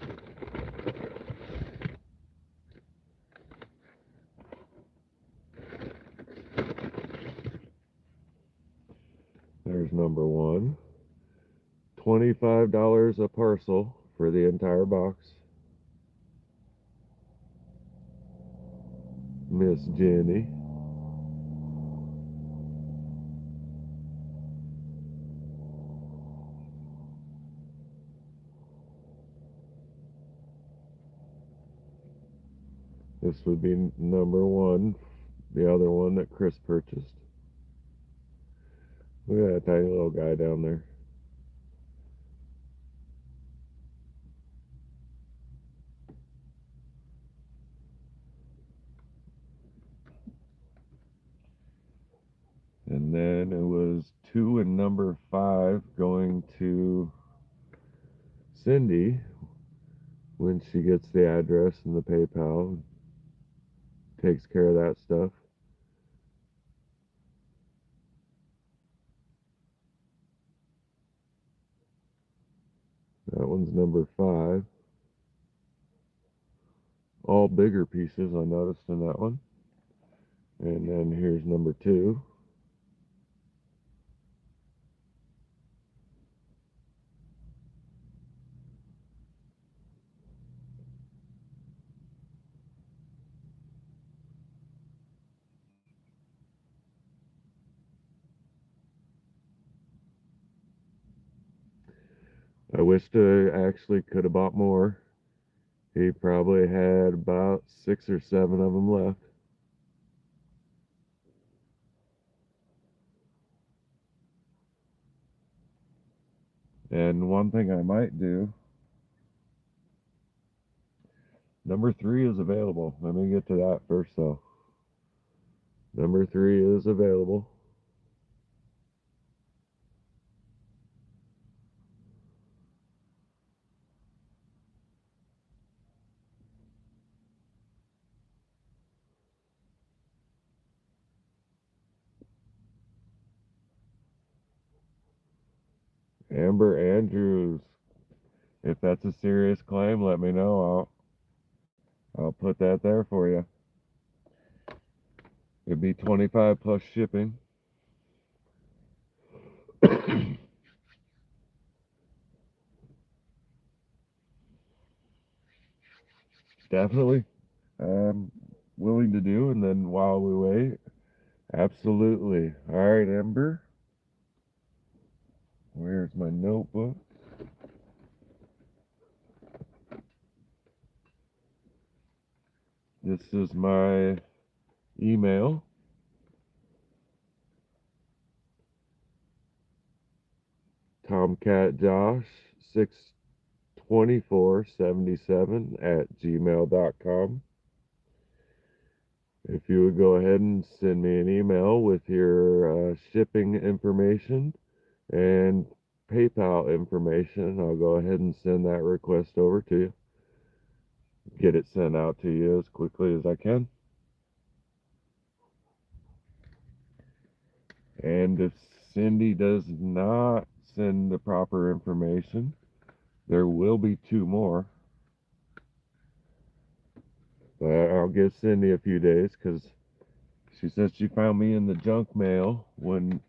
There's number 1. $25 a parcel for the entire box. Miss Jenny. This would be number 1, the other one that Chris purchased. Look at that tiny little guy down there. And then it was 2 and number 5 going to Cindy when she gets the address and the PayPal, takes care of that stuff. That one's number 5. All bigger pieces I noticed in that one. And then here's number 2. I wished I actually could have bought more. He probably had about 6 or 7 of them left. And one thing I might do, number 3 is available. Let me get to that first though. Number 3 is available. Amber Andrews. If that's a serious claim, let me know. I'll put that there for you. It'd be 25 plus shipping. Definitely. I'm willing to do. And then while we wait, absolutely. All right, Amber. Where's my notebook? This is my email. Tomcat Josh 62477 at gmail.com. If you would go ahead and send me an email with your shipping information and PayPal information, I'll go ahead and send that request over to you. Get it sent out to you as quickly as I can. And if Cindy does not send the proper information, there will be 2 more. But I'll give Cindy a few days because she says she found me in the junk mail when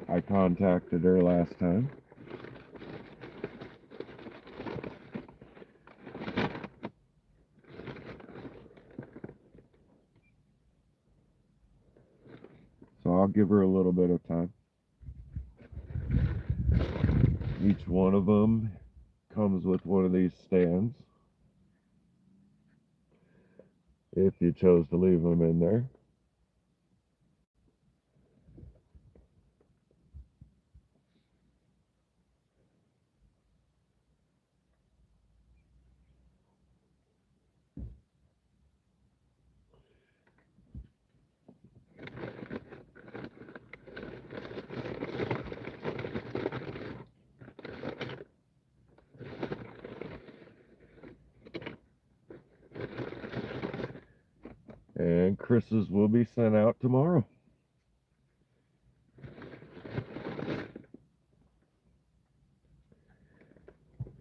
I contacted her last time. So I'll give her a little bit of time. Each one of them comes with one of these stands, if you chose to leave them in there. And Chris's will be sent out tomorrow.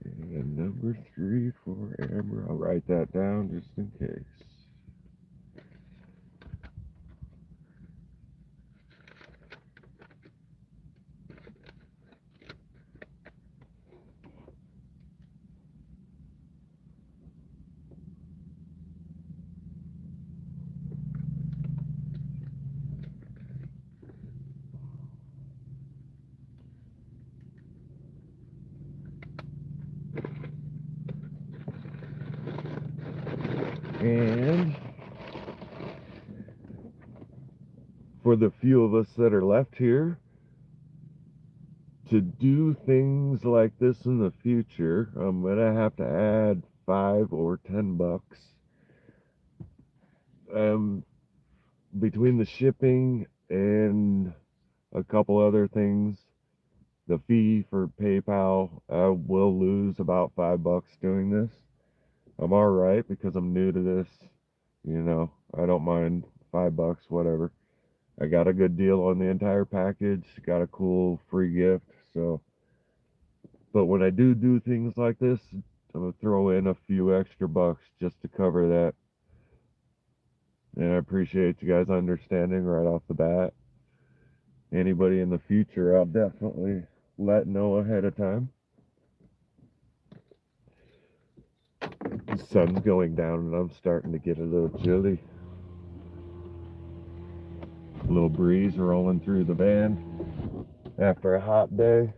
And number 3 for Amber. I'll write that down just in case. And for the few of us that are left here, to do things like this in the future, I'm gonna have to add $5 or $10 between the shipping and couple other things. The fee for PayPal, I will lose about $5 doing this. I'm all right because I'm new to this. I don't mind $5, whatever. I got a good deal on the entire package. Got a cool free gift. So, but when I do things like this, I'm gonna throw in a few extra bucks just to cover that. And I appreciate you guys understanding right off the bat. Anybody in the future, I'll definitely let know ahead of time. The sun's going down and I'm starting to get a little chilly. A little breeze rolling through the van after a hot day.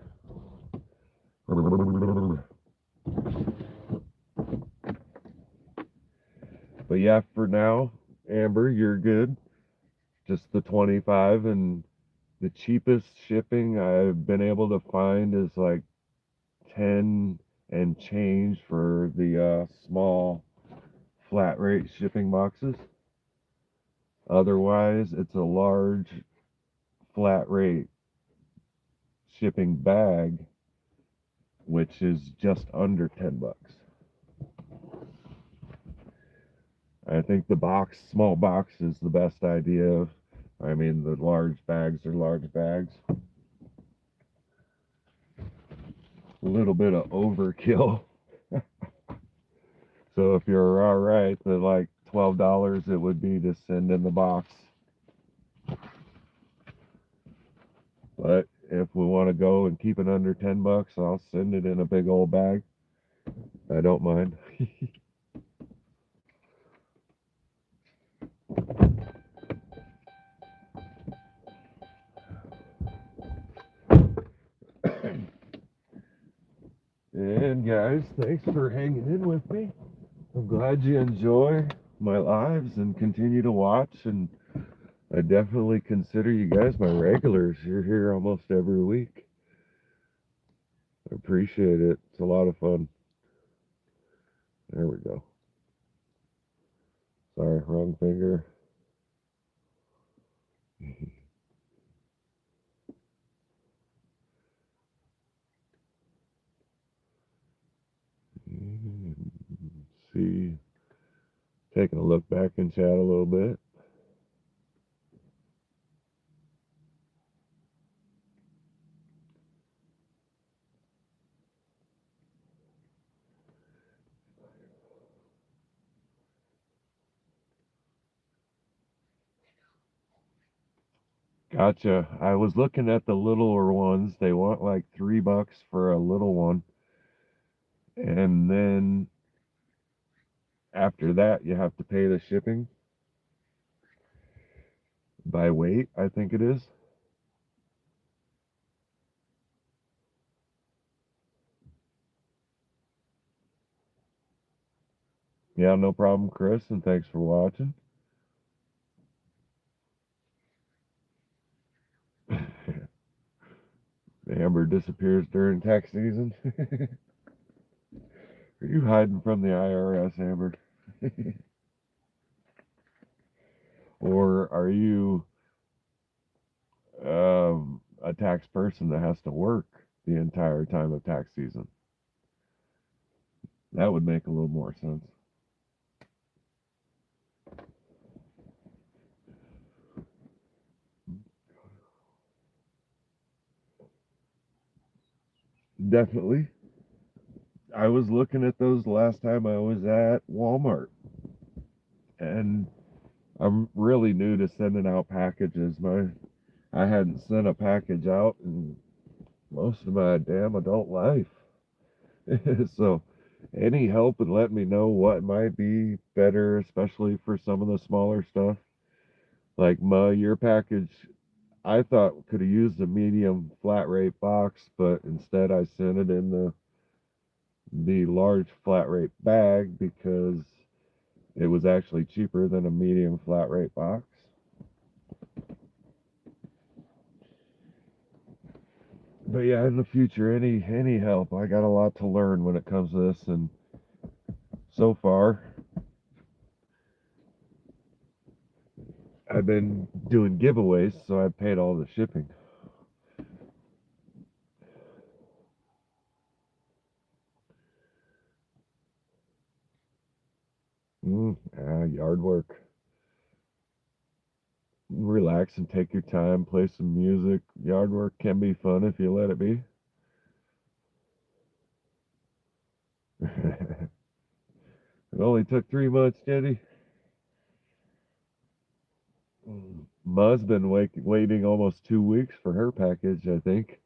But yeah, for now, Amber, you're good. Just the 25, and the cheapest shipping I've been able to find is like 10 and change for the small flat rate shipping boxes. Otherwise, it's a large flat rate shipping bag, which is just under $10. I think the small box is the best idea. I mean, the large bags are large bags. A little bit of overkill. So if you're all right, the like $12 it would be to send in the box. But if we want to go and keep it under $10, I'll send it in a big old bag. I don't mind. And guys, thanks for hanging in with me. I'm glad you enjoy my lives and continue to watch, and I definitely consider you guys my regulars. You're here almost every week. I appreciate it. It's a lot of fun. There we go. Sorry, wrong finger. See, taking a look back in chat a little bit. Gotcha. I was looking at the littler ones. They want like $3 for a little one. And then after that, you have to pay the shipping by weight, I think it is. Yeah, no problem, Chris, and thanks for watching. Amber disappears during tax season. Are you hiding from the IRS, Amber? Or are you a tax person that has to work the entire time of tax season? That would make a little more sense. Definitely. I was looking at those last time I was at Walmart, and I'm really new to sending out packages. I hadn't sent a package out in most of my damn adult life. So any help and let me know what might be better, especially for some of the smaller stuff. Like your package, I thought could have used a medium flat rate box, but instead I sent it in the large flat rate bag because it was actually cheaper than a medium flat rate box. But yeah, in the future, any help. I got a lot to learn when it comes to this, and so far I've been doing giveaways, so I paid all the shipping. Yard work. Relax and take your time, play some music. Yard work can be fun if you let it be. It only took 3 months, Jenny. Ma's been waiting almost 2 weeks for her package, I think,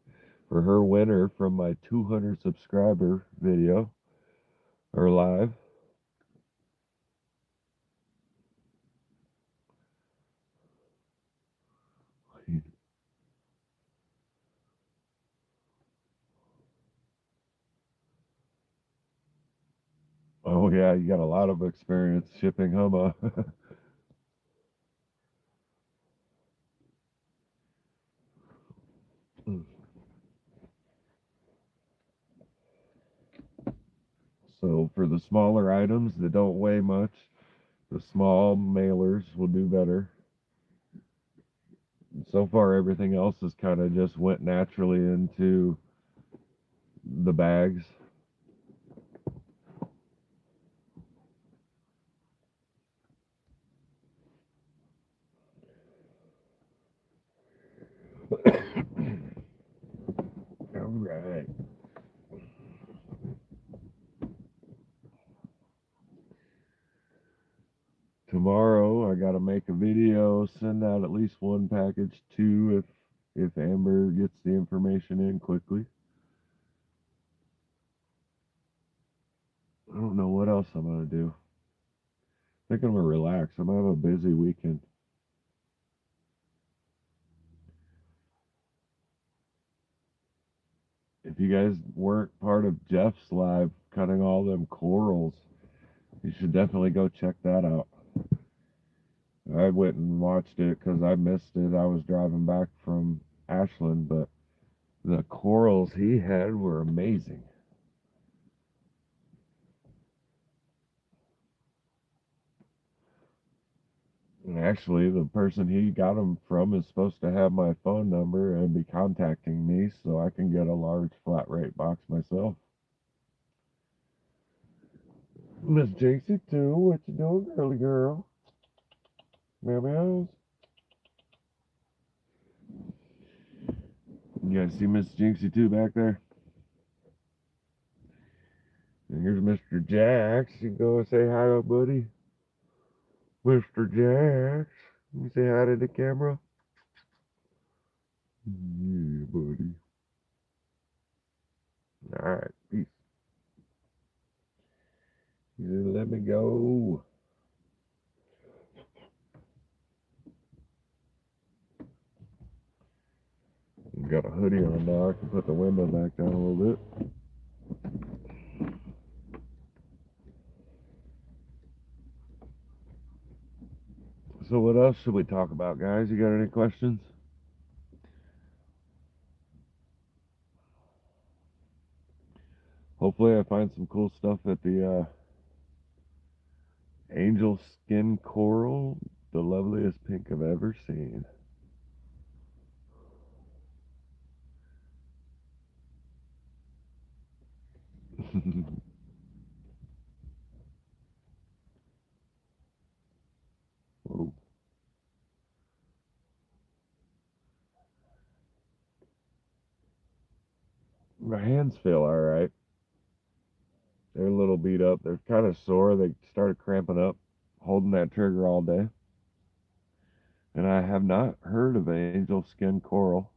for her winner from my 200 subscriber video or live. Oh yeah, you got a lot of experience shipping, huh, Ma? So for the smaller items that don't weigh much, the small mailers will do better. So far, everything else has kind of just went naturally into the bags. All right. Tomorrow, I got to make a video, send out at least one package, two if Amber gets the information in quickly. I don't know what else I'm gonna do. I think I'm gonna relax. I'm gonna have a busy weekend. If you guys weren't part of Jeff's live cutting all them corals, you should definitely go check that out. I went and watched it because I missed it. I was driving back from Ashland, but the corals he had were amazing. And actually, the person he got them from is supposed to have my phone number and be contacting me so I can get a large flat rate box myself. Miss Jinxie too, what you doing, girly girl? Meow meows. You guys see Miss Jinxie too back there? And here's Mr. Jax. You go say hi, buddy. Mr. Jax. You say hi to the camera? Yeah, buddy. Alright, peace. He said, let me go. Got a hoodie on now. I can put the window back down a little bit. So what else should we talk about, guys? You got any questions? Hopefully I find some cool stuff at the angel skin coral, the loveliest pink I've ever seen. Whoa. My hands feel alright. They're a little beat up. They're kind of sore. They started cramping up holding that trigger all day. And I have not heard of angel skin coral.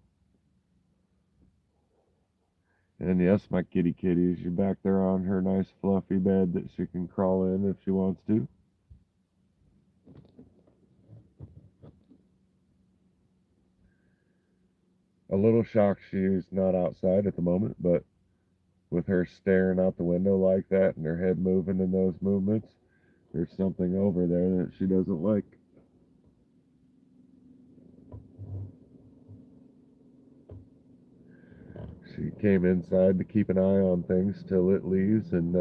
And yes, my kitty kitty, she's back there on her nice fluffy bed that she can crawl in if she wants to. A little shocked she's not outside at the moment, but with her staring out the window like that and her head moving in those movements, there's something over there that she doesn't like. She came inside to keep an eye on things till it leaves, and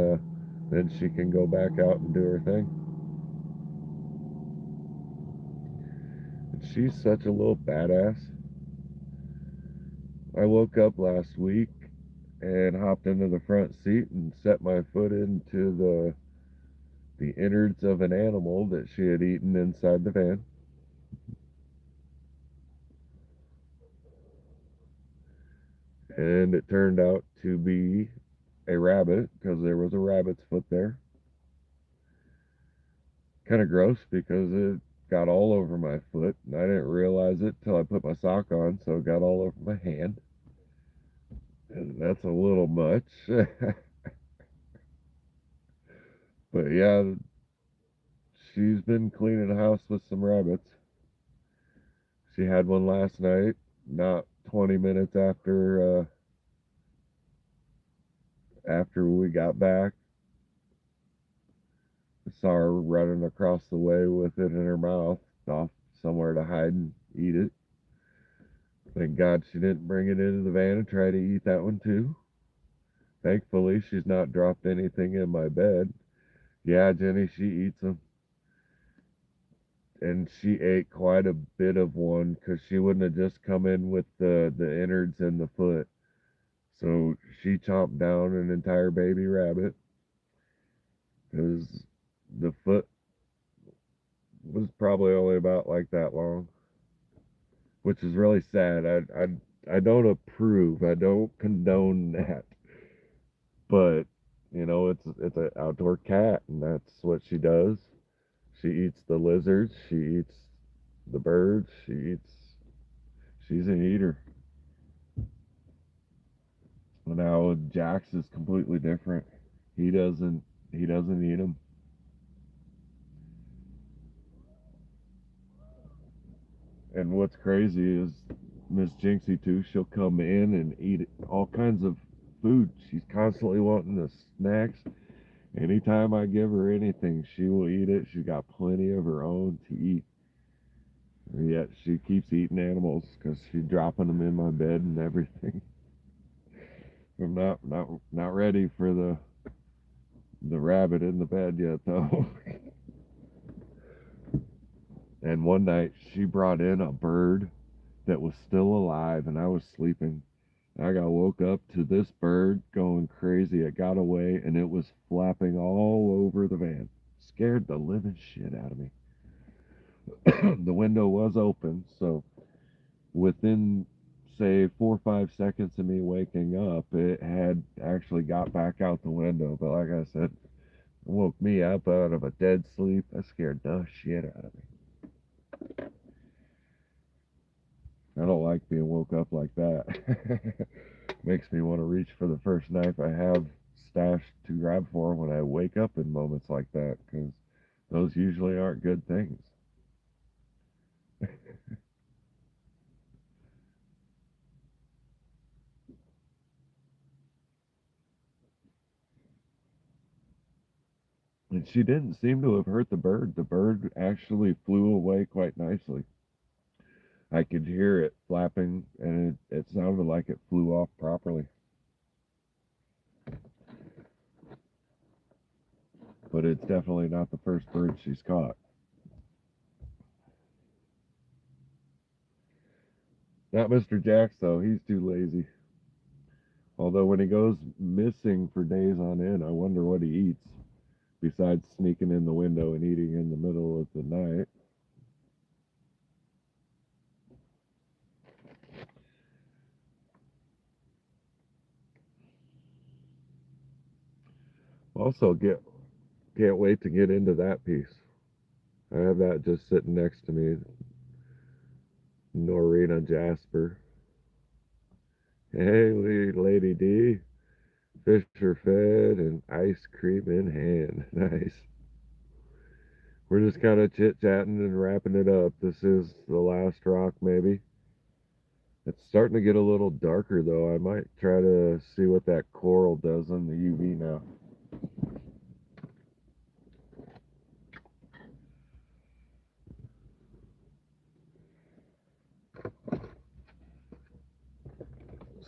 then she can go back out and do her thing. And she's such a little badass. I woke up last week and hopped into the front seat and set my foot into the innards of an animal that she had eaten inside the van. And it turned out to be a rabbit because there was a rabbit's foot there. Kind of gross because it got all over my foot, and I didn't realize it till I put my sock on, so it got all over my hand. And that's a little much. But yeah, she's been cleaning the house with some rabbits. She had one last night, not 20 minutes after we got back. I saw her running across the way with it in her mouth, off somewhere to hide and eat it. Thank God she didn't bring it into the van and try to eat that one too. Thankfully, she's not dropped anything in my bed. Yeah, Jenny, she eats them. And she ate quite a bit of one because she wouldn't have just come in with the innards and the foot. So she chomped down an entire baby rabbit because the foot was probably only about like that long, which is really sad. I don't approve. I don't condone that. But it's an outdoor cat, and that's what she does. She eats the lizards. She eats the birds. She's an eater. Now Jax is completely different. He doesn't he doesn't eat them. And what's crazy is Miss Jinxie too. She'll come in and eat all kinds of food. She's constantly wanting the snacks. Anytime I give her anything, she will eat it. She's got plenty of her own to eat. And yet she keeps eating animals because she's dropping them in my bed and everything. I'm not ready for the rabbit in the bed yet though. And one night she brought in a bird that was still alive, and I was sleeping. I got woke up to this bird going crazy. It got away and it was flapping all over the van. Scared the living shit out of me. The window was open, so within say 4 or 5 seconds of me waking up, it had actually got back out the window. But like I said, it woke me up out of a dead sleep. That scared the shit out of me. I don't like being woke up like that. Makes me want to reach for the first knife I have stashed to grab for when I wake up in moments like that, because those usually aren't good things. And she didn't seem to have hurt the bird. The bird actually flew away quite nicely. I could hear it flapping, and it sounded like it flew off properly. But it's definitely not the first bird she's caught. Not Mr. Jax, though. He's too lazy. Although when he goes missing for days on end, I wonder what he eats, besides sneaking in the window and eating in the middle of the night. Also, can't wait to get into that piece. I have that just sitting next to me. Norina Jasper. Hey, Lady D. Fish are fed and ice cream in hand. Nice. We're just kind of chit chatting and wrapping it up. This is the last rock, maybe. It's starting to get a little darker, though. I might try to see what that coral does on the UV now.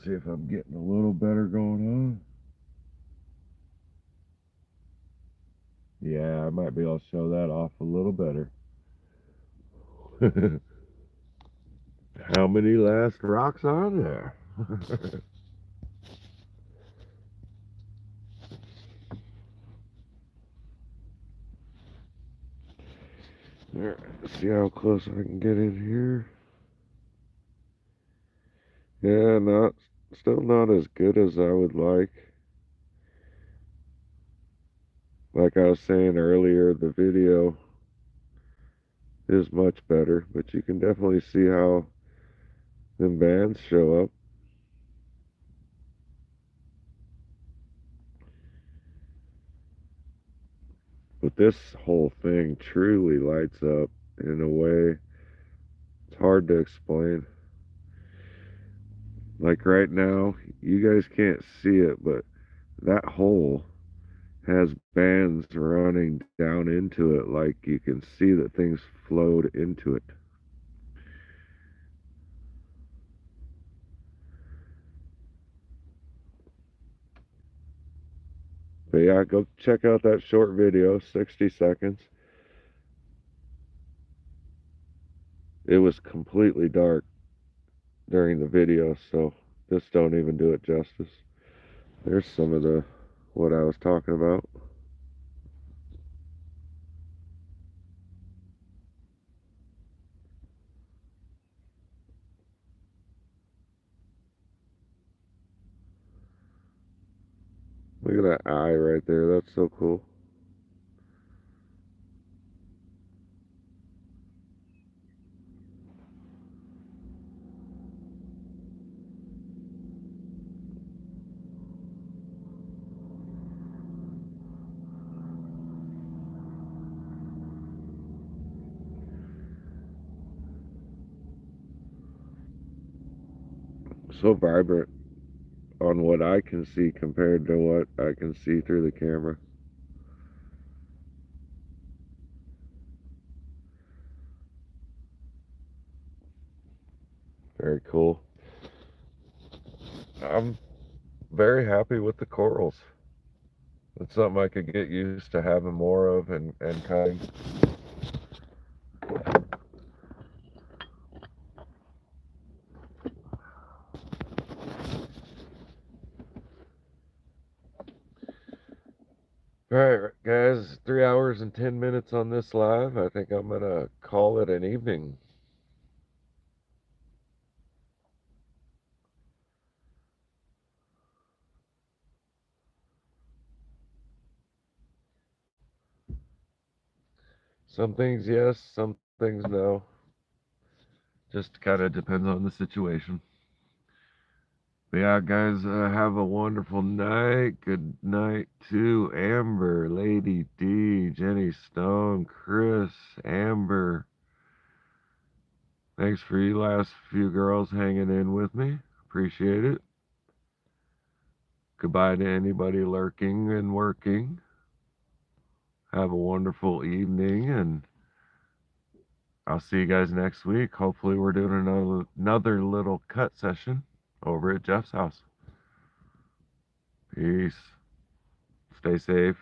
See if I'm getting a little better going on. Yeah, I might be able to show that off a little better. How many last rocks on there? Alright, see how close I can get in here. Yeah, still not as good as I would like. Like I was saying earlier, the video is much better, but you can definitely see how them bands show up. But this whole thing truly lights up in a way it's hard to explain. Like right now, you guys can't see it, but that hole has bands running down into it. Like you can see that things flowed into it. But yeah, go check out that short video, 60 seconds. It was completely dark during the video, so this don't even do it justice. There's some of the what I was talking about. Look at that eye right there. That's so cool. So vibrant on what I can see compared to what I can see through the camera. Very cool. I'm very happy with the corals. It's something I could get used to having more of and cutting. All right, guys, 3 hours and 10 minutes on this live. I think I'm going to call it an evening. Some things yes, some things no. Just kind of depends on the situation. But yeah, guys, have a wonderful night. Good night to Amber, Lady D, Jenny Stone, Chris, Amber. Thanks for you last few girls hanging in with me. Appreciate it. Goodbye to anybody lurking and working. Have a wonderful evening, and I'll see you guys next week. Hopefully, we're doing another little cut session over at Jeff's house. Peace. Stay safe.